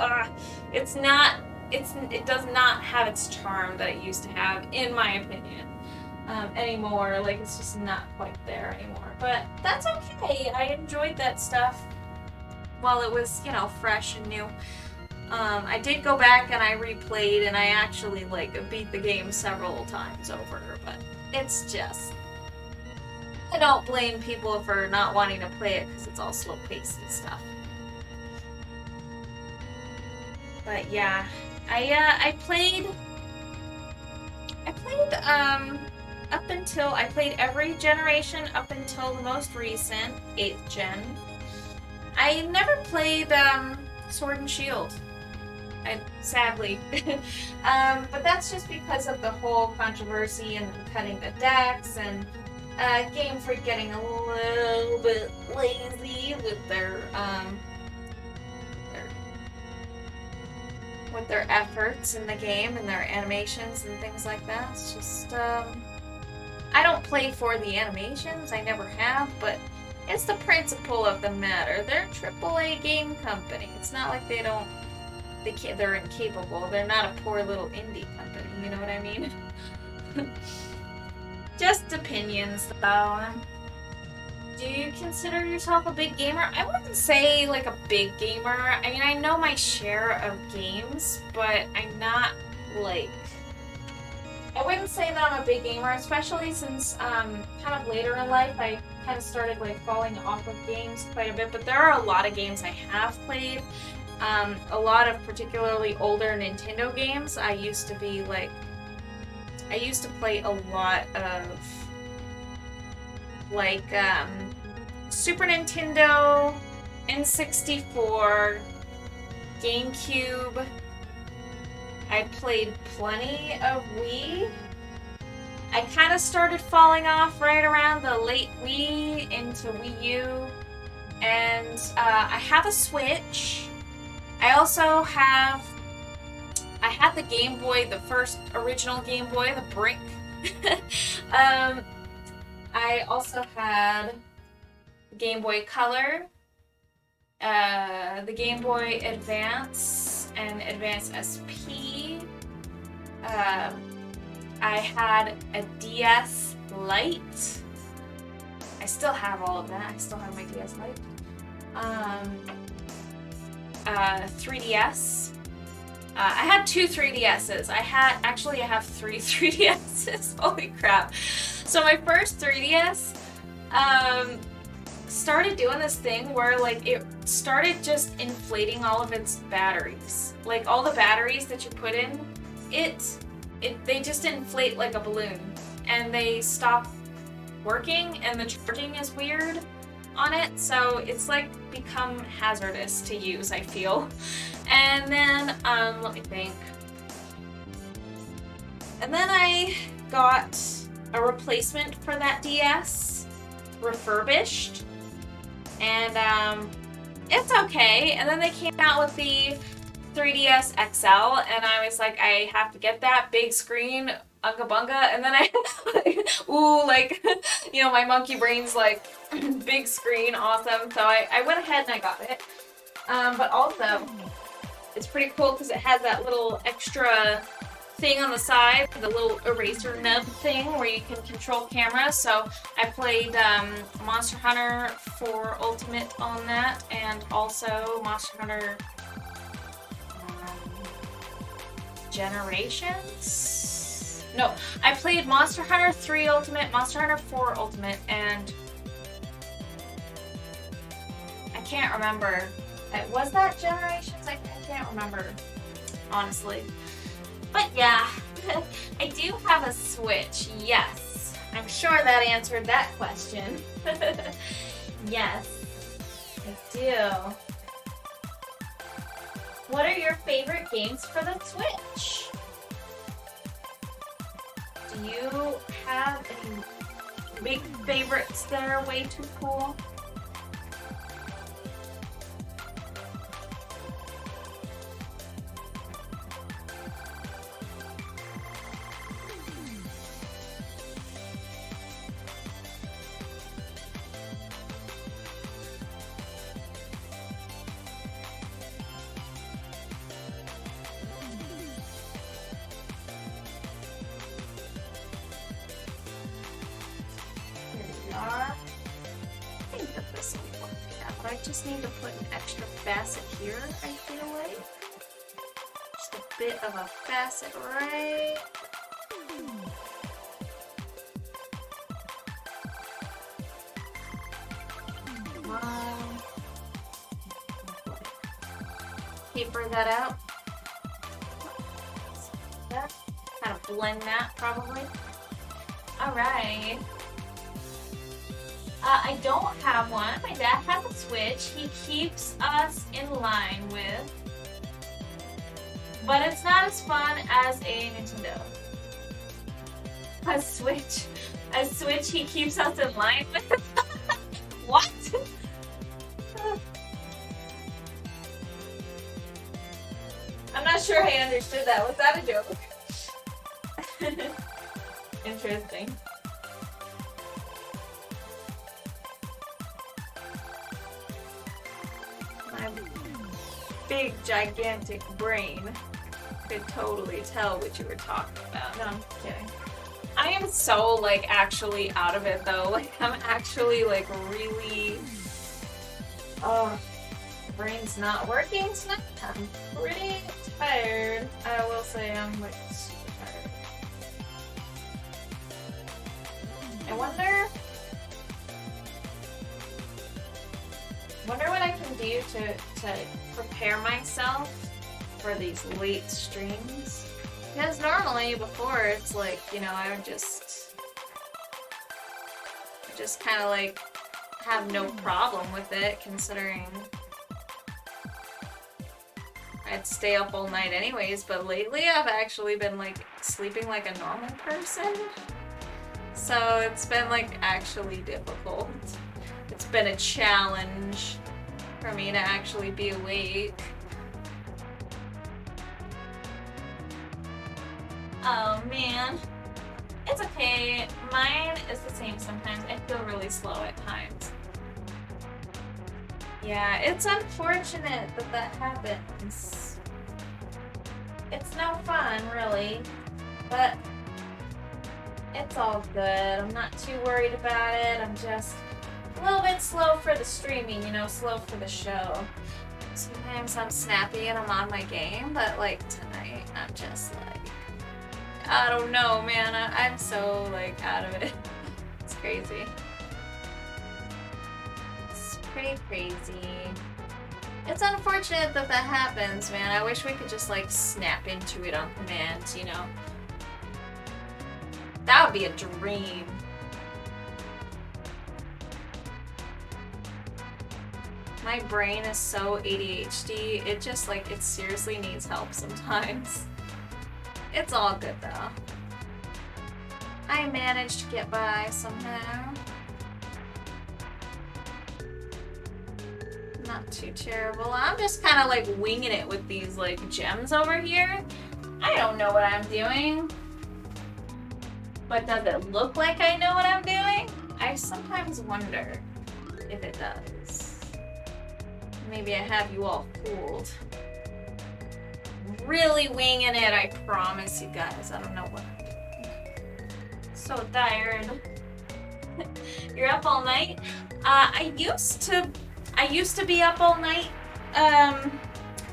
it does not have its charm that it used to have, in my opinion, anymore. Like, it's just not quite there anymore, but that's okay. I enjoyed that stuff while it was, you know, fresh and new. I did go back and I replayed, and I actually beat the game several times over, but it's just, I don't blame people for not wanting to play it because it's all slow paced and stuff. But yeah, I played I played every generation up until the most recent 8th gen. I never played Sword and Shield. Sadly. But that's just because of the whole controversy and cutting the decks, and Game Freak getting a little bit lazy with their efforts in the game and their animations and things like that. It's just I don't play for the animations, I never have, but it's the principle of the matter. They're a AAA game company. It's not like they're incapable. They're not a poor little indie company, you know what I mean? Just opinions, though. Do you consider yourself a big gamer? I wouldn't say like a big gamer. I mean, I know my share of games, but I'm not like, I wouldn't say that I'm a big gamer, especially since kind of later in life I kind of started like falling off of games quite a bit, but there are a lot of games I have played. A lot of particularly older Nintendo games. I used to play a lot of like Super Nintendo, N64, GameCube. I played plenty of Wii. I kind of started falling off right around the late Wii into Wii U, and I have a Switch. I also had the Game Boy, the first original Game Boy, the brick. I also had Game Boy Color, the Game Boy Advance and Advance SP. I had a DS Lite. I still have all of that. I still have my DS Lite. 3DS. I had 2 3DSs. I have 3 3DSs. Holy crap. So my first 3DS started doing this thing where like it started just inflating all of its batteries. Like all the batteries that you put in, they just inflate like a balloon. and they stop working, and the charging is weird on it, so it's like become hazardous to use, I feel. And then, let me think. And then I got a replacement for that DS, refurbished, and it's okay. And then they came out with the 3DS XL, and I was like, I have to get that big screen, unga bunga. And then ooh, like, you know, my monkey brain's like, big screen, awesome. So I went ahead and I got it. But also, it's pretty cool because it has that little extra thing on the side, the little eraser nub thing where you can control camera. So I played Monster Hunter 4 Ultimate on that, and also Monster Hunter Generations? No, I played Monster Hunter 3 Ultimate, Monster Hunter 4 Ultimate, and I can't remember. Was that Generations? I can't remember, honestly. But yeah, I do have a Switch, yes. I'm sure that answered that question. Yes, I do. What are your favorite games for the Switch? Do you have any big favorites that are way too cool? I just need to put an extra facet here, I feel like. Just a bit of a facet right. Come on. Paper that out. Kind of blend that, probably. Alright. I don't have one. My dad has a Switch. He keeps us in line with, but it's not as fun as a Nintendo. A Switch he keeps us in line with? What? I'm not sure I understood that. Was that a joke? Interesting. My big, gigantic brain could totally tell what you were talking about. No, I'm kidding. I am so, like, actually out of it, though. Like, I'm actually, like, really... Oh, brain's not working tonight. I'm pretty tired. I will say I'm, like, super tired. I wonder what I can do to prepare myself for these late streams. Because normally before it's like, you know, I would just kind of like have no problem with it, considering I'd stay up all night anyways, but lately I've actually been like sleeping like a normal person. So it's been like actually difficult. It's been a challenge for me to actually be awake. Oh man. It's okay. Mine is the same sometimes. I feel really slow at times. Yeah, it's unfortunate that that happens. It's no fun, really. But it's all good. I'm not too worried about it. I'm just a little bit slow for the streaming, you know, slow for the show. Sometimes I'm snappy and I'm on my game, but like tonight, I'm just like, I don't know, man. I'm so like out of it. It's crazy. It's pretty crazy. It's unfortunate that that happens, man. I wish we could just like snap into it on command, you know? That would be a dream. My brain is so ADHD, it just like, it seriously needs help sometimes. It's all good though. I managed to get by somehow. Not too terrible. I'm just kind of like winging it with these like gems over here. I don't know what I'm doing. But does it look like I know what I'm doing? I sometimes wonder if it does. Maybe I have you all fooled. Really winging it, I promise you guys. I don't know what I'm doing. So tired. You're up all night? I used to be up all night.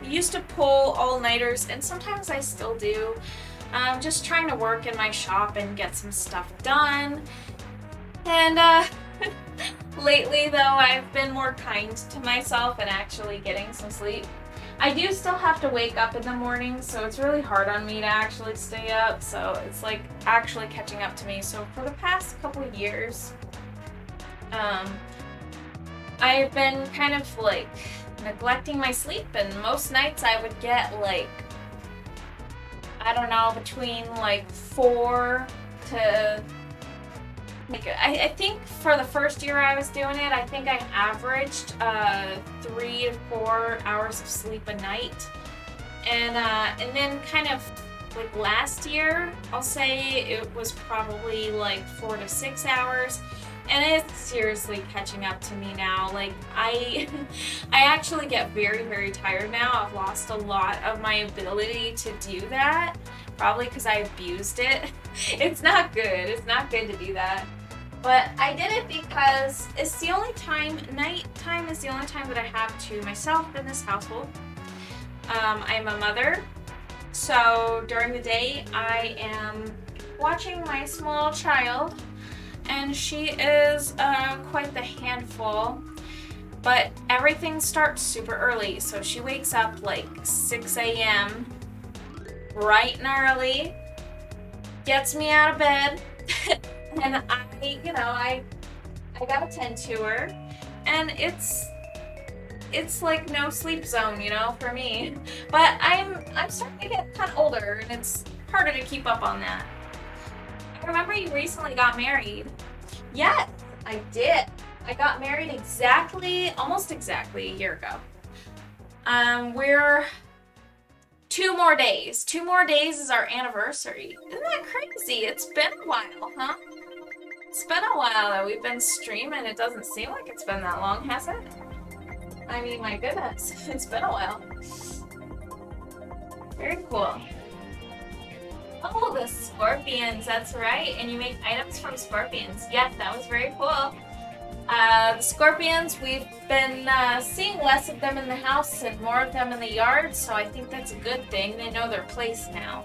Used to pull all-nighters, and sometimes I still do. Just trying to work in my shop and get some stuff done. And lately, though, I've been more kind to myself and actually getting some sleep. I do still have to wake up in the morning, so it's really hard on me to actually stay up. So it's like actually catching up to me. So for the past couple of years, I've been kind of like neglecting my sleep, and most nights I would get like, I don't know, between like 4 to like, I think for the first year I was doing it, I think I averaged 3 to 4 hours of sleep a night. And then kind of like last year, I'll say it was probably like 4 to 6 hours. And it's seriously catching up to me now. Like, I actually get very, very tired now. I've lost a lot of my ability to do that. Probably because I abused it. It's not good. It's not good to do that. But I did it because it's the only time, nighttime is the only time that I have to myself in this household. I'm a mother. So during the day, I am watching my small child. And she is quite the handful, but everything starts super early. So she wakes up like 6 a.m. bright and early, gets me out of bed, and I gotta tend to her, and it's like no sleep zone, for me. But I'm starting to get kind of older, and it's harder to keep up on that. I remember you recently got married. Yes, I did. I got married almost exactly a year ago. We're 2 more days. 2 more days is our anniversary. Isn't that crazy? It's been a while, huh? It's been a while that we've been streaming. It doesn't seem like it's been that long, has it? I mean, my goodness, it's been a while. Very cool. Oh, the scorpions, that's right. And you make items from scorpions. Yes, that was very cool. The scorpions, we've been seeing less of them in the house and more of them in the yard, so I think that's a good thing. They know their place now.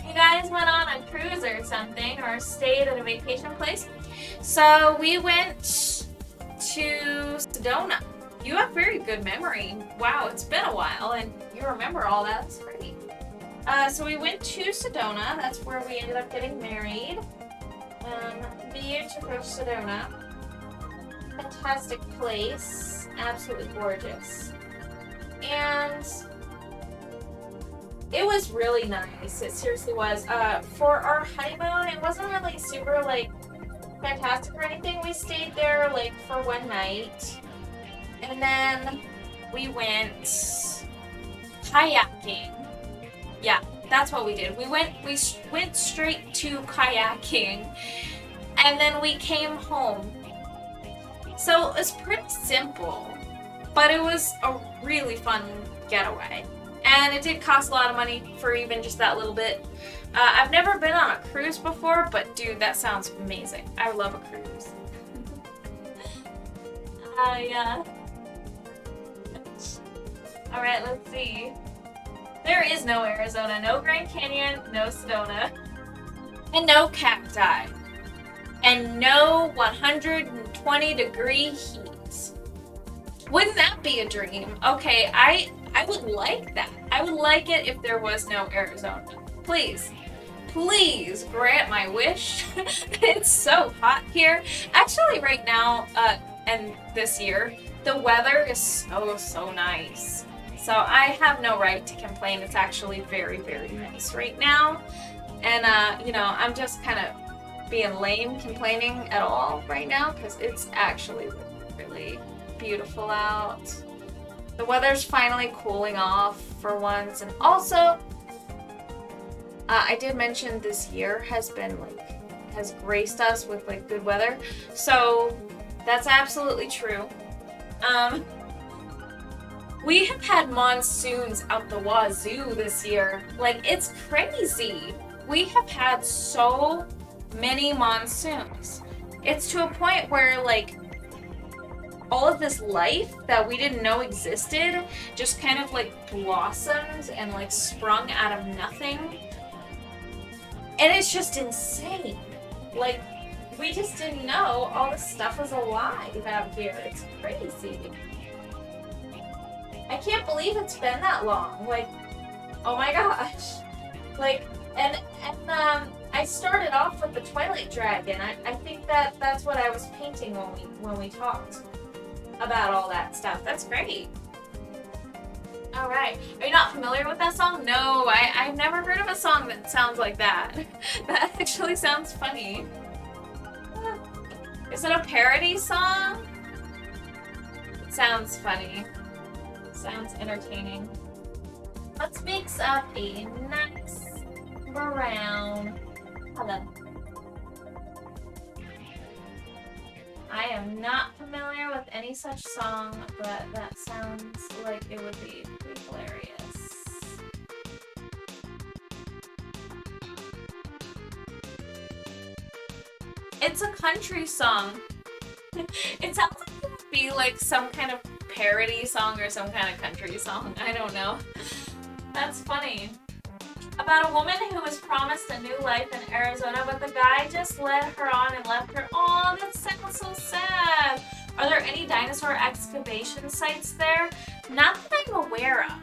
You guys went on a cruise or something, or stayed at a vacation place? So we went to Sedona. You have very good memory. Wow, it's been a while, and you remember all that. That's great. So we went to Sedona. That's where we ended up getting married. Beautiful Sedona. Fantastic place. Absolutely gorgeous. And it was really nice. It seriously was. For our honeymoon, it wasn't really super, like, fantastic or anything. We stayed there, like, for one night. And then we went kayaking. Yeah, that's what we did. We went straight to kayaking, and then we came home. So it was pretty simple, but it was a really fun getaway. And it did cost a lot of money for even just that little bit. I've never been on a cruise before, but dude, that sounds amazing. I love a cruise. Yeah. All right, let's see. There is no Arizona, no Grand Canyon, no Sedona, and no cacti, and no 120-degree heat. Wouldn't that be a dream? Okay, I would like that. I would like it if there was no Arizona. Please. Please grant my wish. It's so hot here. Actually, right now, and this year, the weather is so nice. So I have no right to complain. It's actually very, very nice right now. And, I'm just kind of being lame complaining at all right now because it's actually really beautiful out. The weather's finally cooling off for once. And also, I did mention this year has graced us with good weather. So that's absolutely true. We have had monsoons out the wazoo this year. It's crazy. We have had so many monsoons. It's to a point where, all of this life that we didn't know existed just kind of, blossomed and, sprung out of nothing. And it's just insane. We just didn't know all this stuff was alive out here. It's crazy. I can't believe it's been that long. Oh my gosh. And I started off with the Twilight Dragon. I think that's what I was painting when we talked about all that stuff. That's great. Alright. Are you not familiar with that song? No, I've never heard of a song that sounds like that. That actually sounds funny. Is it a parody song? It sounds funny. Sounds entertaining. Let's mix up a nice brown. Hello. I am not familiar with any such song, but that sounds like it would be pretty hilarious. It's a country song. It sounds like it would be some kind of parody song or some kind of country song. I don't know. That's funny. About a woman who was promised a new life in Arizona, but the guy just led her on and left her. Oh, that sounds so sad. Are there any dinosaur excavation sites there? Not that I'm aware of.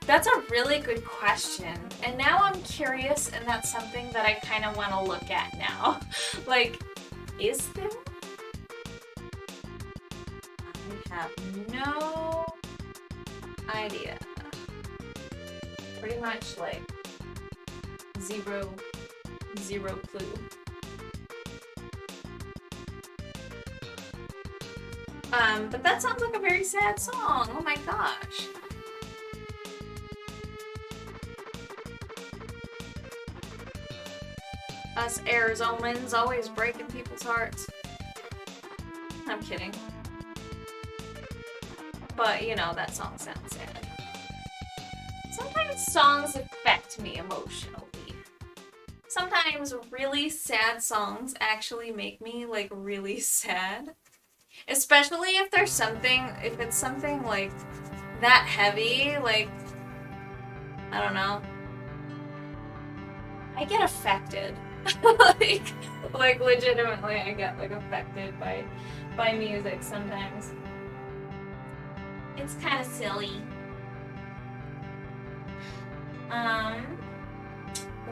That's a really good question. And now I'm curious, and that's something that I kind of want to look at now. Is there? I have no idea. Pretty much zero clue. But that sounds like a very sad song. Oh my gosh. Us Arizonans always breaking people's hearts. I'm kidding. But, that song sounds sad. Sometimes songs affect me emotionally. Sometimes really sad songs actually make me, really sad. Especially if it's something, that heavy, I don't know. I get affected. Legitimately, I get, affected by music sometimes. It's kind of silly.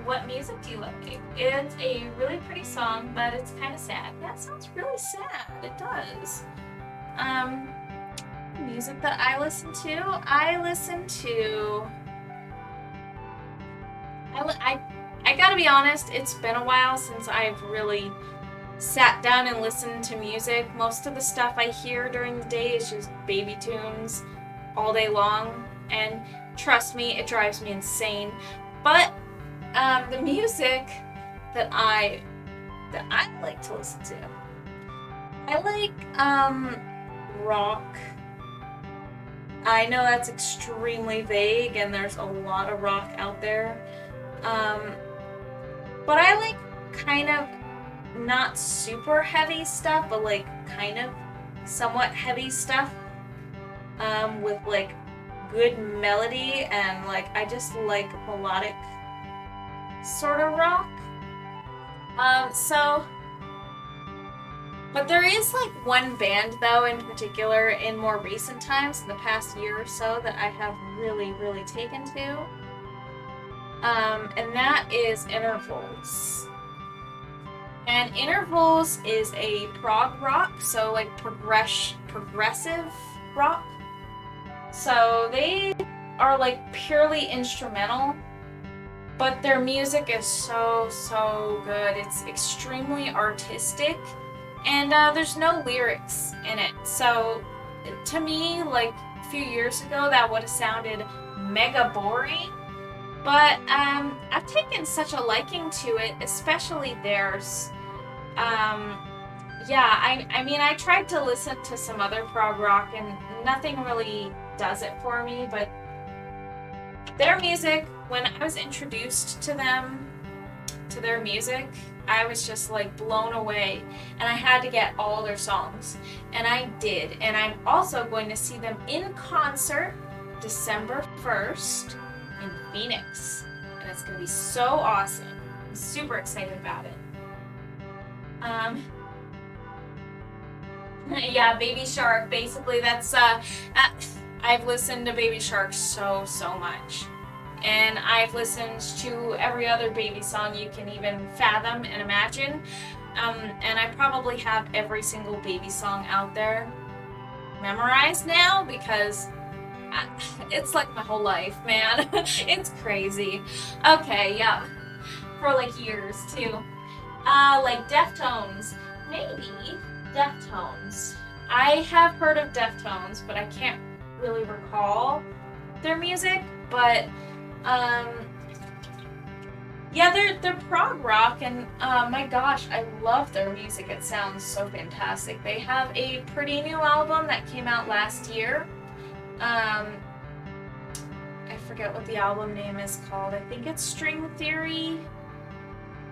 What music do you like? It's a really pretty song, but it's kind of sad. Yeah, it sounds really sad. It does. Music that I listen to? I gotta be honest, it's been a while since I've really sat down and listened to music. Most of the stuff I hear during the day is just baby tunes all day long, and trust me, it drives me insane. But the music that I like to listen to, I like rock. I know that's extremely vague, and there's a lot of rock out there. But I like kind of not super heavy stuff, but kind of somewhat heavy stuff. With good melody, and I just like melodic sort of rock. But there is one band though in particular in more recent times, in the past year or so, that I have really, really taken to. and that is Intervals. And Intervals is a prog rock, so like progressive rock. So they are like purely instrumental, but their music is so good. It's extremely artistic, and there's no lyrics in it. So to me, like a few years ago, that would have sounded mega boring. But I've taken such a liking to it, especially theirs. Yeah, I mean, I tried to listen to some other prog rock, and nothing really does it for me, but their music, when I was introduced to them, to their music, I was just like blown away, and I had to get all their songs, and I did. And I'm also going to see them in concert December 1st in Phoenix, and it's gonna be so awesome. I'm super excited about it. Yeah, Baby Shark, basically that's I've listened to Baby Shark so much, and I've listened to every other Baby song you can even fathom and imagine, and I probably have every single Baby song out there memorized now, because it's like my whole life, man. It's crazy. Okay, yeah, for like years too. Like Deftones, maybe Deftones. I have heard of Deftones, but I can't really recall their music. But yeah, they're prog rock, and my gosh, I love their music. It sounds so fantastic. They have a pretty new album that came out last year. I forget what the album name is called. I think it's String Theory.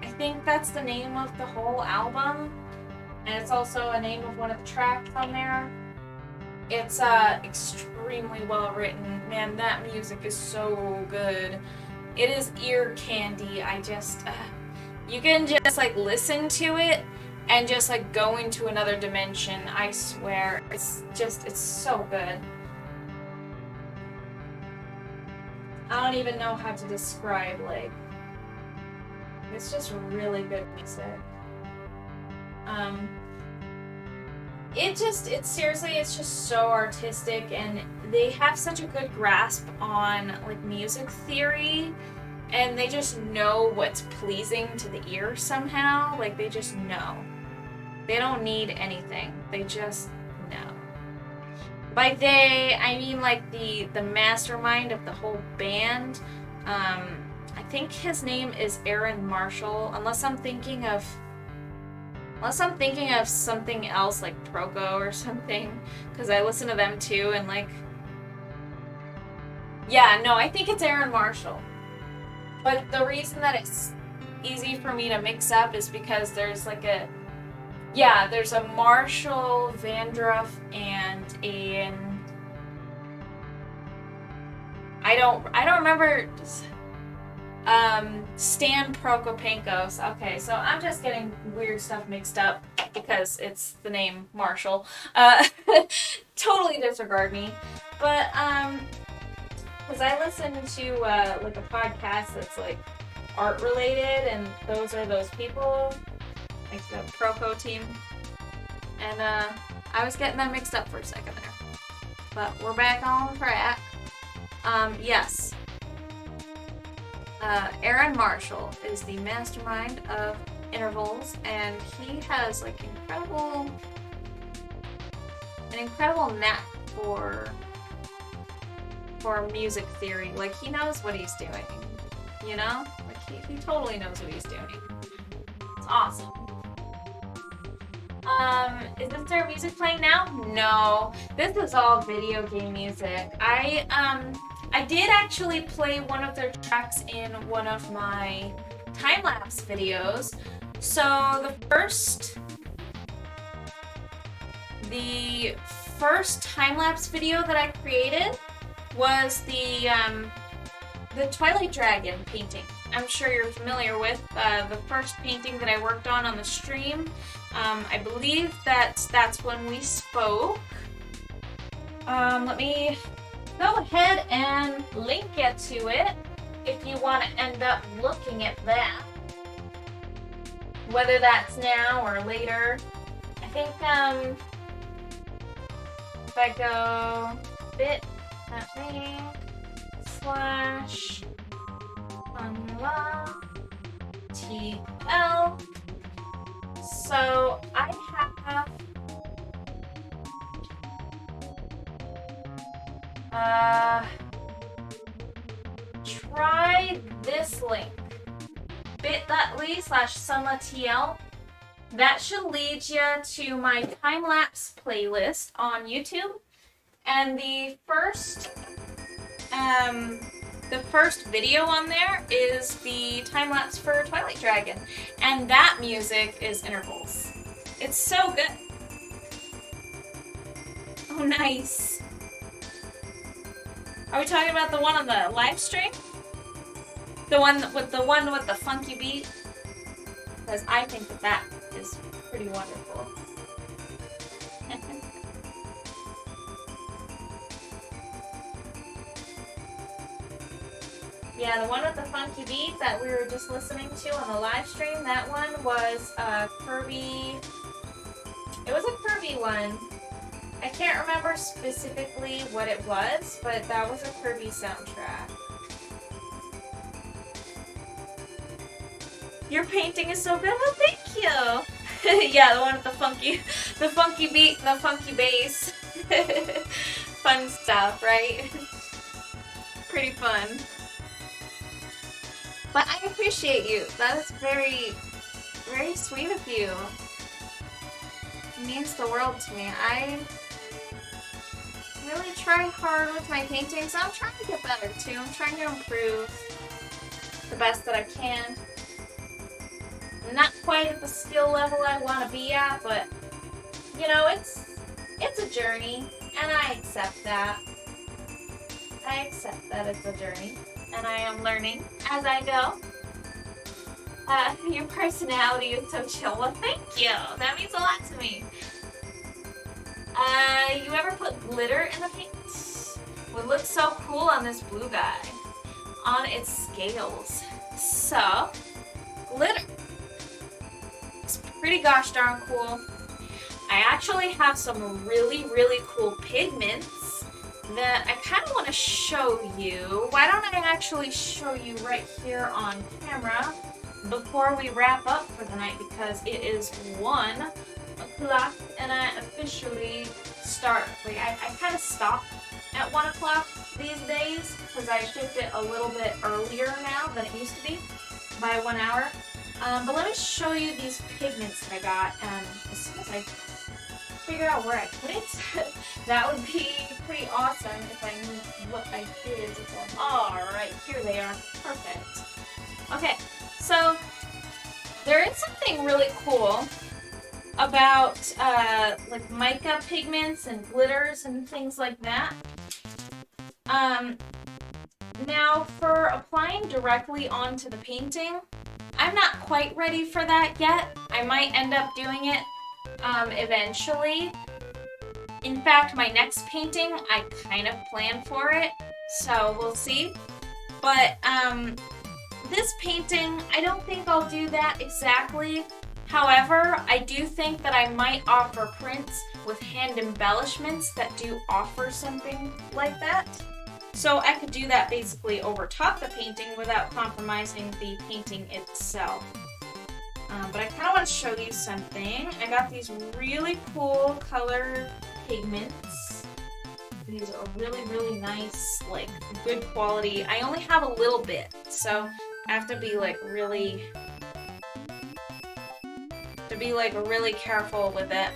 I think that's the name of the whole album, and it's also a name of one of the tracks on there. It's extremely well written. Man, that music is so good. It is ear candy. I just you can just like listen to it and just like go into another dimension. I swear, it's so good. I don't even know how to describe, like, it's just really good music. It's just so artistic, and they have such a good grasp on like music theory, and they just know what's pleasing to the ear somehow. Like, they just know. They don't need anything. They just know. By they, I mean like the mastermind of the whole band. I think his name is Aaron Marshall, unless I'm thinking of something else like Proco or something, because I listen to them too, and like, yeah, no, I think it's Aaron Marshall. But the reason that it's easy for me to mix up is because there's like there's a Marshall Vandruff and I don't remember. Stan Prokopenkos. Okay, so I'm just getting weird stuff mixed up because it's the name Marshall. Totally disregard me. But because I listen to like a podcast that's like art related, and those are those people, like the Proco team, and I was getting them mixed up for a second there. But we're back on track. Yes. Aaron Marshall is the mastermind of Intervals, and he has like an incredible knack for music theory. Like, he knows what he's doing, you know? Like, he totally knows what he's doing. It's awesome. Is this their music playing now? No, this is all video game music. I did actually play one of their tracks in one of my time-lapse videos. So the first time-lapse video that I created was the Twilight Dragon painting. I'm sure you're familiar with the first painting that I worked on the stream. I believe that's when we spoke. Let me go ahead and link it to it. if you want to end up looking at that. Whether that's now or later. I think if I go bit.ly /TL. So I have try this link, bit.ly/sunlatl. That should lead you to my time-lapse playlist on YouTube. And the first video on there is the time-lapse for Twilight Dragon. And that music is intervals. It's so good. Oh, nice. Are we talking about the one on the live stream? The one with the funky beat? Because I think that is pretty wonderful. Yeah, the one with the funky beat that we were just listening to on the live stream, that one was Kirby. It was a Kirby one. I can't remember specifically what it was, but that was a Kirby soundtrack. Your painting is so good. Oh, thank you. Yeah, the one with the funky beat and the funky bass. Fun stuff, right? Pretty fun. But I appreciate you. That is very, very sweet of you. It means the world to me. I really try hard with my paintings. I'm trying to get better too. I'm trying to improve the best that I can. I'm not quite at the skill level I want to be at, but you know, it's a journey, and I accept that. I accept that it's a journey, and I am learning as I go. Your personality is so chill. Well, thank you. That means a lot to me. You ever put glitter in the paint? Would look so cool on this blue guy. On its scales. So, glitter. It's pretty gosh darn cool. I actually have some really, really cool pigments that I kind of want to show you. Why don't I actually show you right here on camera before we wrap up for the night, because it is 1 o'clock and I officially start. Like I kind of stop at 1 o'clock these days because I shift it a little bit earlier now than it used to be by 1 hour. But let me show you these pigments that I got. As soon as I figure out where I put it, that would be pretty awesome if I knew what I did with them. Alright, here they are. Perfect. Okay, so there is something really cool about like mica pigments and glitters and things like that. Now for applying directly onto the painting, I'm not quite ready for that yet. I might end up doing it eventually. In fact, my next painting, I kind of plan for it, so we'll see. But this painting, I don't think I'll do that exactly. However, I do think that I might offer prints with hand embellishments that do offer something like that. So I could do that basically over top the painting without compromising the painting itself. But I kind of want to show you something. I got these really cool color pigments. These are really, really nice, like good quality. I only have a little bit, so I have to be like really careful with it.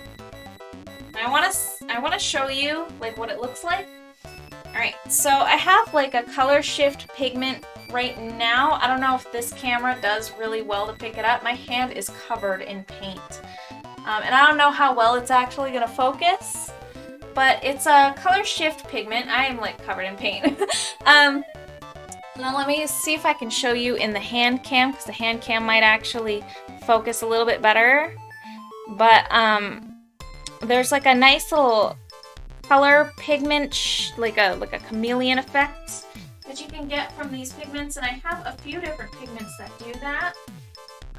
I want to show you like what it looks like. Alright, so I have like a color shift pigment right now. I don't know if this camera does really well to pick it up. My hand is covered in paint. And I don't know how well it's actually going to focus, but it's a color shift pigment. I am like covered in paint. Now let me see if I can show you in the hand cam, because the hand cam might actually focus a little bit better. But there's like a nice little color pigment, like a chameleon effect that you can get from these pigments, and I have a few different pigments that do that.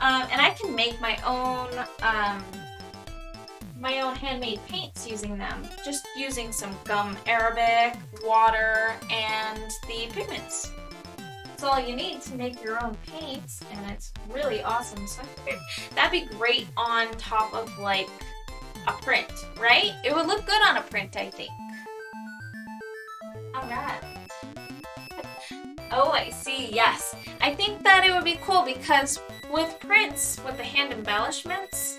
And I can make my own handmade paints using them, just using some gum arabic, water, and the pigments. That's all you need to make your own paints, and it's really awesome. So that'd be great on top of like a print, right? It would look good on a print, I think. All right. Oh, I see, yes. I think that it would be cool because with prints, with the hand embellishments,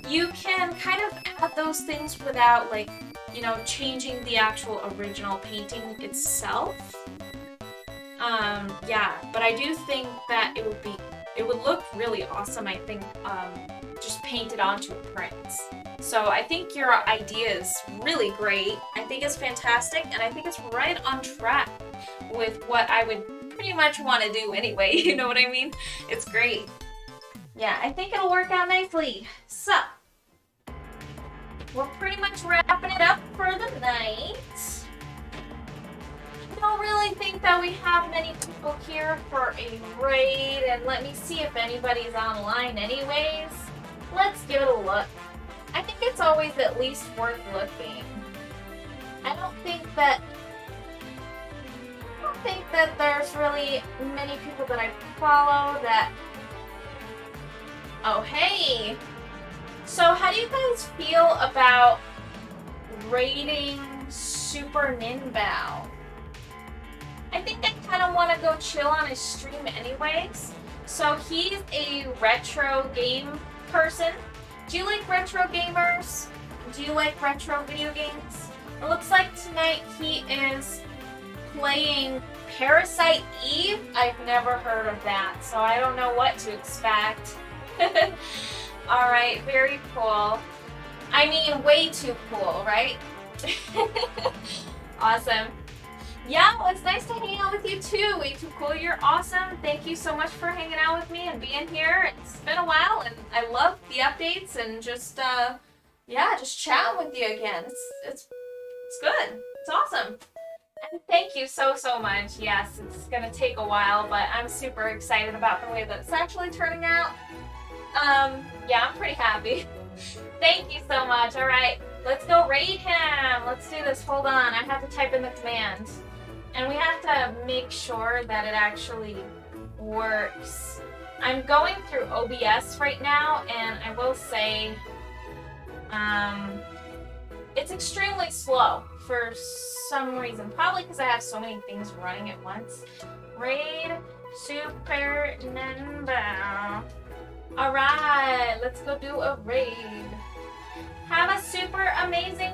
you can kind of add those things without, like, you know, changing the actual original painting itself. Yeah, but I do think that it would look really awesome, I think, just painted onto a print. So I think your idea is really great. I think it's fantastic, and I think it's right on track with what I would pretty much want to do anyway, you know what I mean? It's great. Yeah, I think it'll work out nicely. So, we're pretty much wrapping it up for the night. I don't really think that we have many people here for a raid, and let me see if anybody's online anyways. Let's give it a look. I think it's always at least worth looking. I don't think that there's really many people that I follow that... Oh, hey! So how do you guys feel about raiding Super Ninbao? I think I kind of want to go chill on his stream anyways. So he's a retro game person. Do you like retro gamers? Do you like retro video games? It looks like tonight he is playing Parasite Eve. I've never heard of that, so I don't know what to expect. Alright, very cool. I mean, way too cool, right? Awesome. Yeah, well, it's nice to hang out with you too. Way too cool. You're awesome. Thank you so much for hanging out with me and being here. It's been a while, and I love the updates and just, yeah, just chatting with you again. It's good. It's awesome. And thank you so much. Yes, it's gonna take a while, but I'm super excited about the way that it's actually turning out. Yeah, I'm pretty happy. Thank you so much. All right, let's go raid him. Let's do this. Hold on, I have to type in the command. And we have to make sure that it actually works. I'm going through OBS right now, and I will say, it's extremely slow for some reason. Probably because I have so many things running at once. Raid Super Ninbao. Alright, let's go do a raid. Have a super amazing